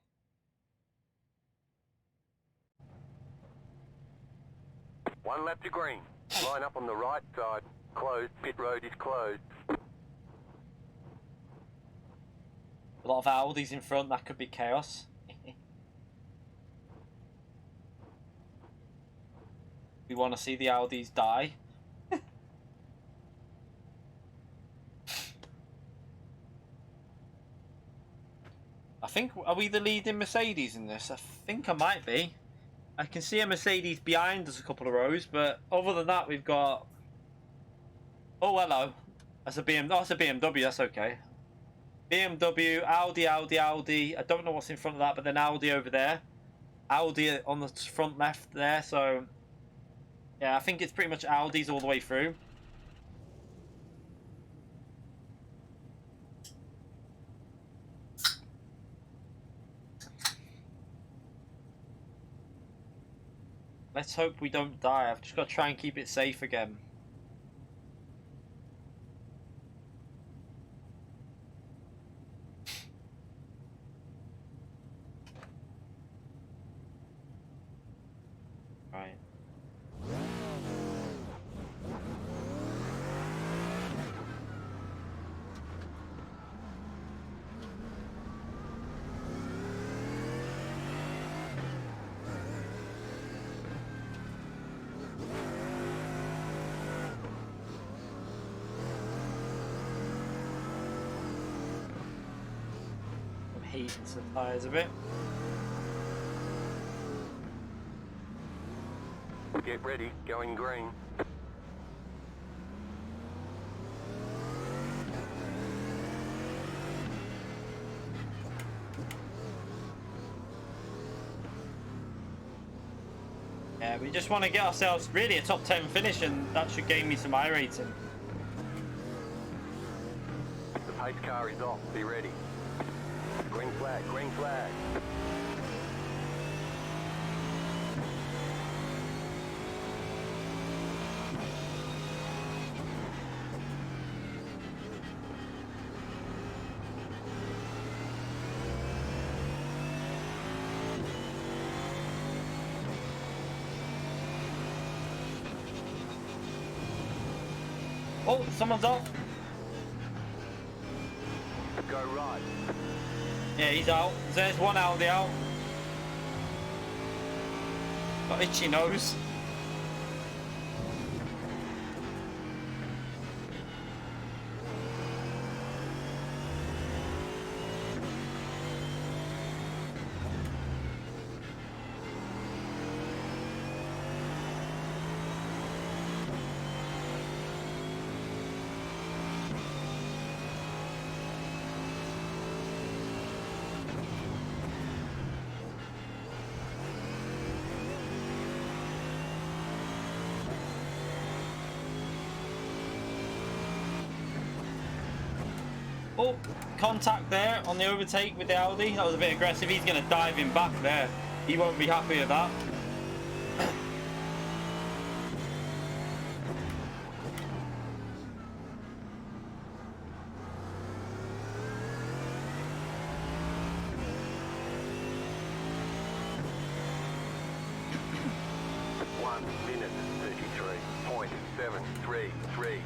lap to green. Line up on the right side. Closed. Pit road is closed.
A lot of Audis in front. That could be chaos. We want to see the Audis die. I think, are we the leading Mercedes in this? I think I might be. I can see a Mercedes behind us a couple of rows, but other than that, we've got... Oh, hello. That's a BMW, that's okay.
BMW, Audi, Audi, Audi. I don't know what's in front of that, but then Audi over there. Audi on the front left there. So, yeah, I think it's pretty much Audis all the way through. Let's hope we don't die. I've just got to try and keep it safe again. Right. Heating some tires a bit.
Get ready, going green.
Yeah, we just want to get ourselves really a top 10 finish, and that should gain me some iRating.
The pace car is off, be ready. Green flag, green flag.
Oh, someone's off.
Go right.
Yeah, he's out. There's one Audi out. Got itchy nose. Oh, contact there on the overtake with the Audi. That was a bit aggressive. He's going to dive him back there. He won't be happy with that.
One minute 33.733.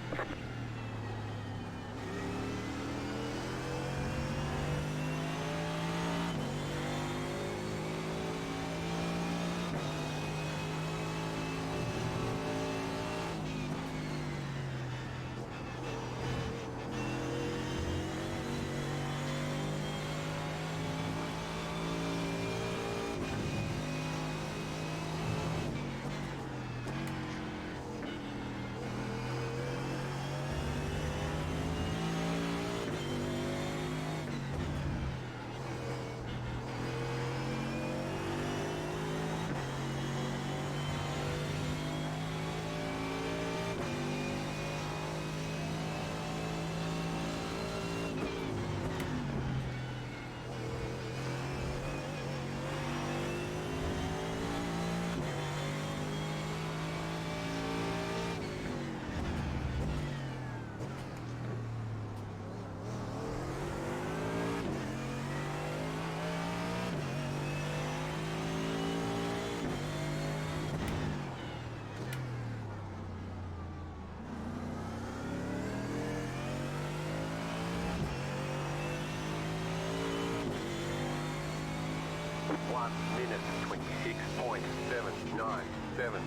One minute 26.797.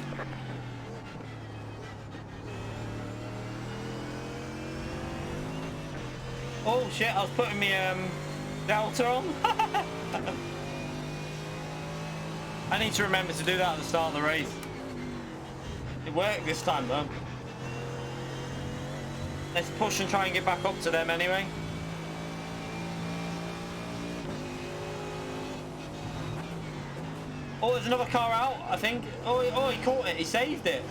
Oh shit, I was putting my Delta on. I need to remember to do that at the start of the race. It worked this time though. Let's push and try and get back up to them anyway.
Oh, there's another car out, I think. Oh, he caught it. He saved it.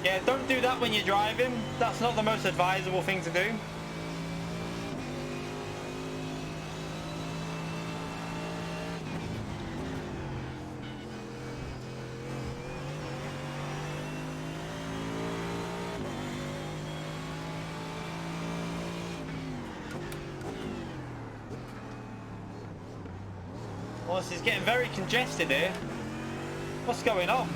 Yeah, don't do that when you're driving. That's not the most advisable thing to do. Oh, this is getting very congested here. What's going on?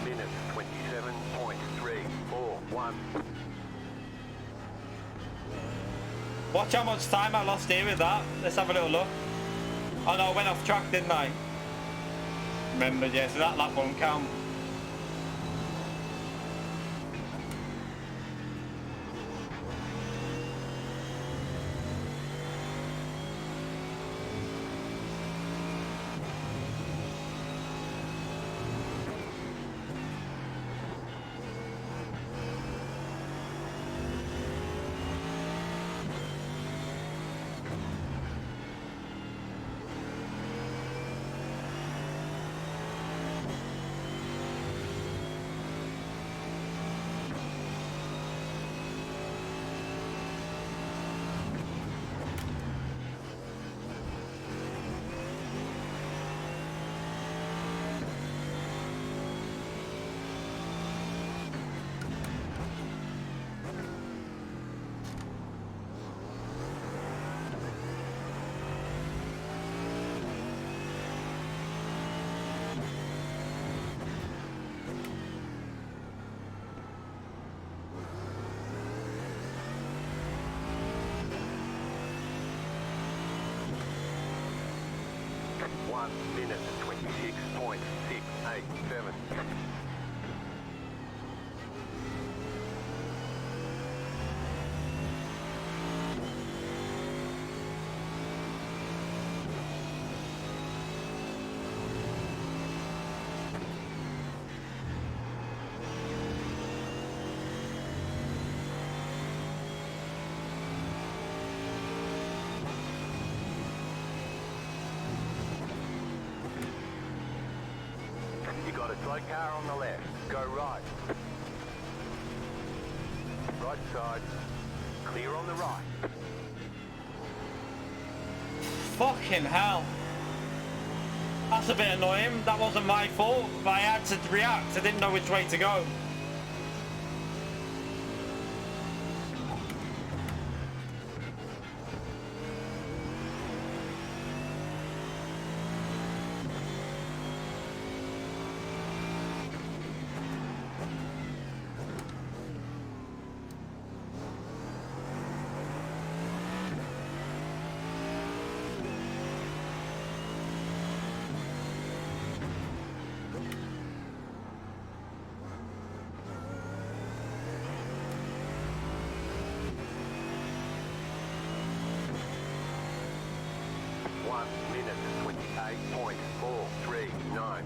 Minute 27.341.
Watch how much time I lost here with that. Let's have a little look. Oh no, I went off track, didn't I? Remembered, yeah, so that lap won't count.
Minute 26.687. Got a slow car on the left. Go right. Right side. Clear on the right.
Fucking hell. That's a bit annoying. That wasn't my fault, but I had to react. I didn't know which way to go.
Minute 28.439.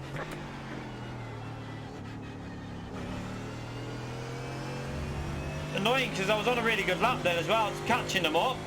Annoying because I was on a really good lap then as well. I was catching them up.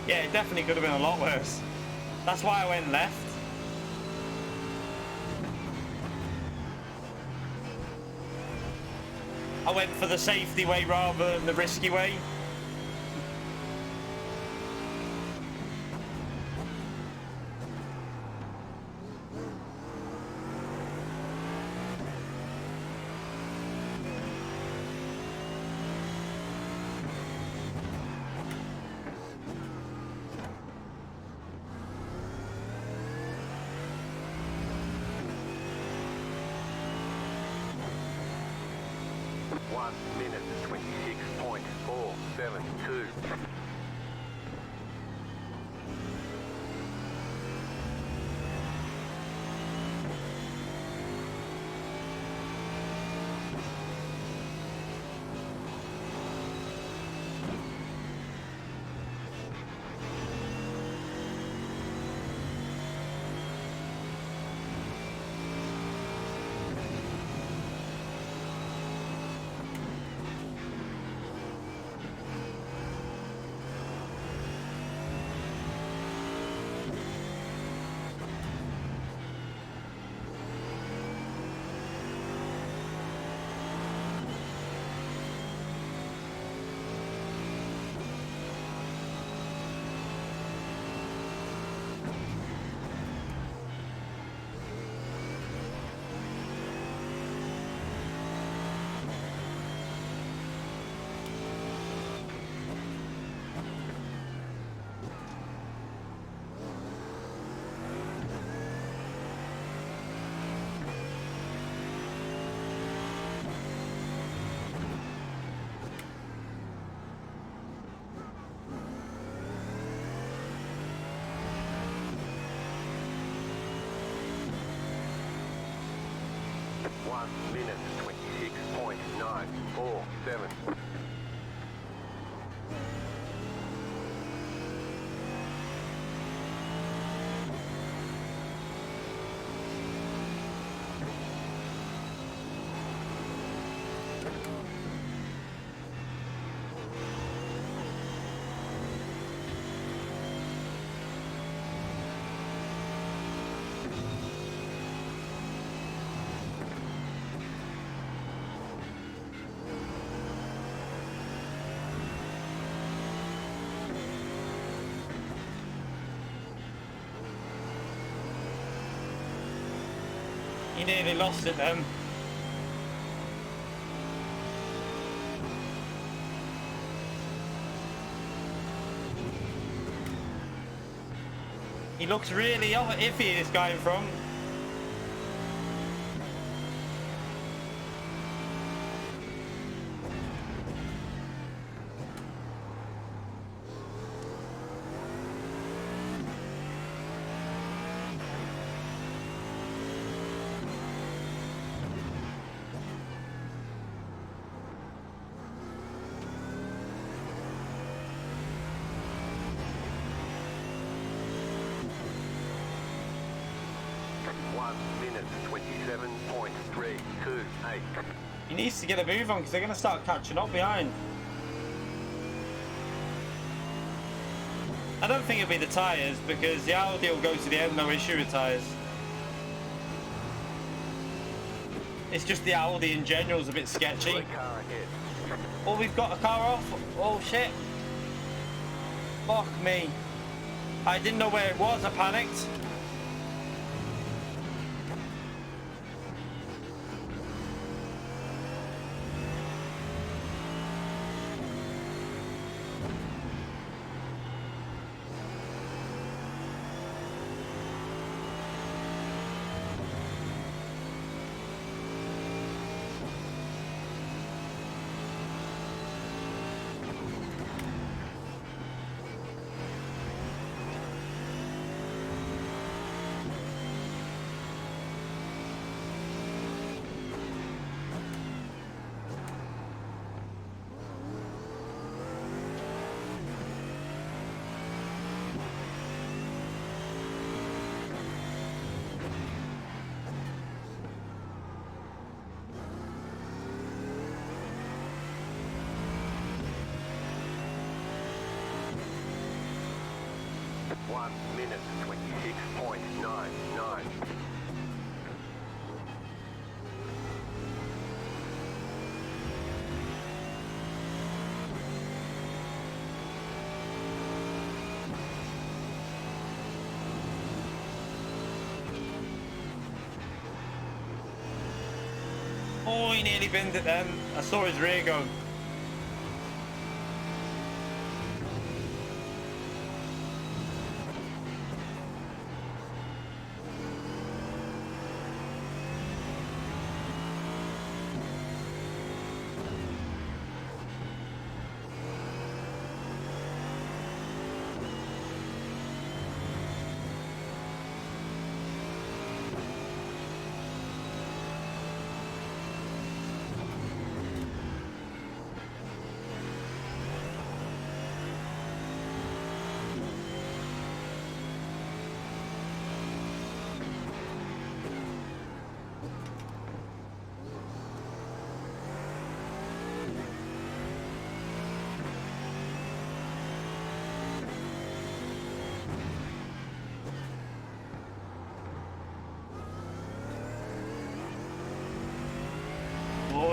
Yeah, it definitely could have been a lot worse. That's why I went left. I went for the safety way rather than the risky way.
1 minute 26.472. One minute 26.947.
He nearly lost it then. He looks really iffy, this guy in front.
Minute 27.328.
He needs to get a move on because they're going to start catching up behind. I don't think it'll be the tyres because the Audi will go to the end, no issue with tyres. It's just the Audi in general is a bit sketchy. Oh, we've got a car off. Oh shit. Fuck me. I didn't know where it was, I panicked.
Minute 26.99.
Oh, he nearly binned it then. I saw his rear go.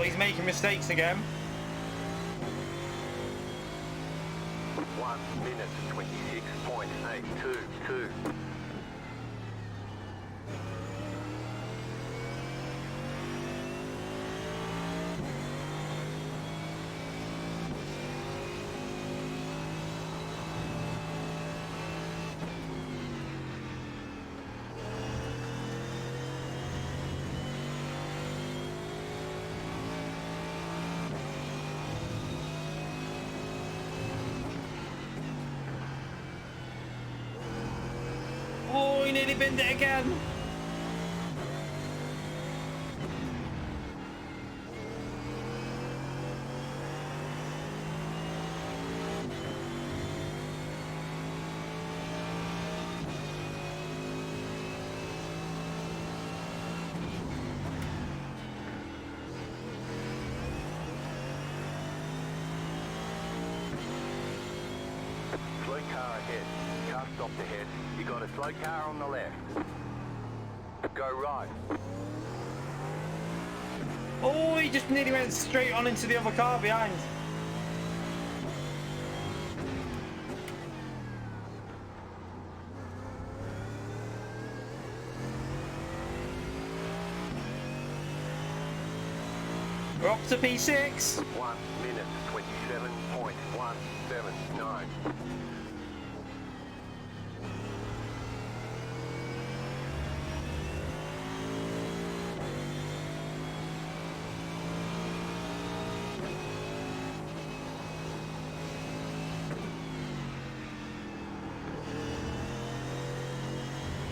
he's making mistakes again.
1 minute 26.822.
Oh, he nearly binned it again.
Slow car ahead. Car stopped ahead. You got a slow car on the left. Go right.
Oh, he just nearly went straight on into the other car behind. We're up to P6.
1 minute 27.179.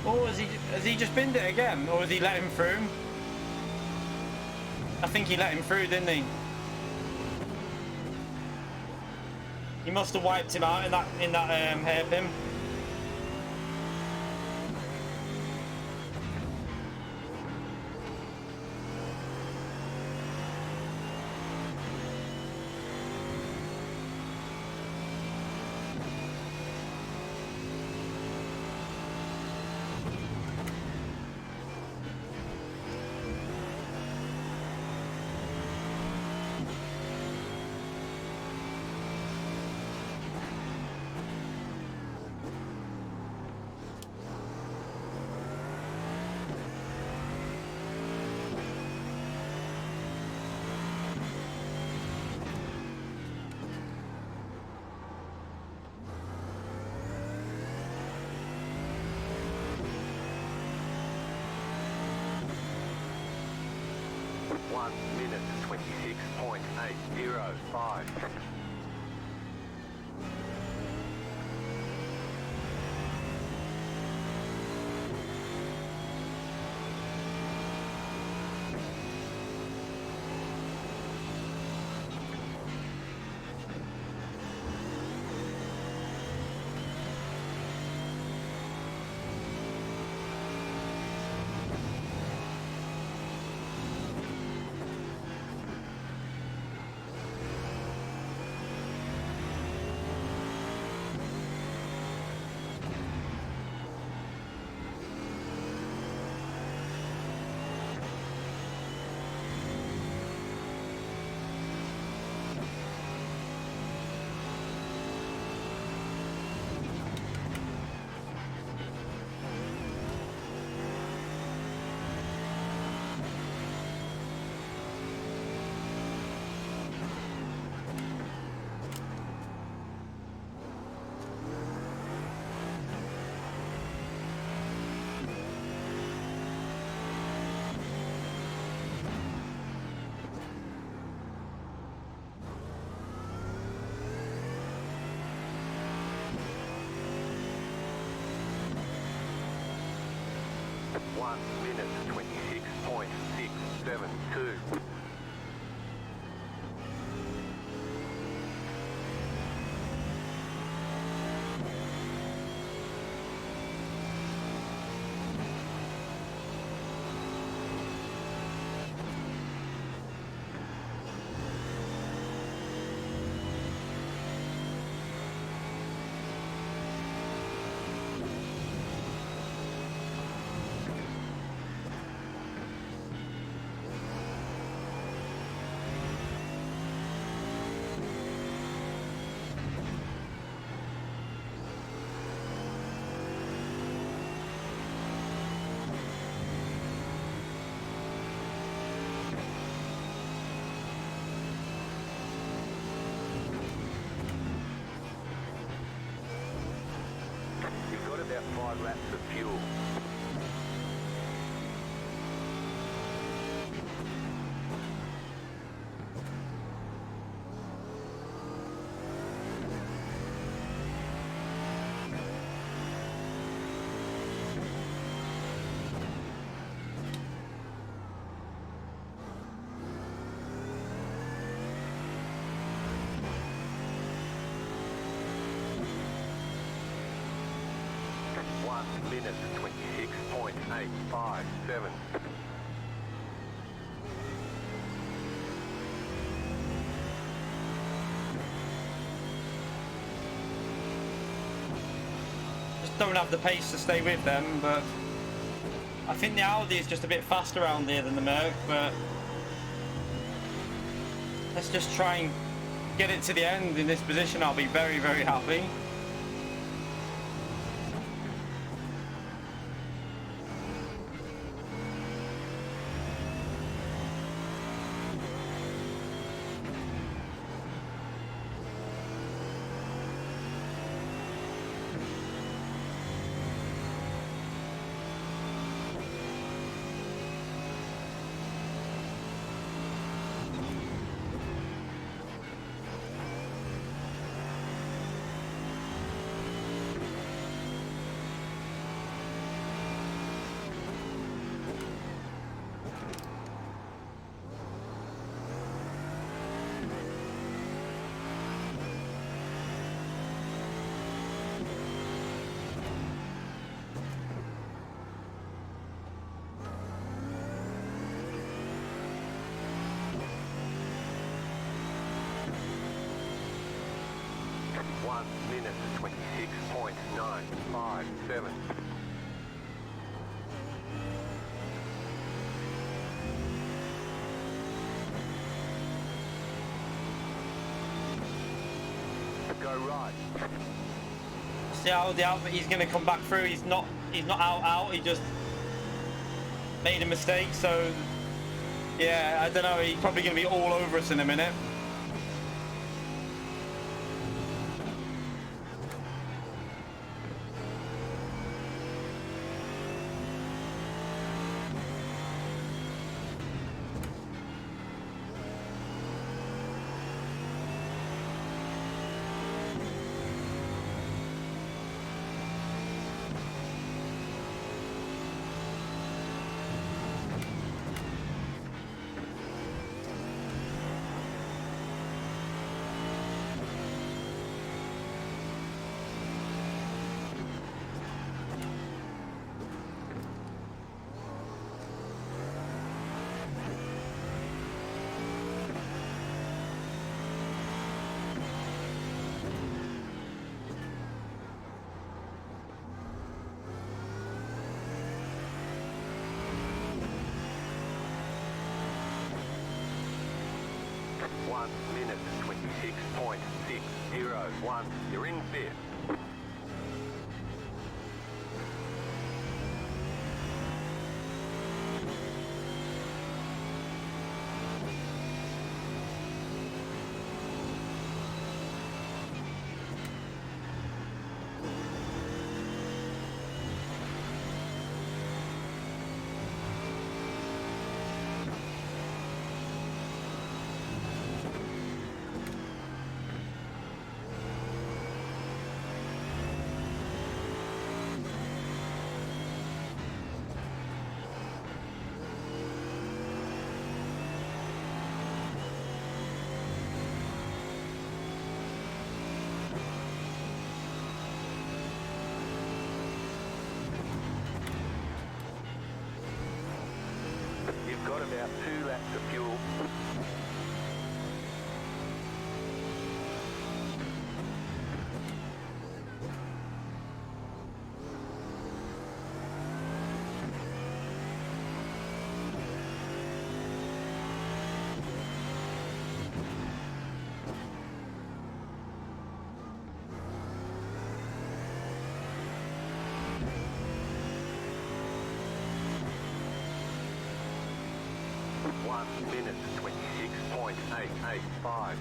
Oh, has he just binned it again, or has he let him through? I think he let him through, didn't he? He must have wiped him out in that hairpin.
One minute 26.805. One minute 26.672. fuel. Minute 26.857.
Just don't have the pace to stay with them, but I think the Audi is just a bit faster around here than the Merc, but let's just try and get it to the end in this position. I'll be very, very happy.
Minute 26.957. Go right.
See how he's going to come back through. He's not out. He just made a mistake. So yeah, I don't know. He's probably going to be all over us in a minute.
Minute 26.601. You're in fifth. You've got about 2 laps of fuel. Minute 26.885.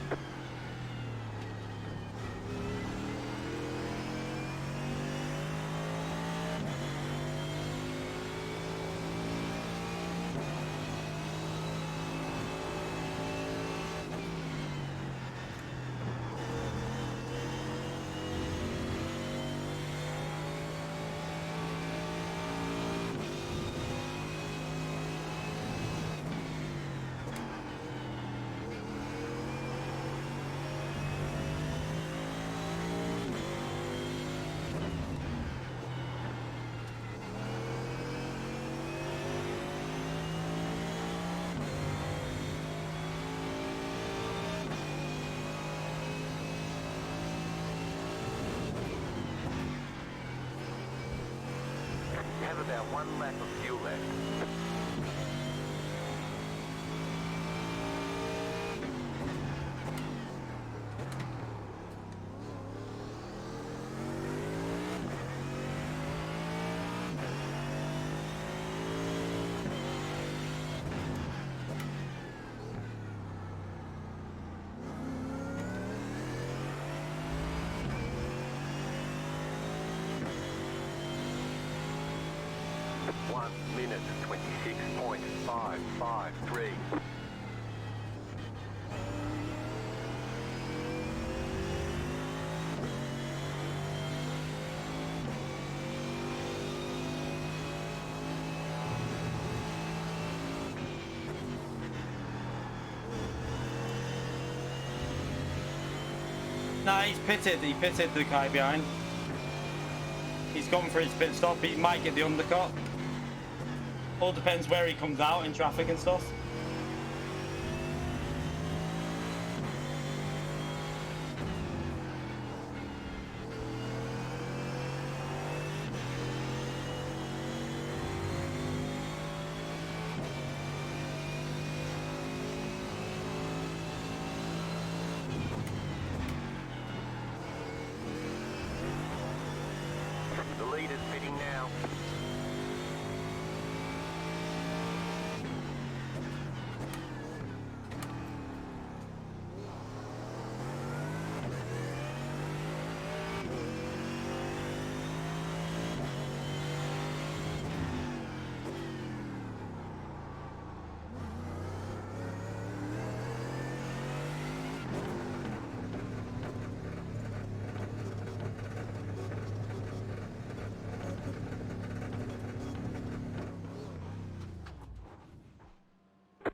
left. One minute, 26.553.
Nah, he's pitted. He pitted the guy behind. He's gone for his pit stop. He might get the undercut. All depends where he comes out in traffic and stuff.
The leader's pitting now.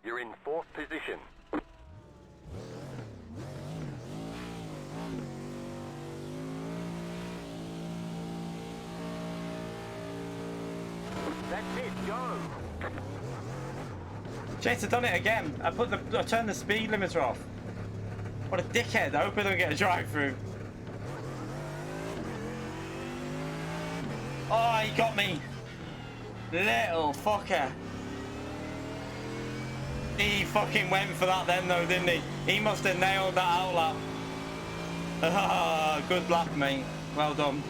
You're in fourth position. That's it, go!
Chase, I've done it again. I turned the speed limiter off. What a dickhead. I hope I don't get a drive-through. Oh, he got me. Little fucker. He fucking went for that then though, didn't he? He must have nailed that outlap. Ah, good lap, mate. Well done.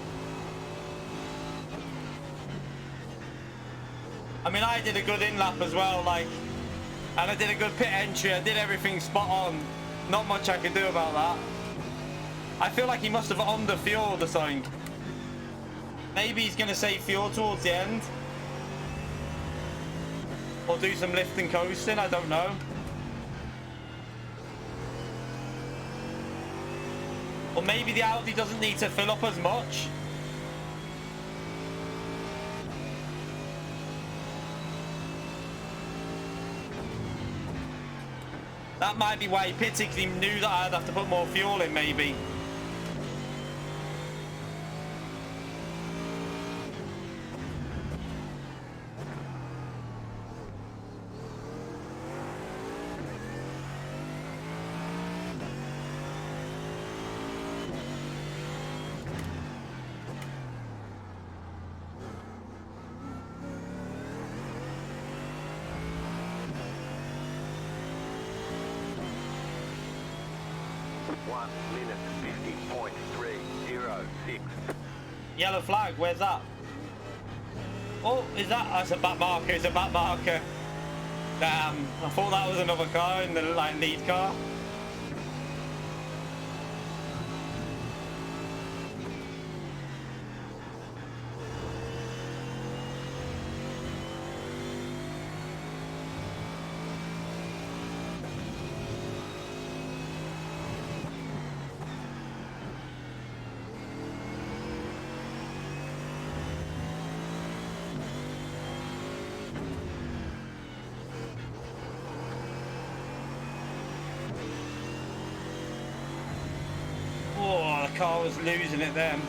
I mean, I did a good in-lap as well, like, and I did a good pit entry. I did everything spot on. Not much I could do about that. I feel like he must have under-fueled or something. Maybe he's going to save fuel towards the end. Or do some lift and coasting, I don't know. Or maybe the Audi doesn't need to fill up as much. That might be why he pitted, because he knew that I'd have to put more fuel in, maybe. Yellow flag, where's that? Oh, is that? That's a back marker, it's a back marker. Damn, I thought that was another car in the like lead car. Car was losing it then.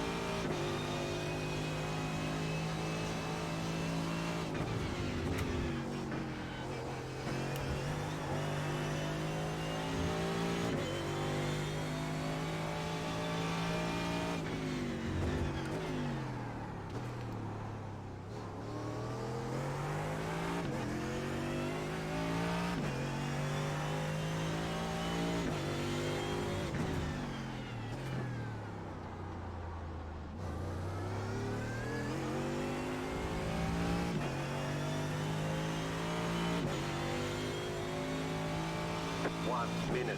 1 minute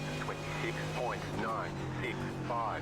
26.965.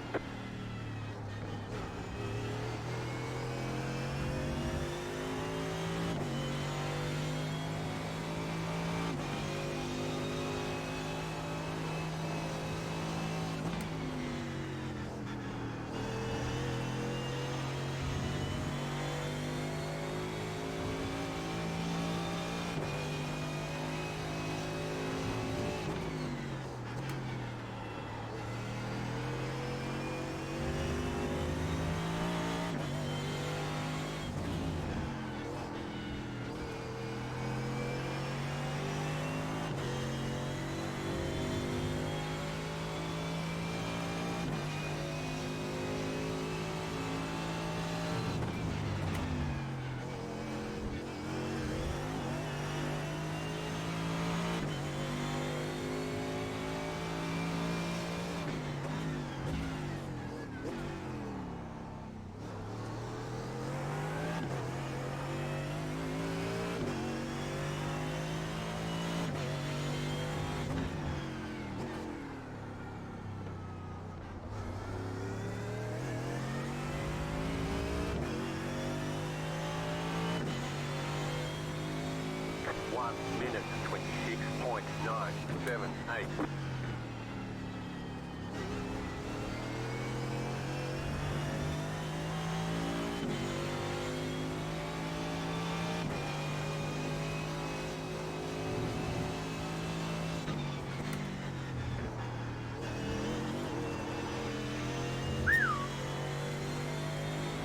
Minute 26.978.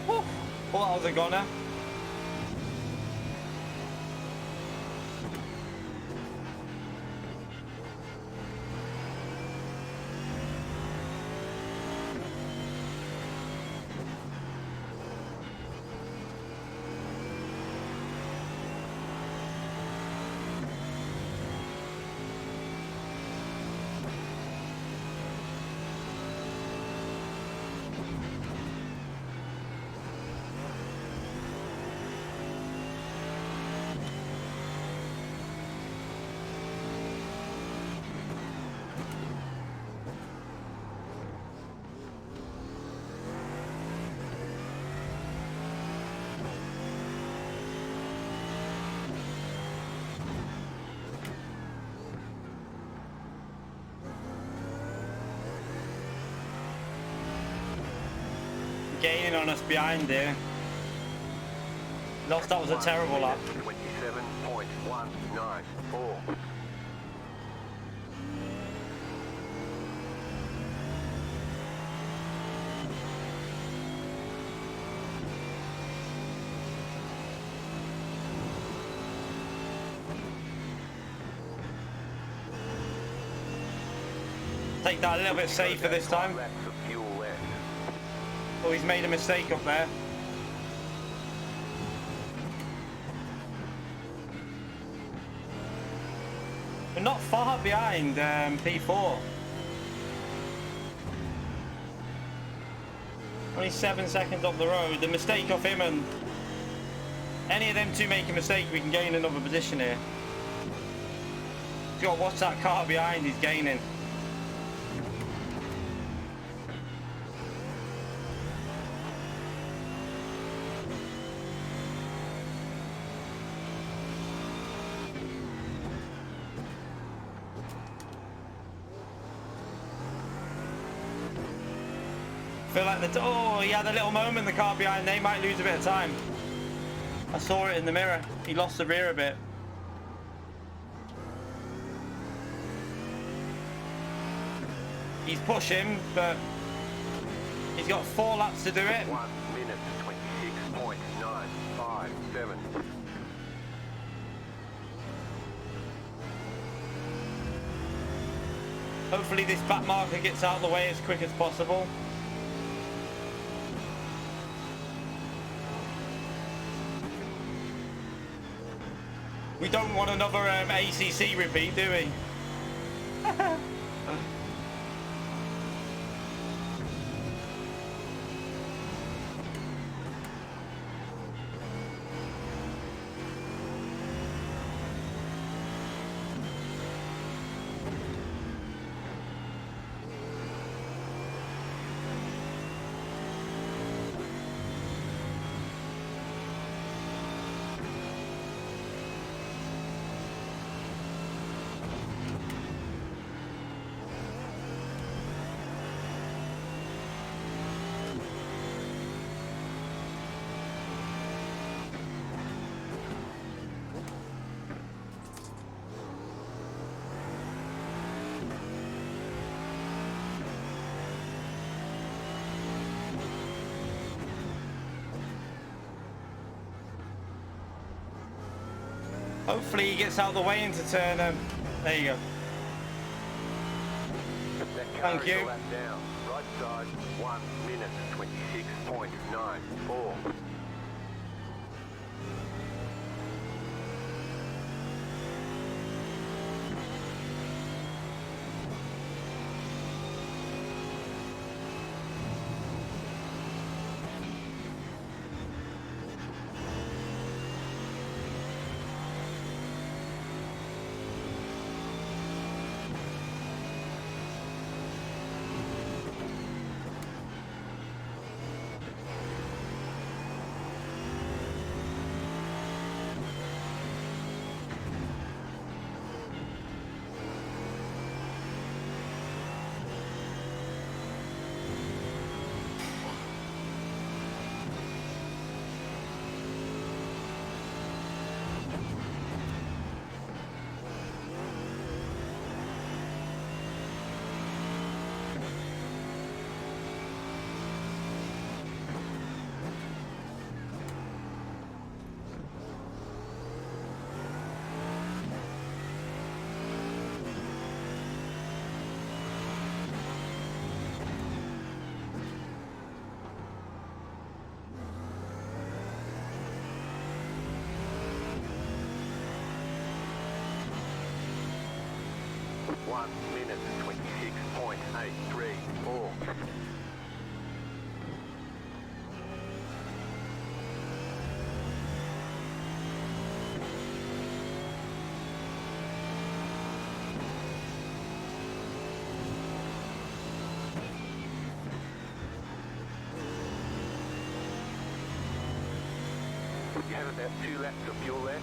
Well, that was a goner. Gaining on us behind there. That was a terrible lap.
27.194.
Take that a little bit safer this time. Oh, he's made a mistake up there. We're not far behind P4. Only 7 seconds up the road. The mistake of him and any of them two make a mistake, we can gain another position here. You've got to watch that car behind, he's gaining. Feel like he had a little moment, the car behind, they might lose a bit of time. I saw it in the mirror, he lost the rear a bit. He's pushing, but he's got 4 laps to do it.
1 minute 26.957.
Hopefully this back marker gets out of the way as quick as possible. We don't want another ACC repeat, do we? Hopefully he gets out of the way into turn. There you go. Thank you.
Lap down. Right side, 1 minute 26.94. One minute 26.834. You have about 2 laps of fuel left.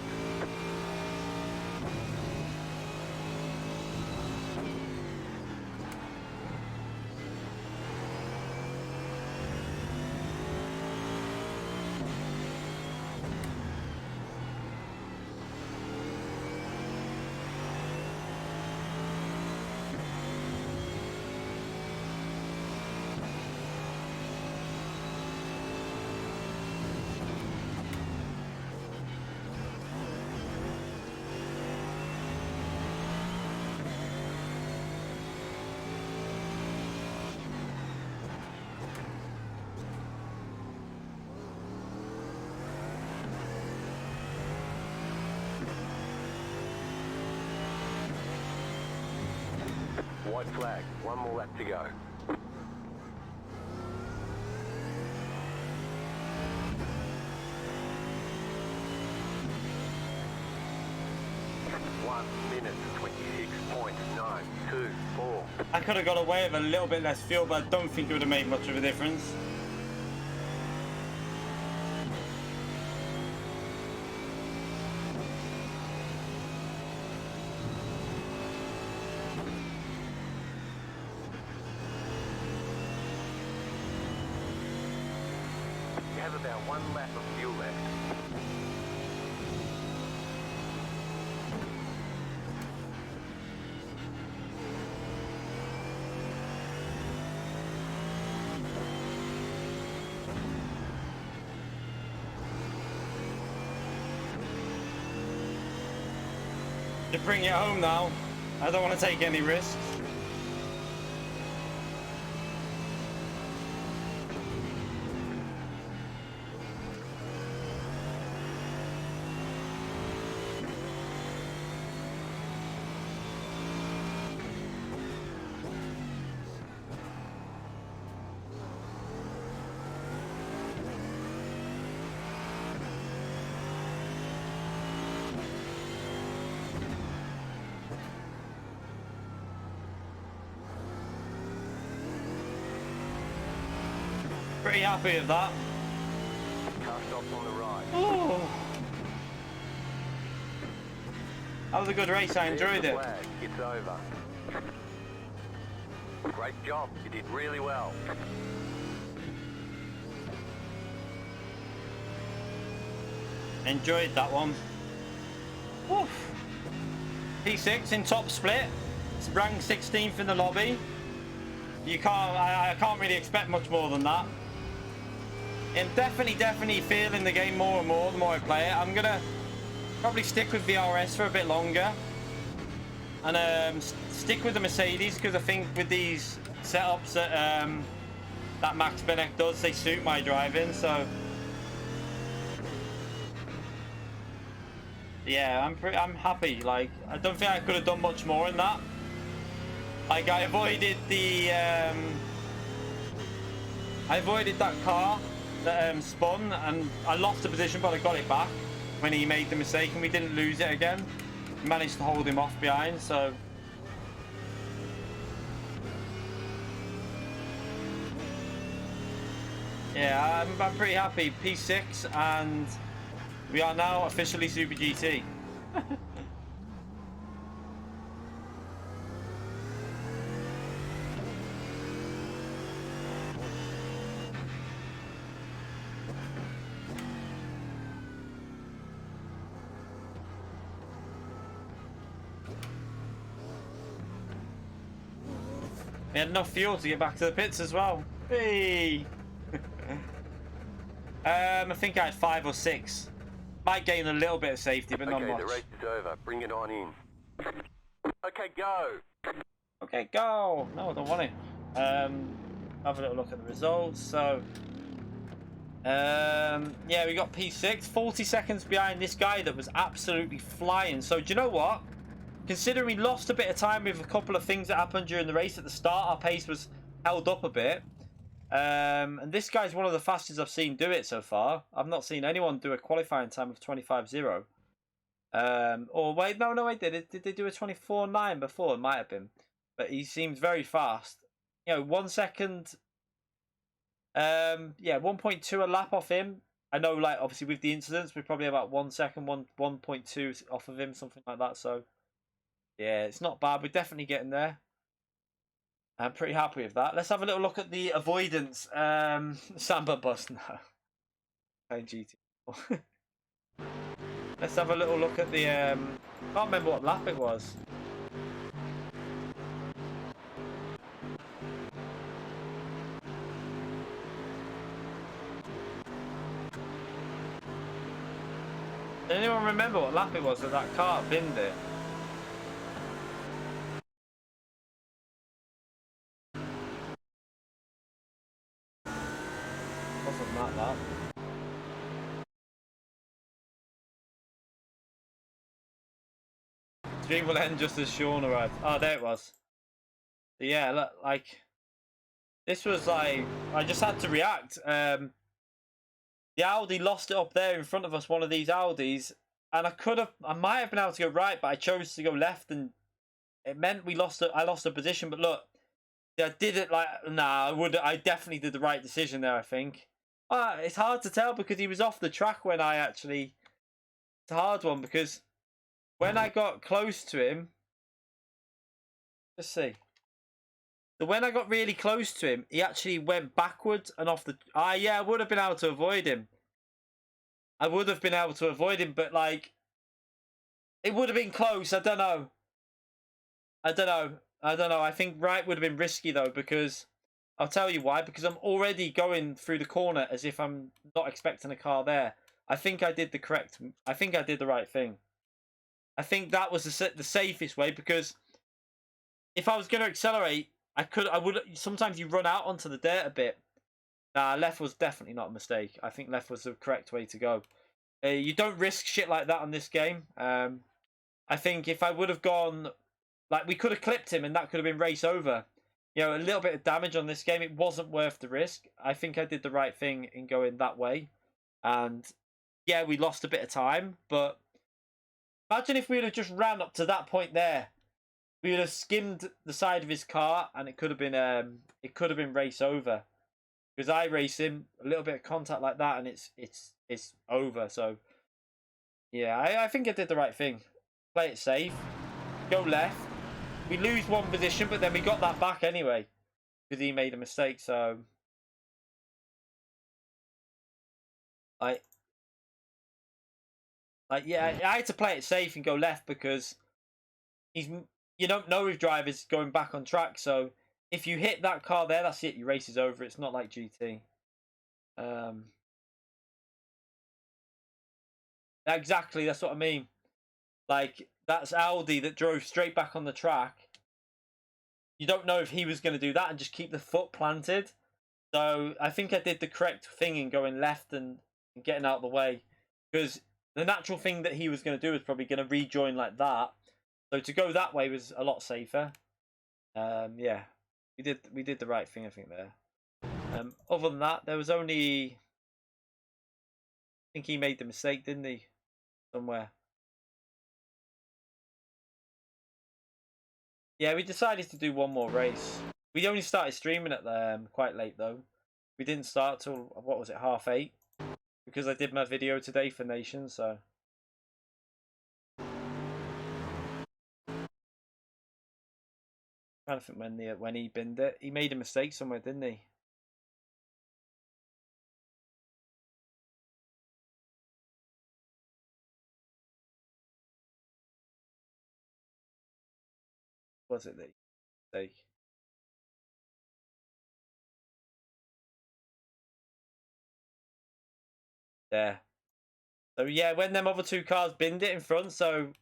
White flag, 1 more lap to go. One minute 26.924.
I could have got away with a little bit less fuel, but I don't think it would have made much of a difference.
You have about 1 lap of fuel left.
To bring it home now, I don't want to take any risks. Pretty happy with that.
Car stops on the right.
Oh. That was a good race, I enjoyed
There's the
it.
flag. It's over. Great job, you did really well.
Enjoyed that one. Woof. P6 in top split. It's ranked 16th in the lobby. You can't. I can't really expect much more than that. I'm definitely feeling the game more and more the more I play it. I'm gonna Probably stick with VRS for a bit longer. And stick with the Mercedes, because I think with these setups that Max Benek does, they suit my driving. So yeah, I'm happy. Like, I don't think I could have done much more in that. Like, I avoided that car that spun, and I lost the position, but I got it back when he made the mistake, and we didn't lose it again. We managed to hold him off behind, so yeah, I'm pretty happy. P6, and we are now officially Super GT. We had enough fuel to get back to the pits as well. Hey. I think I had 5 or 6. Might gain a little bit of safety, but not much.
Okay, the race is over. Bring it on in. Okay, go.
Okay, go. No, I don't want it. Have a little look at the results. So, yeah, we got P6, 40 seconds behind this guy that was absolutely flying. So, do you know what? Considering we lost a bit of time with a couple of things that happened during the race at the start, our pace was held up a bit. And this guy's one of the fastest I've seen do it so far. I've not seen anyone do a qualifying time of 25.0. Or wait, no, wait, did they do a 24.9 before? It might have been. But he seems very fast. You know, 1 second. Yeah, 1.2 a lap off him. I know, like, obviously with the incidents, we're probably about 1 second, 1.2 off of him, something like that. So, yeah, it's not bad. We're definitely getting there. I'm pretty happy with that. Let's have a little look at the avoidance. Samba bus now. GT. Let's have a little look at the. I can't remember what lap it was. Does anyone remember what lap it was that car binned it? Wasn't that lap? Stream will end just as Sean arrived. Oh, there it was. But yeah, look, like, this was like, I just had to react. The Audi lost it up there in front of us, one of these Audis, and I might have been able to go right, but I chose to go left, and it meant I lost a position. But look, I did it like, nah, I definitely did the right decision there, I think. It's hard to tell because he was off the track when it's a hard one because when I got close to him, let's see. So when I got really close to him, he actually went backwards and off the. Yeah, I would have been able to avoid him. I would have been able to avoid him, but like, it would have been close. I don't know. I think right would have been risky though, because I'll tell you why. Because I'm already going through the corner as if I'm not expecting a car there. I think I did the right thing. I think that was the safest way, because if I was going to accelerate, I would. Sometimes you run out onto the dirt a bit. Nah, left was definitely not a mistake. I think left was the correct way to go. You don't risk shit like that on this game. I think if I would have gone, like, we could have clipped him and that could have been race over. You know, a little bit of damage on this game, it wasn't worth the risk. I think I did the right thing in going that way. And yeah, we lost a bit of time, but imagine if we would have just ran up to that point there. We would have skimmed the side of his car, and it could have been race over. Because iRacing, a little bit of contact like that, and it's over. So yeah, I think I did the right thing. Play it safe, go left. We lose one position, but then we got that back anyway because he made a mistake. So yeah, I had to play it safe and go left because you don't know if drivers going back on track. So if you hit that car there, that's it. Your race is over. It's not like GT. Exactly, that's what I mean.
Like, that's Audi that drove straight back on the track. You don't know if he was going to do that and just keep the foot planted. So I think I did the correct thing in going left and getting out of the way. Because the natural thing that he was going to do was probably going to rejoin like that. So to go that way was a lot safer. Yeah, we did the right thing, I think, there. Other than that, there was only... I think he made the mistake, didn't he? Somewhere. Yeah, we decided to do one more race. We only started streaming at quite late, though. We didn't start till, what was it, 8:30? Because I did my video today for Nation, so... I'm trying to think when he binned it. He made a mistake somewhere, didn't he? Was it the mistake? There. So yeah, when them other two cars binned it in front, so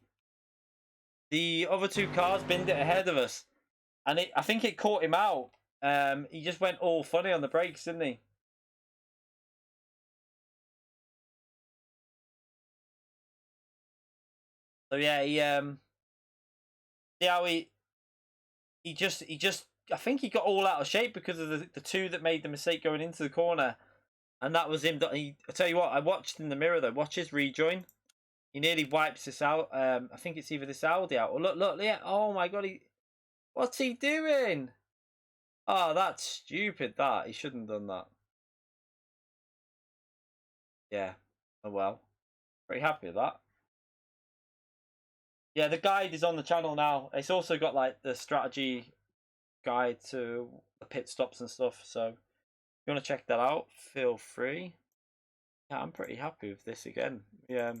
the other two cars binned it ahead of us. And I think it caught him out. He just went all funny on the brakes, didn't he? So yeah, see how he just I think he got all out of shape because of the two that made the mistake going into the corner. And that was him. I tell you what, I watched in the mirror though. Watch his rejoin. He nearly wipes this out. I think it's either this Audi out. Or look, yeah. Oh my god, what's he doing? Oh, that's stupid. That he shouldn't have done that. Yeah. Oh well. Pretty happy with that. Yeah, the guide is on the channel now. It's also got like the strategy guide to the pit stops and stuff. So if you want to check that out, feel free. Yeah, I'm pretty happy with this again. Yeah.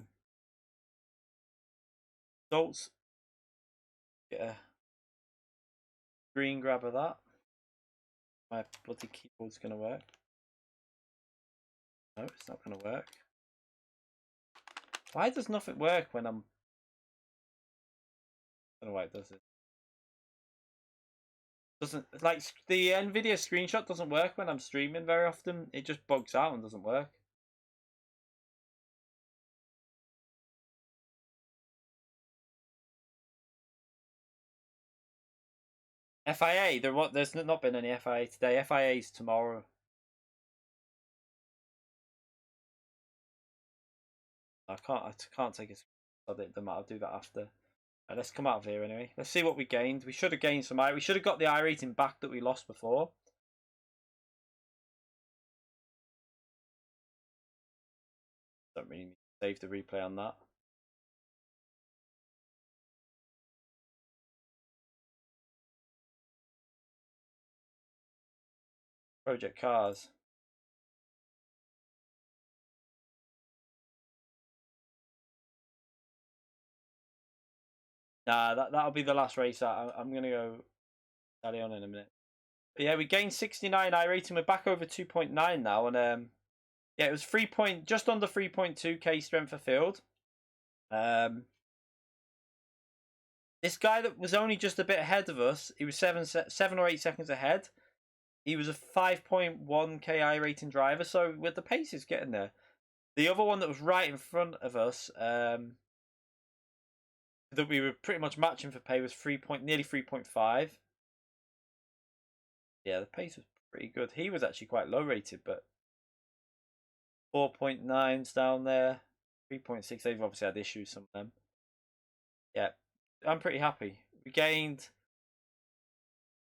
Results. Get a screen grab of that. My bloody keyboard's gonna work. No, it's not gonna work. Why does nothing work when I'm... I don't know why it does it. Doesn't, like, the Nvidia screenshot doesn't work when I'm streaming very often. It just bugs out and doesn't work. FIA, there's not been any FIA today. FIA is tomorrow. I can't take a screenshot of it. I'll do that after. Right, let's come out of here anyway. Let's see what we gained. We should have gained some we should have got the I rating back that we lost before. Don't really need to save the replay on that. Project Cars. Nah, that'll be the last race. I'm gonna go carry on in a minute. But yeah, we gained 69 I rating. We're back over 2.9 now, and yeah, it was just under 3.2k strength of field. This guy that was only just a bit ahead of us, he was 7 or 8 seconds ahead. He was a 5.1k I rating driver, so with the pace is getting there. The other one that was right in front of us, that we were pretty much matching for pay, was nearly 3.5. Yeah, the pace was pretty good. He was actually quite low rated, but 4.9's down there. 3.6, they've obviously had issues, some of them. Yeah, I'm pretty happy. We gained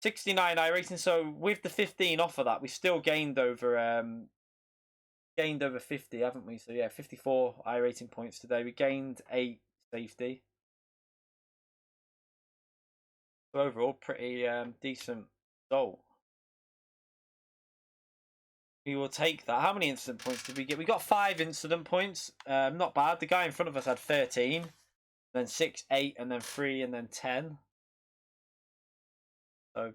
69 I rating, so with the 15 off of that, we still gained over 50, haven't we? So yeah, 54 I rating points today. We gained 8 safety. So overall, pretty decent result. We will take that. How many incident points did we get? We got 5 incident points. Not bad. The guy in front of us had 13, then 6, 8, and then 3, and then 10. So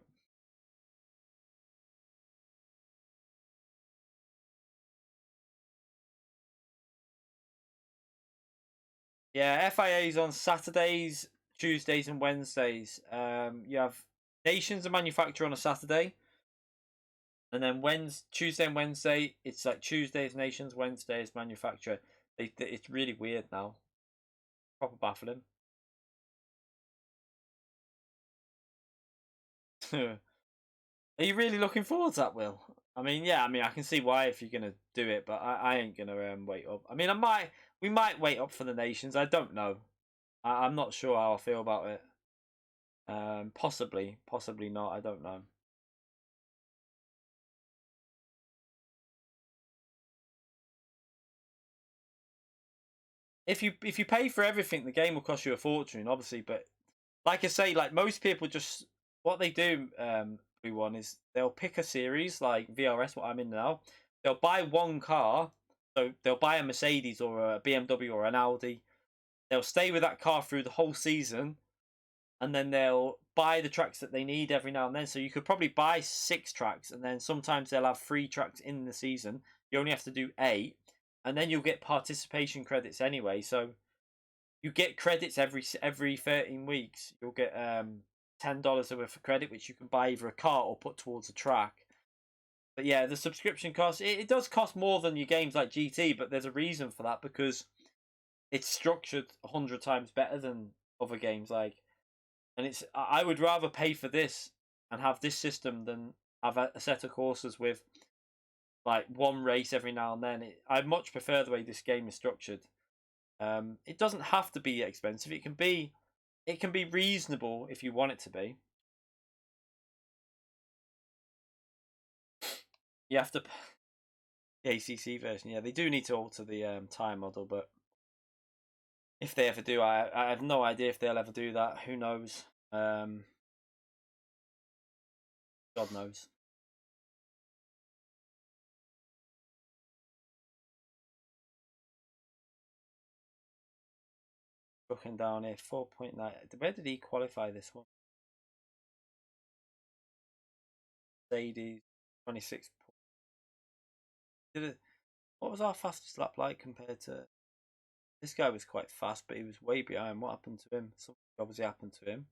Yeah, FIA's on Saturdays, Tuesdays, and Wednesdays. You have Nations and Manufacturer on a Saturday, and then Tuesday and Wednesday, it's like Tuesdays Nations, Wednesdays Manufacturer. It's really weird now. Proper baffling. Are you really looking forward to that, Will? I mean, yeah. I mean, I can see why if you're gonna do it, but I ain't gonna wait up. I mean, we might wait up for the Nations. I don't know. I'm not sure how I feel about it. Possibly not. I don't know. If you pay for everything, the game will cost you a fortune, obviously. But like I say, like most people, just what they do, everyone is they'll pick a series like VRS, what I'm in now. They'll buy one car, so they'll buy a Mercedes or a BMW or an Audi. They'll stay with that car through the whole season, and then they'll buy the tracks that they need every now and then. So you could probably buy 6 tracks, and then sometimes they'll have 3 tracks in the season. You only have to do 8, and then you'll get participation credits anyway. So you get credits every 13 weeks. You'll get $10 worth of credit, which you can buy either a car or put towards a track. But yeah, the subscription cost it does cost more than your games like GT, but there's a reason for that because it's structured 100 times better than other games like. And I would rather pay for this and have this system than have a set of courses with like one race every now and then. I much prefer the way this game is structured. It doesn't have to be expensive. It can be reasonable if you want it to be. You have to the ACC version. Yeah, they do need to alter the time model, but if they ever do, I have no idea if they'll ever do that. Who knows? God knows. Looking down here, 4.9. Where did he qualify this one? Mercedes 26. What was our fastest lap like compared to this guy? Was quite fast, but he was way behind. What happened to him? Something obviously happened to him.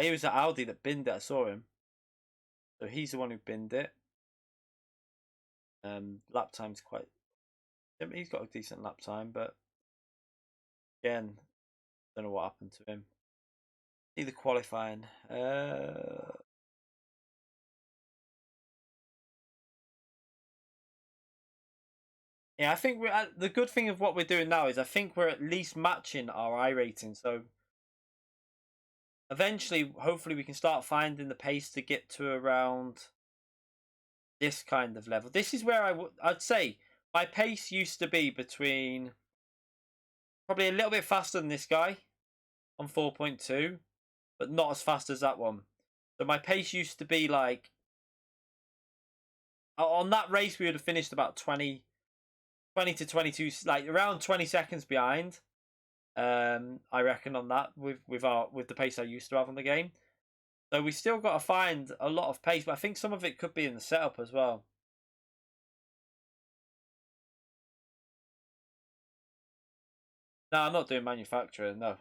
He was at Audi that binned it. I saw him. So he's the one who binned it. Lap time's quite. He's got a decent lap time, but again, don't know what happened to him. Either qualifying. Yeah, I think we're the good thing of what we're doing now is I think we're at least matching our iRating. So eventually, hopefully, we can start finding the pace to get to around this kind of level. This is where I'd say my pace used to be between probably a little bit faster than this guy on 4.2, but not as fast as that one. So my pace used to be like on that race we would have finished about 20 to 22, like around 20 seconds behind. I reckon on that with the pace I used to have on the game. So we still got to find a lot of pace, but I think some of it could be in the setup as well. No, I'm not doing manufacturer. No,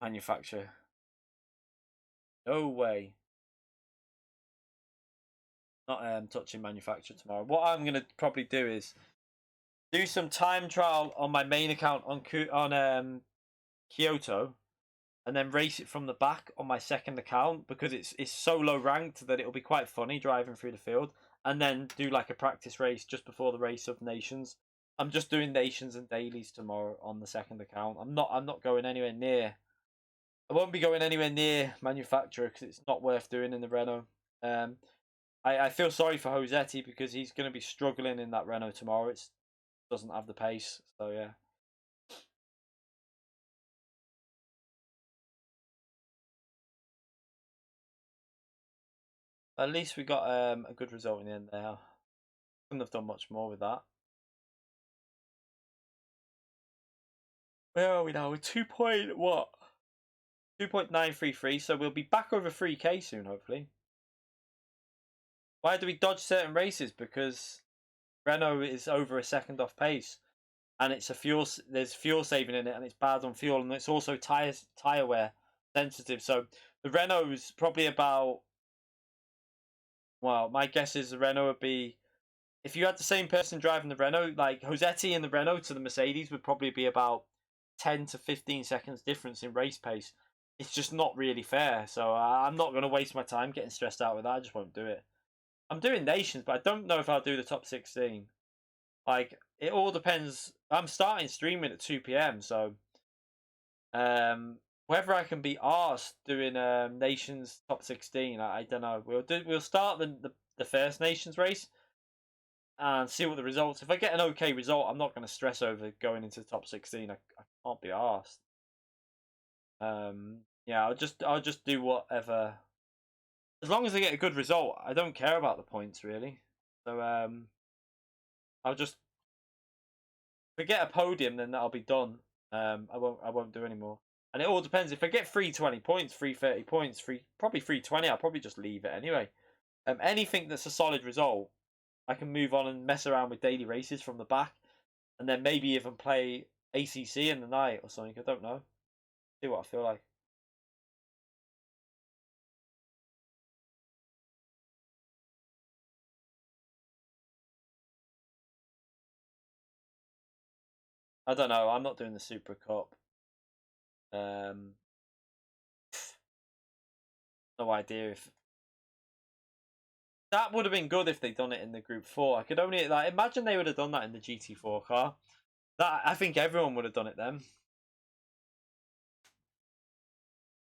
manufacturer. No way. Not touching manufacturer tomorrow. What I'm gonna probably do is do some time trial on my main account on Kyoto, and then race it from the back on my second account because it's so low ranked that it'll be quite funny driving through the field, and then do like a practice race just before the race of Nations. I'm just doing Nations and dailies tomorrow on the second account. I'm not going anywhere near. I won't be going anywhere near manufacturer because it's not worth doing in the Renault. I feel sorry for Josetti because he's going to be struggling in that Renault tomorrow. It doesn't have the pace, so yeah. At least we got a good result in the end there. Couldn't have done much more with that. Where are we now? We're 2.933, so we'll be back over 3K soon, hopefully. Why do we dodge certain races? Because Renault is over a second off pace. and it's a there's fuel saving in it, and it's bad on fuel, and it's also tire wear sensitive. So the Renault's probably about, well, my guess is the Renault would be, if you had the same person driving the Renault, like Josetti in the Renault to the Mercedes would probably be about 10 to 15 seconds difference in race pace. It's just not really fair. So I'm not going to waste my time getting stressed out with that. I just won't do it. I'm doing nations, but I don't know if I'll do the top 16. Like, it all depends. I'm starting streaming at 2 p.m. So whether I can be arsed doing nations top 16, I don't know. We'll start the first nations race and see what the results. If I get an okay result, I'm not going to stress over going into the top 16. I can't be arsed. Yeah, I'll just do whatever. As long as I get a good result, I don't care about the points really. So I'll just, if I get a podium, then that'll be done. I won't do any more. And it all depends. If I get 320 points, 330 points, probably 320, I'll probably just leave it anyway. Anything that's a solid result, I can move on and mess around with daily races from the back, and then maybe even play ACC in the night or something. I don't know. See what I feel like. I don't know. I'm not doing the Super Cup. No idea if that would have been good if they'd done it in the Group 4. I could only imagine they would have done that in the GT4 car. That, I think everyone would have done it then.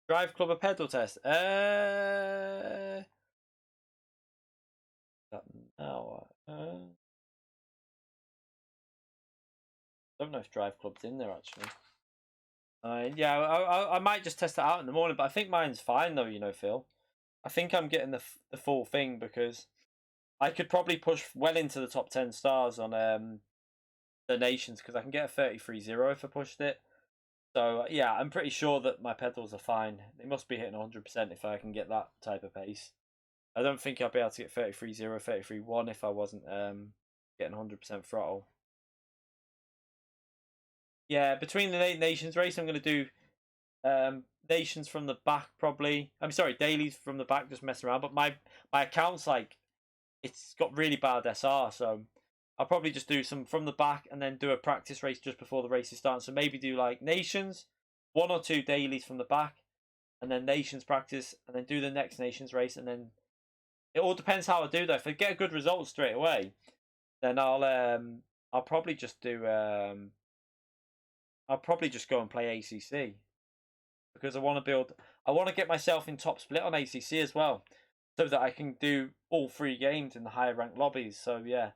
Drive club a pedal test. No. Don't know if Drive Club's in there actually. Yeah, I might just test it out in the morning, but I think mine's fine though. You know, Phil. I think I'm getting the full thing because I could probably push well into the top 10 stars on the nations because I can get a 33.0 if I pushed it. So yeah, I'm pretty sure that my pedals are fine. They must be hitting 100% if I can get that type of pace. I don't think I'll be able to get 33.0, 33.1 if I wasn't getting 100% throttle. Yeah, between the nations race, I'm going to do nations from the back probably. I'm sorry, dailies from the back, just messing around. But my account's like, it's got really bad SR, so I'll probably just do some from the back and then do a practice race just before the races start. So maybe do like nations, 1 or 2 dailies from the back, and then nations practice, and then do the next nations race, and then it all depends how I do though. If I get a good result straight away, then I'll probably just do I'll probably just go and play ACC because I want to get myself in top split on ACC as well, so that I can do all 3 games in the higher ranked lobbies. So yeah,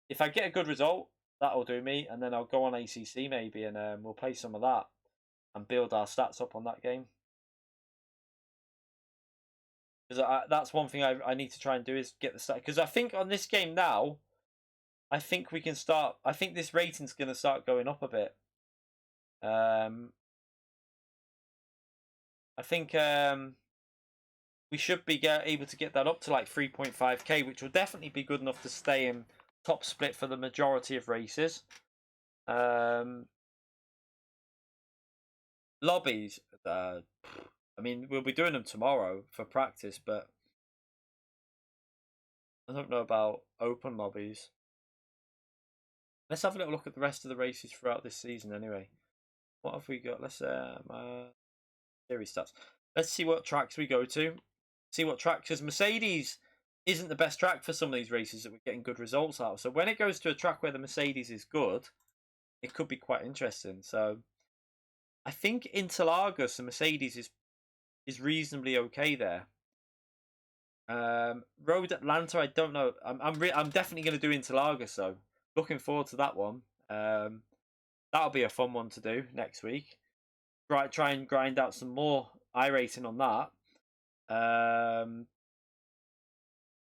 if I get a good result, that'll do me, and then I'll go on ACC maybe, and we'll play some of that and build our stats up on that game. Because that's one thing I need to try and do is get the stat. Because I think on this game now, I think we can start. I think this rating's going to start going up a bit. I think we should be able to get that up to like 3.5k, which will definitely be good enough to stay in top split for the majority of races. Lobbies, I mean, we'll be doing them tomorrow for practice, but I don't know about open lobbies. Let's have a little look at the rest of the races throughout this season anyway. What have we got? Let's series stats. Let's see what tracks we go to. See what tracks, because Mercedes isn't the best track for some of these races that we're getting good results out of. So when it goes to a track where the Mercedes is good, it could be quite interesting. So I think Interlagos, the Mercedes is reasonably okay there. Road Atlanta, I don't know. I'm definitely going to do Interlagos though. Looking forward to that one. That'll be a fun one to do next week. Try and grind out some more iRacing on that.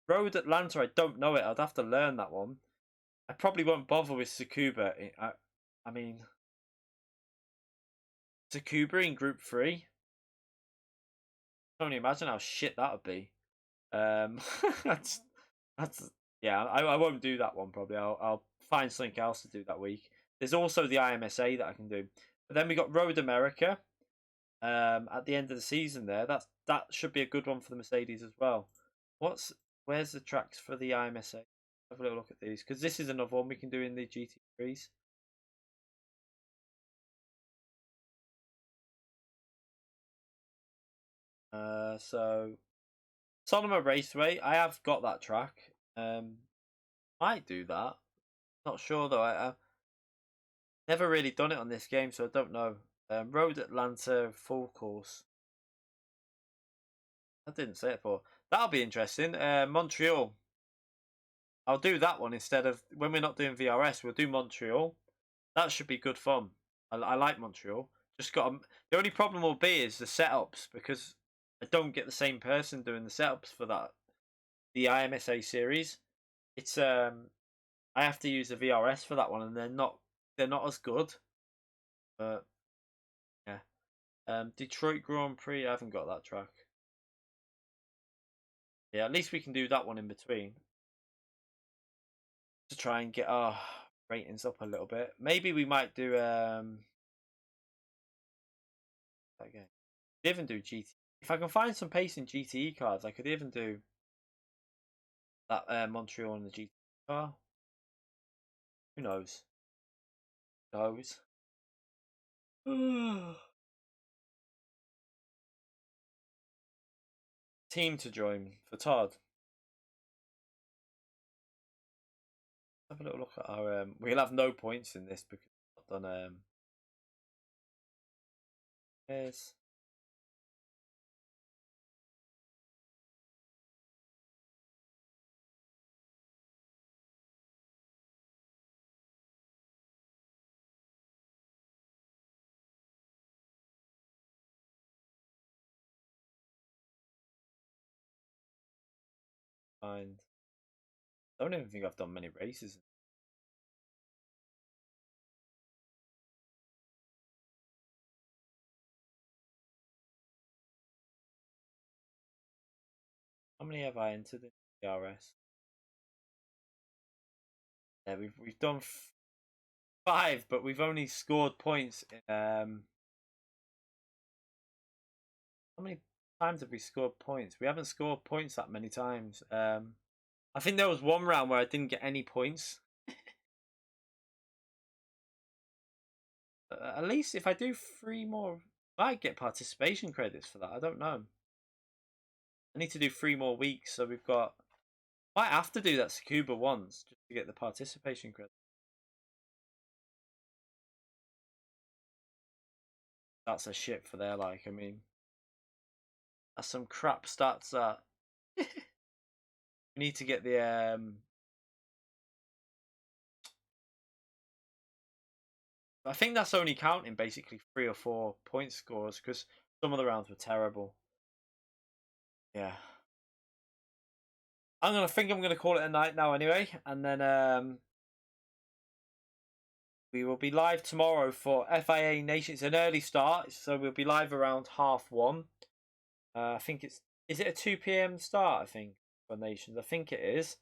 Road Atlanta, I don't know it. I'd have to learn that one. I probably won't bother with Tsukuba. I mean, Tsukuba in Group 3. I can only imagine how shit that would be. That's yeah. I won't do that one probably. I'll find something else to do that week. There's also the IMSA that I can do. But then we got Road America at the end of the season there. That should be a good one for the Mercedes as well. Where's the tracks for the IMSA? Have a little look at these, because this is another one we can do in the GT3s. So Sonoma Raceway, I have got that track. Might do that. Not sure though. I've never really done it on this game, so I don't know. Road Atlanta full course. I didn't say it before. That'll be interesting. Montreal. I'll do that one instead of, when we're not doing VRS, we'll do Montreal. That should be good fun. I like Montreal. Just got the only problem will be is the setups, because I don't get the same person doing the setups for that. The IMSA series. It's I have to use the VRS for that one, and they're not as good. But yeah. Detroit Grand Prix, I haven't got that track. Yeah, at least we can do that one in between. To try and get our ratings up a little bit. Maybe we might do again. Even do GT. If I can find some pace in GTE cars, I could even do that Montreal on the GT car. Who knows? Who knows? Team to join for Todd. Have a little look at our. We'll have no points in this because we've not done. Yes. Find. I don't even think I've done many races. How many have I entered in DRS? Yeah, we've done 5, but we've only scored points in how many times have we scored points? We haven't scored points that many times. I think there was one round where I didn't get any points. At least if I do 3 more, I might get participation credits for that. I don't know. I need to do 3 more weeks, so we've got. Might have to do that Tsukuba once just to get the participation credit. That's a shit for their like. I mean, that's some crap stats. That we need to get the. I think that's only counting basically 3 or 4 point scores because some of the rounds were terrible. Yeah. I'm gonna call it a night now anyway, and then we will be live tomorrow for FIA Nation. It's an early start, so we'll be live around 1:30. I think is it a 2 p.m. start? I think for Nations. I think it is.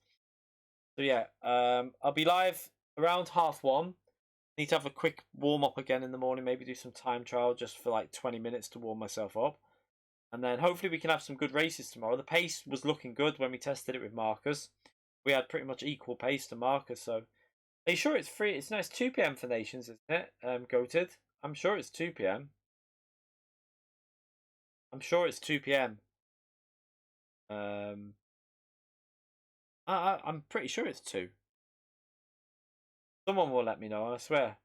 So yeah, I'll be live around 1:30. Need to have a quick warm up again in the morning. Maybe do some time trial just for like 20 minutes to warm myself up. And then hopefully we can have some good races tomorrow. The pace was looking good when we tested it with Marcus. We had pretty much equal pace to Marcus. So, are you sure it's free? It's 2 p.m. for Nations, isn't it? Goated. I'm sure it's 2 p.m. I'm sure it's 2 p.m. I'm pretty sure it's 2. Someone will let me know, I swear.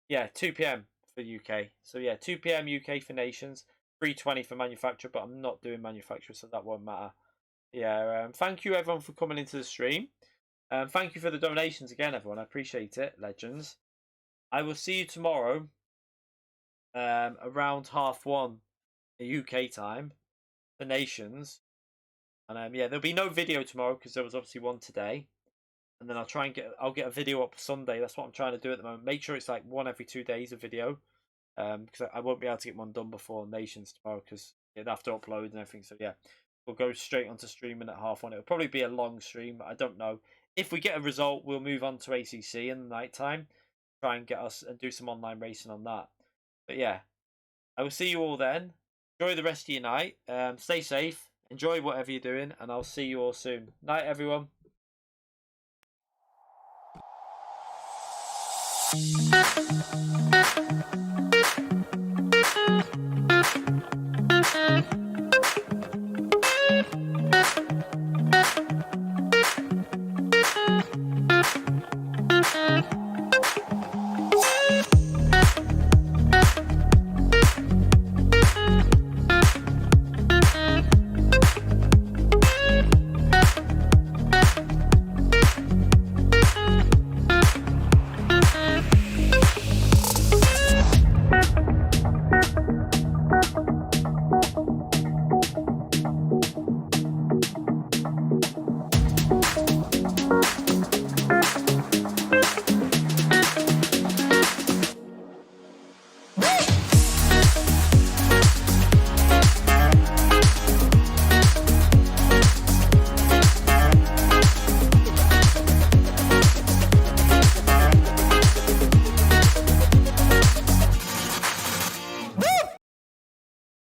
Yeah, 2 p.m. for UK. So yeah, 2 p.m. UK for Nations. 3:20 for manufacturer, but I'm not doing manufacturer, so that won't matter. Yeah, thank you everyone for coming into the stream. Thank you for the donations again, everyone. I appreciate it, legends. I will see you tomorrow around 1:30 UK time for Nations. And yeah, there'll be no video tomorrow because there was obviously one today. And then I'll get a video up Sunday. That's what I'm trying to do at the moment. Make sure it's like 1 every 2 days a video. Because I won't be able to get one done before Nations tomorrow because it'd have to upload and everything. So yeah, we'll go straight onto streaming at 1:30. It'll probably be a long stream. I don't know. if we get a result, we'll move on to ACC in the night time. Try and get us and do some online racing on that. But yeah, I will see you all then. Enjoy the rest of your night. Stay safe. Enjoy whatever you're doing, and I'll see you all soon. Night, everyone.